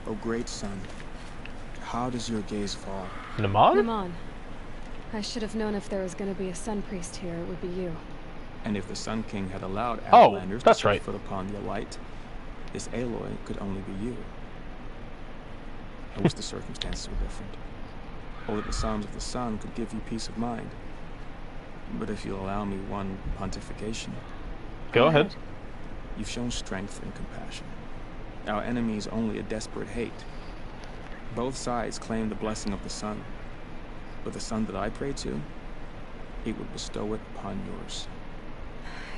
Oh, great sun. How does your gaze fall? Naman? Naman. I should have known if there was going to be a Sun Priest here, it would be you. And if the Sun King had allowed Oh, Outlanders that's to set right. foot upon your light, this Aloy could only be you. I wish the circumstances were different. Or that the Psalms of the Sun could give you peace of mind. But if you'll allow me one pontification... Go ahead. You've shown strength and compassion. Our enemy is only a desperate hate. Both sides claim the blessing of the sun. But the sun that I pray to, it would bestow it upon yours.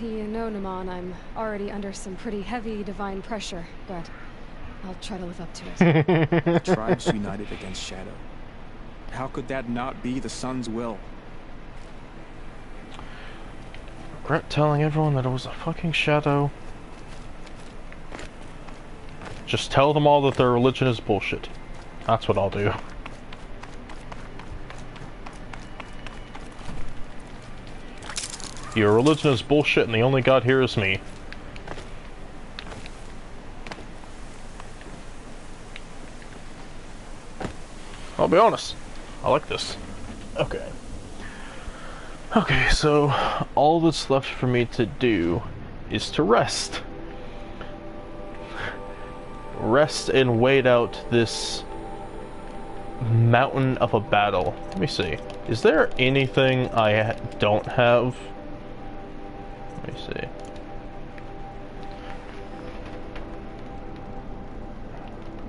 You know, Naman, I'm already under some pretty heavy divine pressure, but I'll try to live up to it. The tribes united against Shadow. How could that not be the sun's will? regret telling everyone that it was a fucking shadow. Just tell them all that their religion is bullshit. That's what I'll do. Your religion is bullshit and the only god here is me. I'll be honest, I like this. Okay. Okay, so all that's left for me to do is to rest. Rest and wait out this mountain of a battle. Let me see. Is there anything I don't have? Let me see.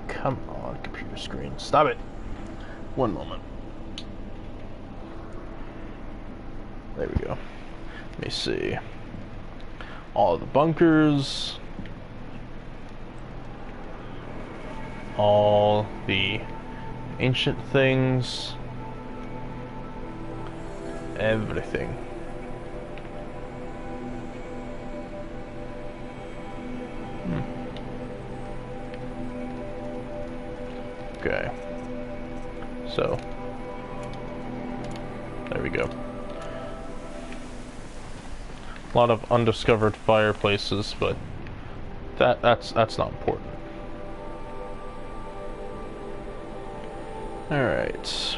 Come on, computer screen. Stop it. One moment. There we go. Let me see. All the bunkers. All the ancient things. Everything. Okay. So, there we go. A lot of undiscovered fireplaces, but that's not important. All right.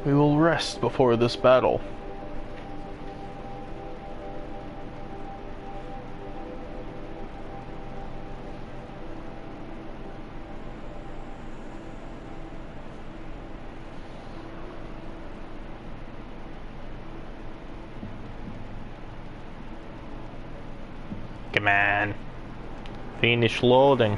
We will rest before this battle. Come on. Finish loading.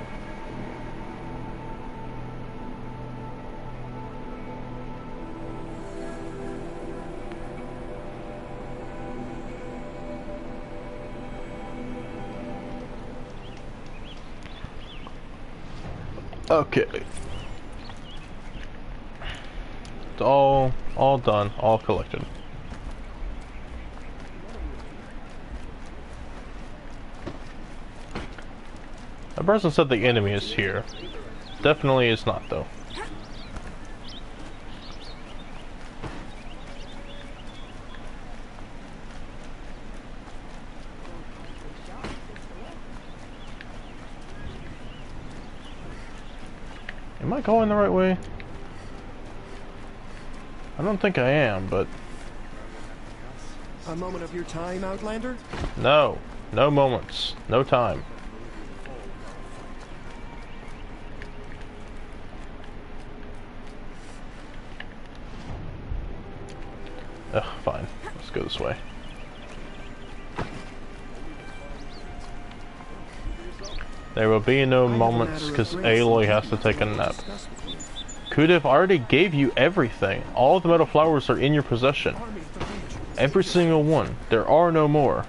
Okay. It's all done, all collected. The person said the enemy is here. Definitely is not, though. Am I going the right way? I don't think I am, but... A moment of your time, Outlander? No. No moments. No time. Ugh, fine. Let's go this way. There will be no moments because Aloy has to take a nap. Kudev already gave you everything. All the metal flowers are in your possession. Every single one. There are no more.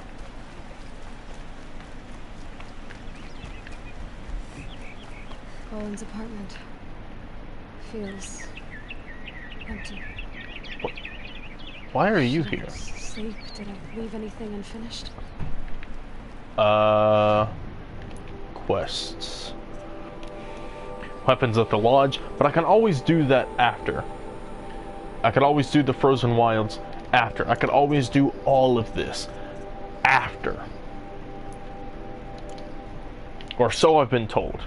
Owen's apartment feels empty. What? Why are you here? Sleep. Did I leave anything unfinished? Quests. Weapons at the lodge, but I can always do that after. I could always do the Frozen Wilds after. I could always do all of this after. Or so I've been told.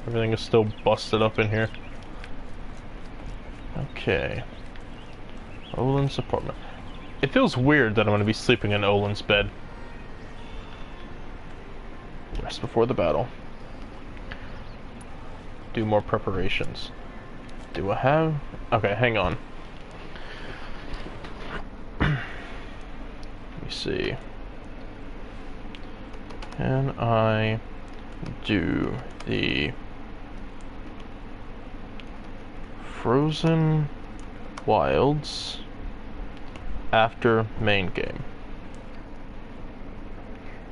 Everything is still busted up in here. Okay. Olin's apartment. It feels weird that I'm going to be sleeping in Olin's bed. Rest before the battle. Do more preparations. Do I have... Okay, hang on. Let me see. Can I do the Frozen Wilds after main game?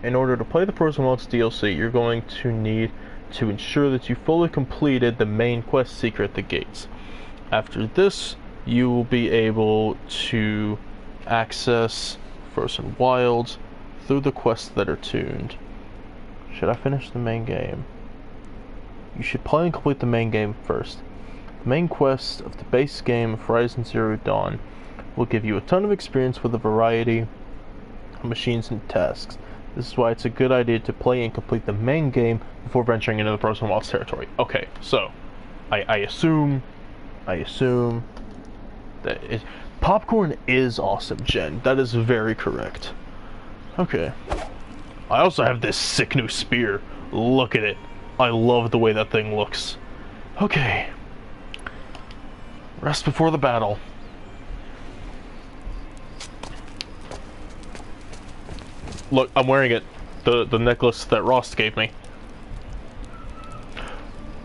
In order to play the Frozen Wilds DLC, you're going to need to ensure that you fully completed the main quest secret at the gates. After this, you will be able to access Frozen Wilds through the quests that are tuned. Should I finish the main game? You should play and complete the main game first. The main quest of the base game of Horizon Zero Dawn will give you a ton of experience with a variety of machines and tasks. This is why it's a good idea to play and complete the main game before venturing into the Frozen Wilds territory. Okay, so I assume that popcorn is awesome, Jen. That is very correct. Okay. I also have this sick new spear. Look at it. I love the way that thing looks. Okay. Rest before the battle. Look, I'm wearing it. The necklace that Rost gave me.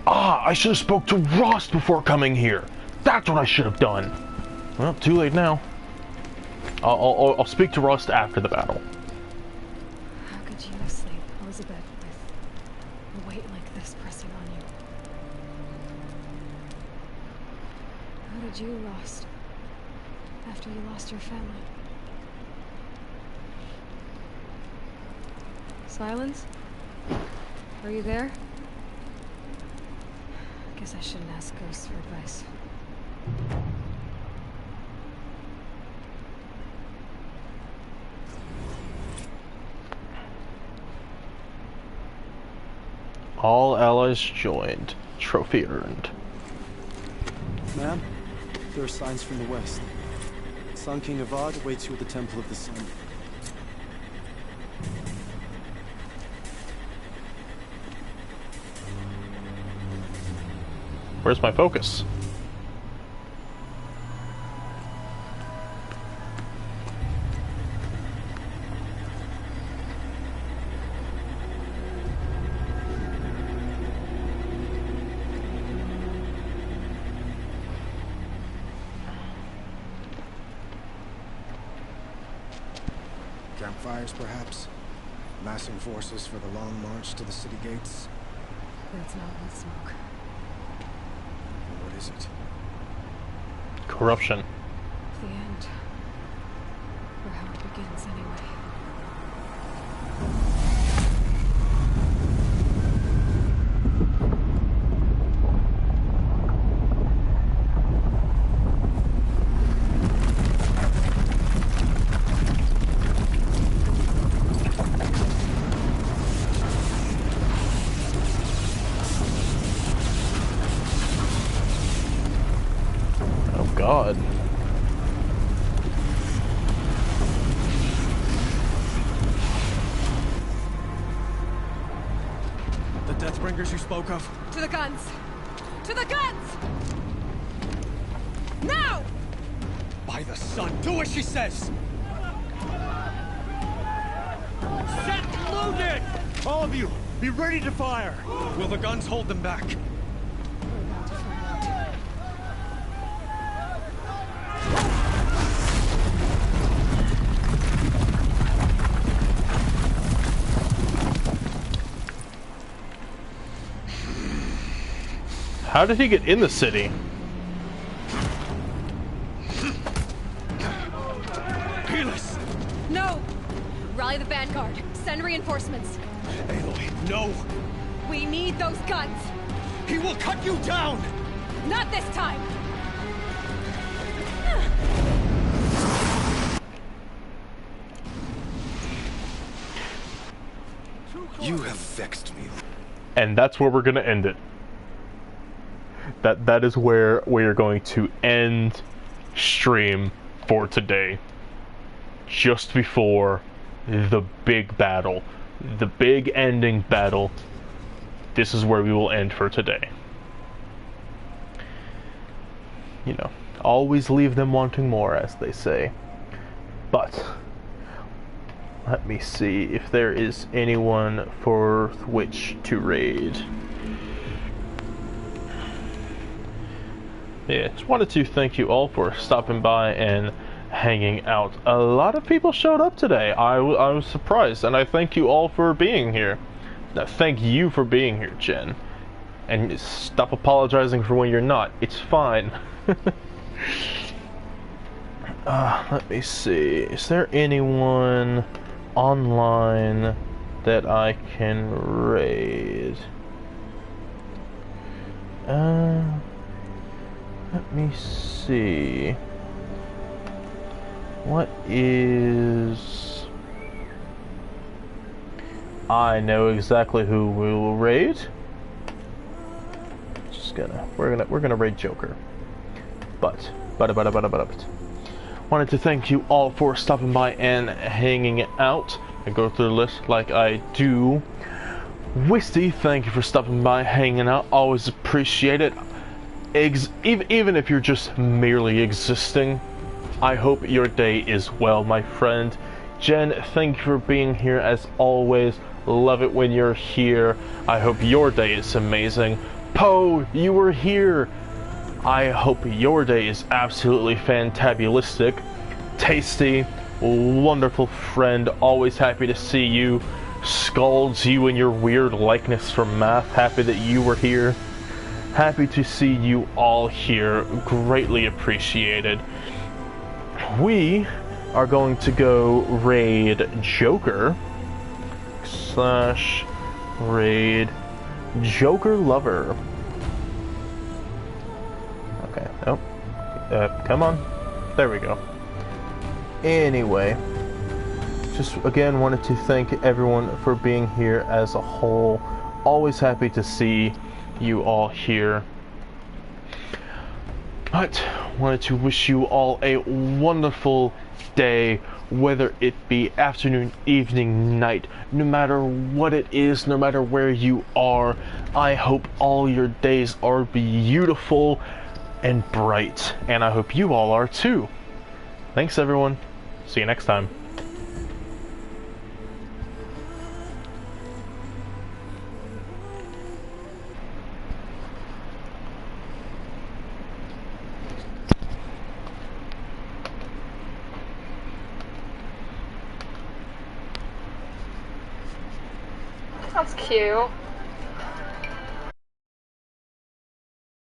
Ah, I should have spoke to Rost before coming here. That's what I should have done. Well, too late now. I'll speak to Rost after the battle. How could you sleep, Elizabeth, with a weight like this pressing on you? How did you lost after you lost your family? Silence? Are you there? I guess I shouldn't ask ghosts for advice. All allies joined. Trophy earned. Ma'am, there are signs from the west. Sun King Avad awaits you at the Temple of the Sun. Where's my focus? Campfires, perhaps? Massing forces for the long march to the city gates? That's not with smoke. What is it? Corruption. The end. Or how it begins, anyway. God. The Deathbringers you spoke of? To the guns! To the guns! Now! By the sun, do as she says! Set loaded! All of you, be ready to fire! Will the guns hold them back? How did he get in the city? Helis! No! Rally the Vanguard. Send reinforcements. Aloy, no! We need those guns! He will cut you down! Not this time! You have vexed me. And that's where we're gonna end it. That is where we are going to end stream for today. Just before the big battle. The big ending battle. This is where we will end for today. You know, always leave them wanting more, as they say. But let me see if there is anyone for which to raid. Yeah, just wanted to thank you all for stopping by and hanging out. A lot of people showed up today. I was surprised, and I thank you all for being here. Now, thank you for being here, Jen. And stop apologizing for when you're not. It's fine. Let me see. Is there anyone online that I can raid? Let me see. What is... I know exactly who we will raid. We're gonna raid Joker. But wanted to thank you all for stopping by and hanging out. I go through the list like I do. Wisty, thank you for stopping by, hanging out. Always appreciate it. Even if you're just merely existing, I hope your day is well, my friend. Jen, thank you for being here as always. Love it when you're here. I hope your day is amazing. Poe, you were here. I hope your day is absolutely fantabulistic. Tasty, wonderful friend, always happy to see you. Scolds, you and your weird likeness from math, happy that you were here. Happy to see you all here, greatly appreciated. We are going to go raid Joker / raid Joker Lover. Okay, nope. Come on. There we go. Anyway, just again wanted to thank everyone for being here as a whole. Always happy to see you all here. But wanted to wish you all a wonderful day, whether it be afternoon, evening, night, no matter what it is, no matter where you are. I hope all your days are beautiful and bright, and I hope you all are too. Thanks everyone. See you next time. That's cute.